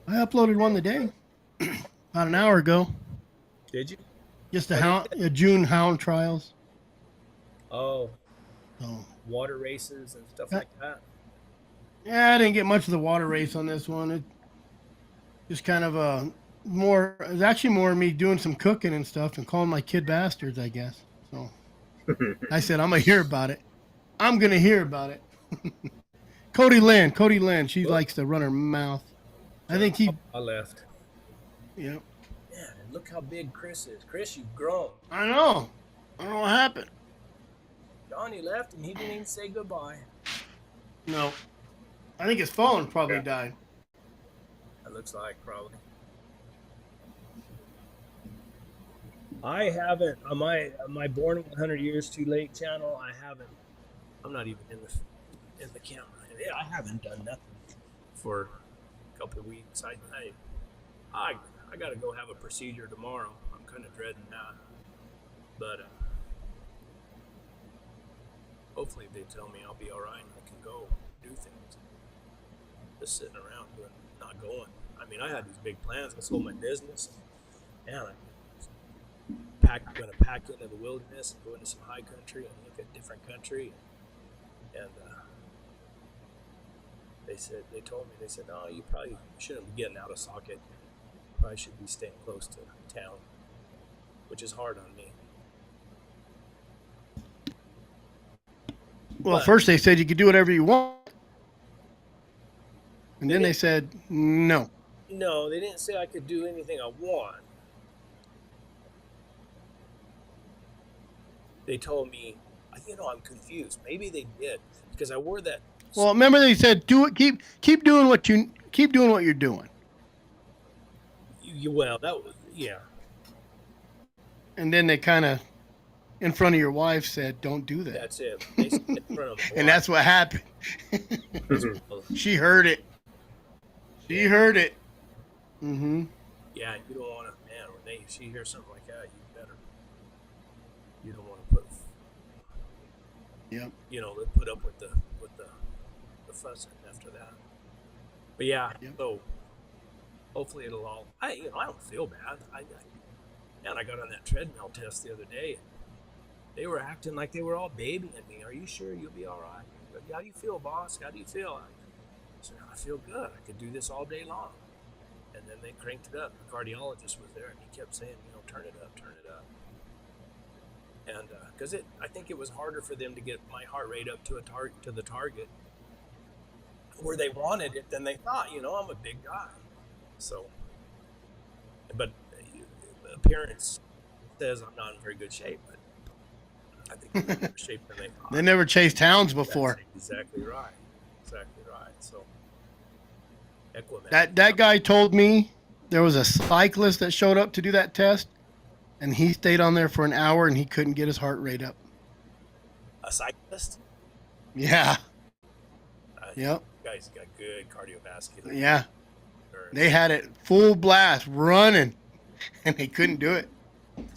I uploaded one today, about an hour ago. Did you? Just a June hound trials. Oh, water races and stuff like that. Yeah, I didn't get much of the water race on this one. It just kind of it was actually more me doing some cooking and stuff and calling my kid bastards, I guess. So I said, I'm going to hear about it. Cody Lynn, she likes to run her mouth. I think I left. Yeah. Yeah, and look how big Chris is. Chris, you've grown. I know what happened. Johnny left and he didn't even say goodbye. No. I think his phone probably died. That looks like probably. I haven't on my Born 100 Years Too Late channel. I'm not even in the camera. I haven't done nothing for a couple of weeks. I got to go have a procedure tomorrow. I'm kind of dreading that, but hopefully they tell me I'll be all right and I can go do things. Just sitting around not going. I mean, I had these big plans. I sold my business, and I'm going to pack into the wilderness and go into some high country and look at different country. And they told me, oh, you probably shouldn't be getting out of socket. You probably should be staying close to town, which is hard on me. Well, first they said you could do whatever you want. And then they said no. No, they didn't say I could do anything I want. They told me I'm confused. Maybe they did because I wore that. Well, remember they said do it. Keep doing what you're doing. Well, that was And then they kind of in front of your wife said, "Don't do that." that's it. They said it in front of my And wife. that's what happened. She heard it. She heard it. Mm-hmm. Yeah, you don't want to, man. When she hears something like that, you don't want to Yep. they put up with the fussing after that. But yeah, Yep. so hopefully it'll all. I don't feel bad. I got on that treadmill test the other day. They were acting like they were all babying me. Are you sure you'll be all right? How do you feel, boss? How do you feel? I said, I feel good. I could do this all day long. And then they cranked it up. The cardiologist was there, and he kept saying, turn it up, turn it up. And because I think it was harder for them to get my heart rate up to the target where they wanted it than they thought. I'm a big guy, so. But appearance says I'm not in very good shape, but I think I'm in better shape than they thought. They never chased hounds before. That's exactly right. Exactly right. So. That guy told me there was a cyclist that showed up to do that test, and he stayed on there for an hour and he couldn't get his heart rate up. A cyclist? Yeah. Yep. Guys got good cardiovascular. Yeah. They had it full blast running, and they couldn't do it.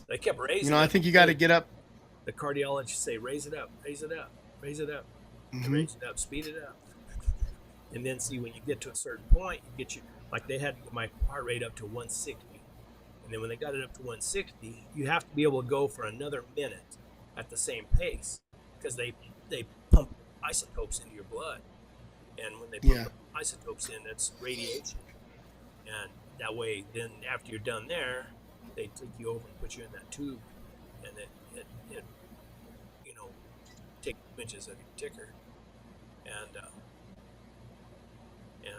They kept raising. I think you got to get up. The cardiologists say, raise it up, raise it up, raise it up, raise it up, speed it up. And then see, when you get to a certain point, they had to get my heart rate up to 160. And then when they got it up to 160, you have to be able to go for another minute at the same pace because they pump isotopes into your blood. And when they pump isotopes in, that's radiation. And that way, then after you're done there, they take you over and put you in that tube. And it take inches of your ticker. And I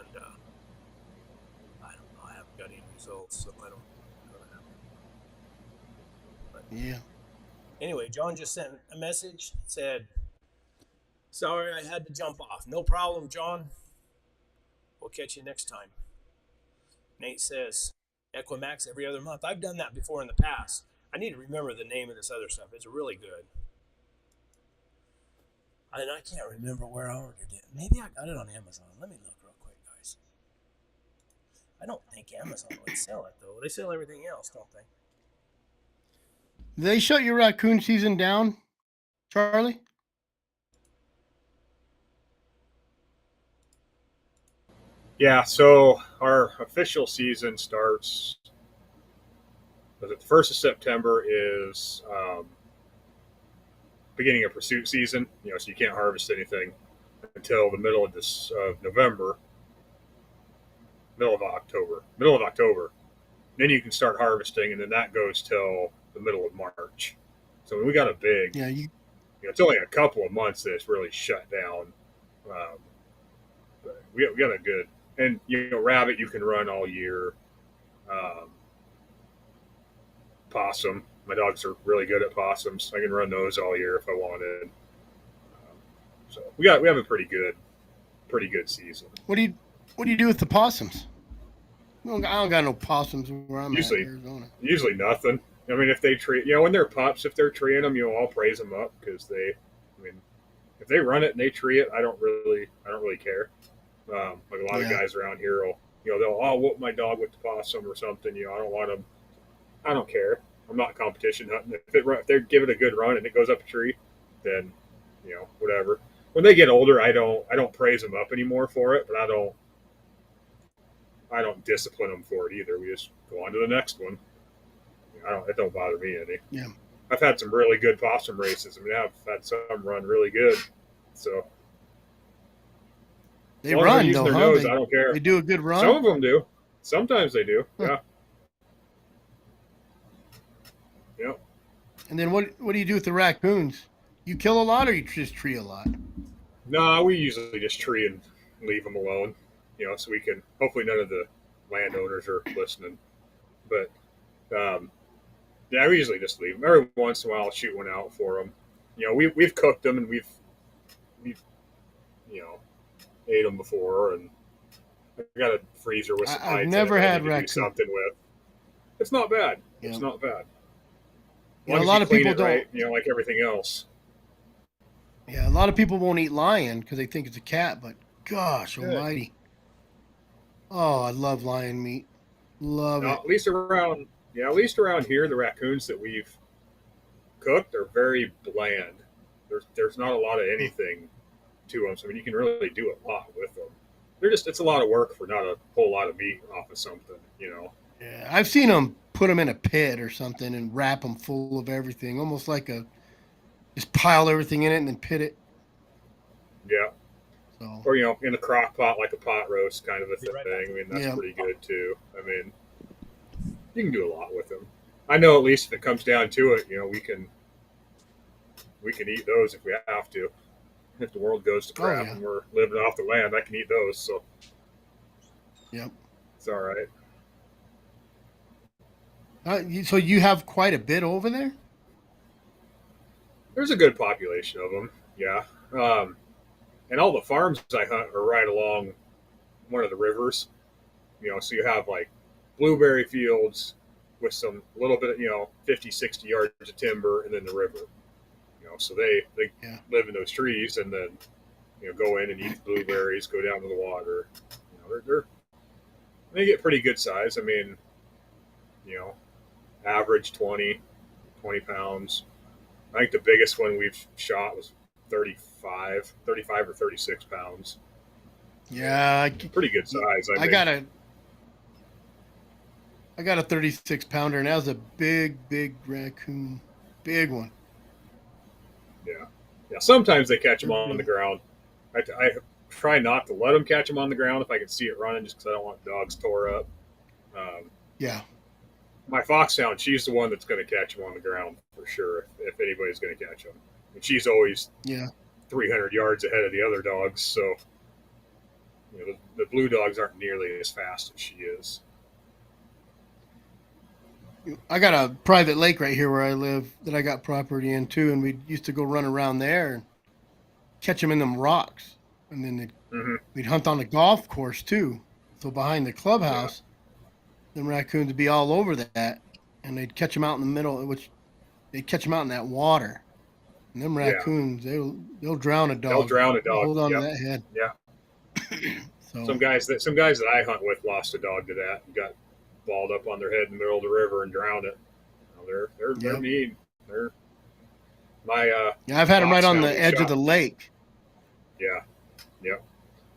don't know. I haven't got any results, so I don't know. But yeah. Anyway, John just sent a message. Said, "Sorry, I had to jump off. No problem, John. We'll catch you next time." Nate says, "Equimax every other month." I've done that before in the past. I need to remember the name of this other stuff. It's really good. And I can't remember where I ordered it. Maybe I got it on Amazon. Let me look real quick, guys. I don't think Amazon would sell it, though. They sell everything else, don't they? They shut your raccoon season down, Charlie? Yeah, so our official season starts. The 1st of September is beginning of pursuit season. So you can't harvest anything until the middle of November, middle of October. Then you can start harvesting, and then that goes till the middle of March. So we got a big. Yeah, it's only a couple of months that it's really shut down. We got a good, and rabbit you can run all year. Possum, my dogs are really good at possums. I can run those all year if I wanted. So we have a pretty good season. What do you do with the possums? I don't got no possums where I'm at in Arizona. Usually nothing. I mean, if they tree, when they're pups, if they're treeing them, I'll praise them up because if they run it and they tree it, I don't really care. Like a lot of guys around here they'll whoop my dog with the possum or something. I don't want them. I don't care. I'm not competition hunting. If they give it a good run and it goes up a tree, then whatever. When they get older, I don't praise them up anymore for it, but I don't discipline them for it either. We just go on to the next one. It don't bother me any. Yeah. I've had some really good possum races. I've had some run really good. So they run though, huh? Nose, I don't care. They do a good run. Some of them do. Sometimes they do. Yeah. Yep. And then what do you do with the raccoons? You kill a lot, or you just tree a lot? No, we usually just tree and leave them alone. So we can. Hopefully, none of the landowners are listening. But we usually just leave them. Every once in a while, I'll shoot one out for them. You know, we've cooked them and we've you know ate them before, and I got a freezer with some I've hides in it never that I had need to do raccoon. something with. It's not bad. Yeah. It's not bad. As You know, long a as you lot of clean people it don't. right, you know, like everything else. Yeah, a lot of people won't eat lion because they think it's a cat. But gosh, Good. almighty! Oh, I love lion meat. Love Now, it. at least around yeah, at least around here, the raccoons that we've cooked are very bland. There's not a lot of Hmm. anything to them. So I mean, you can really do a lot with them. They're just it's a lot of work for not a whole lot of meat off of something, you know. Yeah, I've seen them put them in a pit or something and wrap them full of everything, almost like a just pile everything in it and then pit it. Yeah. So Or you know, in a crock pot like a pot roast kind of a Be thing. right back. I mean, that's yeah, pretty good too. I mean, you can do a lot with them. I know at least if it comes down to it, you know, we can eat those if we have to. If the world goes to oh crap yeah, and we're living off the land, I can eat those, so yep. it's all right. So you have quite a bit over there. There's a good population of them, yeah. And all the farms I hunt are right along one of the rivers, you know, so you have like blueberry fields with some little bit of, you know, 50, 60 yards of timber and then the river, you know, so they Yeah. live in those trees and then, you know, go in and eat the blueberries, go down to the water. You know, they get pretty good size. I mean, you know, average 20 pounds. I think the biggest one we've shot was 35 or 36 pounds. I mean, Yeah, pretty good size. I I mean, got a I got a 36-pounder, and that was a big raccoon, big one. yeah. Yeah. Sometimes they catch them They're on the big. ground. I try not to let them catch them on the ground if I can see it running, just because I don't want dogs tore up. Um, Yeah. my foxhound, she's the one that's going to catch them on the ground for sure, if anybody's going to catch them. And she's always Yeah. 300 yards ahead of the other dogs. So, you know, the blue dogs aren't nearly as fast as she is. I got a private lake right here where I live that I got property in too, and we used to go run around there and catch them in them rocks, and then Hmm. we'd hunt on the golf course too. So behind the Yeah. clubhouse, them raccoons would be all over that, and they'd catch them out in the middle, which they'd catch them out in that water. And them Yeah. raccoons, they'll drown a They'll dog. drown a They'll dog. hold on to Yep. that head. Yeah. So Some guys that I hunt with lost a dog to that and got balled up on their head in the middle of the river and drowned it. You know, they're yep. mean. They're my Yeah, I've had them right on foxhound the we edge of shot. the lake. Yeah. Yep.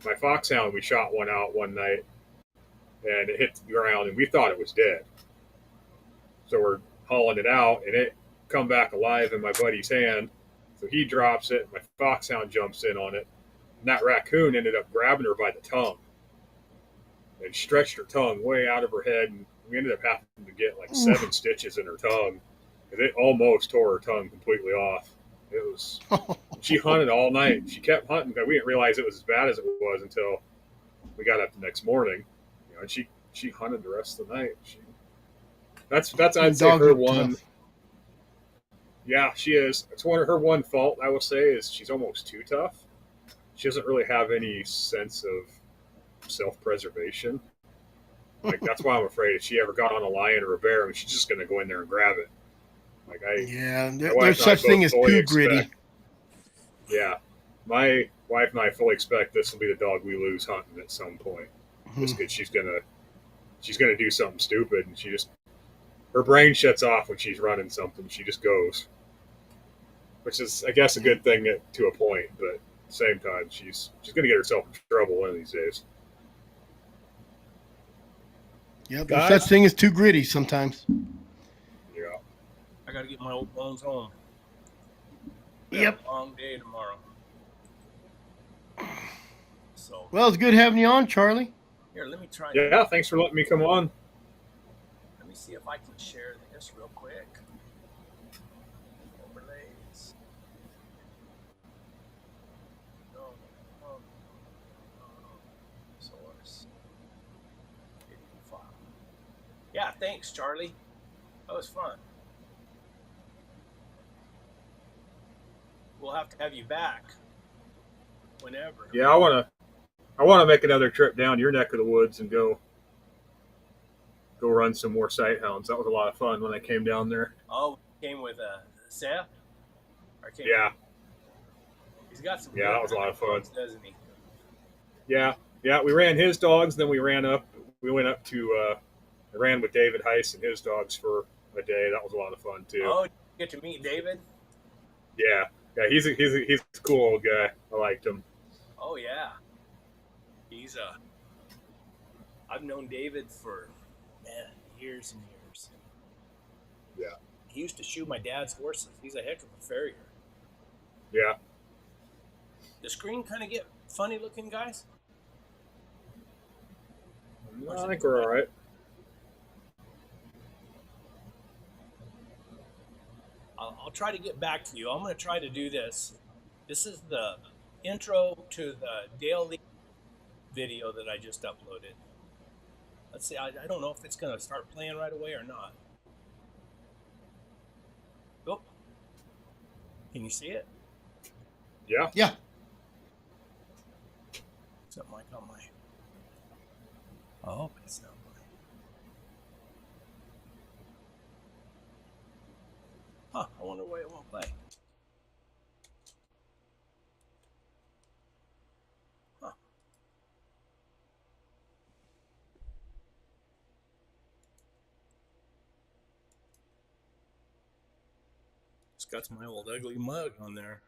My foxhound we shot one out one night and it hit the ground and we thought it was dead. So we're hauling it out and it come back alive in my buddy's hand. So he drops it. My foxhound jumps in on it. And that raccoon ended up grabbing her by the tongue and stretched her tongue way out of her head. And we ended up having to get like Oof. 7 stitches in her tongue. And it almost tore her tongue completely off. It was, she hunted all night. She kept hunting. We didn't realize it was as bad as it was until we got up the next morning. You know, and she hunted the rest of the night. That's I'd Them say dogs her are one. tough. Yeah, she is. It's one of her one fault I will say is she's almost too tough. She doesn't really have any sense of self-preservation. Like that's why I'm afraid if she ever got on a lion or a bear, I mean, she's just going to go in there and grab it. Like Yeah, my there's wife and I such thing both as fully too expect. gritty. Yeah, my wife and I fully expect this will be the dog we lose hunting at some point. Mhm. Just because she's gonna do something stupid, and she just her brain shuts off when she's running something. She just goes, which is I guess a good thing to a point, but at the same time, she's gonna get herself in trouble one of these days. Yep, there's such Guys, thing as too gritty sometimes. Yeah, I got to get my old bones home. We have Yep. a long day tomorrow. So, Well, it's good having you on, Charlie. here, let me try. yeah. Thanks for letting me come on. Let me see if I can share this real quick. Overlays. No, no, no, no. Source. File. Yeah, thanks, Charlie. That was fun. we'll have to have you back whenever. Yeah, I want to make another trip down your neck of the woods and go run some more sight hounds. That was a lot of fun when I came down there. Oh, came with Seth? Or came Yeah, he's got some yeah, that was a lot of fun. dogs, doesn't he? Yeah, yeah. We ran his dogs, then we went up to I ran with David Heiss and his dogs for a day. That was a lot of fun too. Oh, did you get to meet David? Yeah, yeah. He's a cool old guy. I liked him. Oh yeah. He's I've known David for years and years. Yeah. He used to shoe my dad's horses. He's a heck of a farrier. Yeah. The screen kind of get funny looking, guys? I think we're all right. I'll try to get back to you. I'm going to try to do this. This is the intro to the daily video that I just uploaded. Let's see. I don't know if it's going to start playing right away or not. Oh. Can you see it? Yeah. Yeah. Something like on my... Oh, but it's not mine. Huh, I wonder why it won't play. Huh. It's got my old ugly mug on there.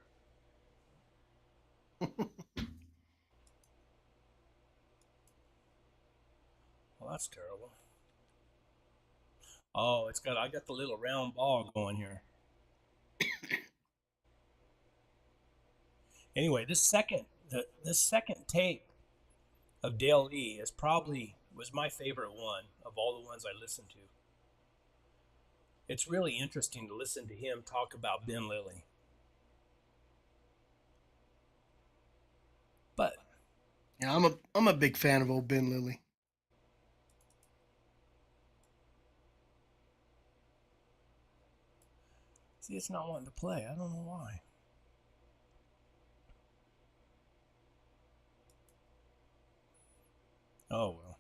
Well, that's terrible. Oh, I got the little round ball going here. Anyway, this second tape of Dale Lee was my favorite one of all the ones I listened to. It's really interesting to listen to him talk about Ben Lilly. But Yeah, I'm a big fan of old Ben Lilly. see, it's not wanting to play. I don't know why. Oh well.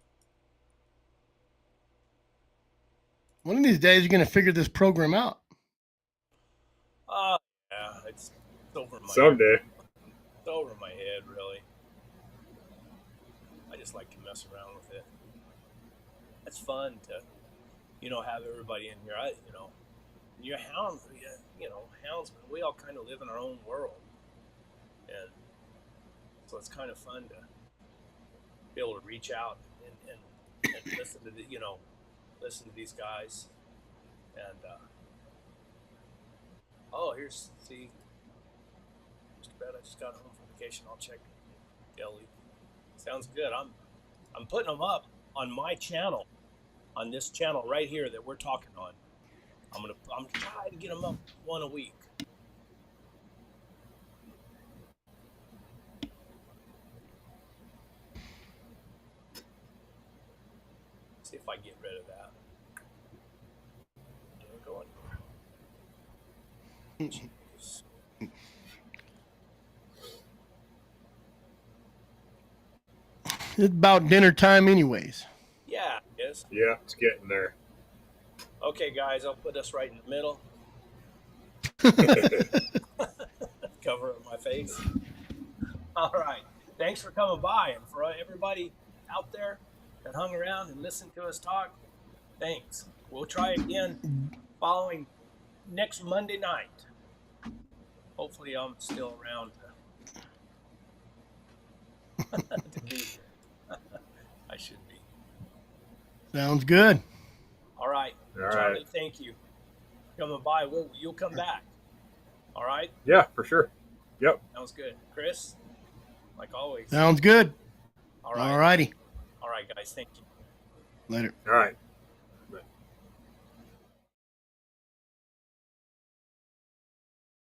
One of these days, you're going to figure this program out. Yeah, it's over my Someday. It's over my head, really. I just like to mess around with it. It's fun to, have everybody in here. You're hounds, hounds. We all kind of live in our own world, and so it's kind of fun to be able to reach out and listen to listen to these guys. And see, just bad I just got home from vacation. I'll check Delhi. Sounds good. I'm putting them up on my channel, on this channel right here that we're talking on. I'm trying to get them up one a week. See if I get rid of that. Didn't go anywhere. Jeez. It's about dinner time, anyways. Yeah, it is. Yeah, it's getting there. Okay, guys, I'll put us right in the middle. Cover up my face. All right. Thanks for coming by, and for everybody out there that hung around and listened to us talk, thanks. We'll try again following next Monday night. Hopefully I'm still around to be here. I should be. Sounds good. All right. All Charlie, right. thank you for coming by. You'll come back. All right? Yeah, for sure. Yep. Sounds good. Chris, like always. Sounds good. All right. All righty. All right, guys. Thank you. Later. All right.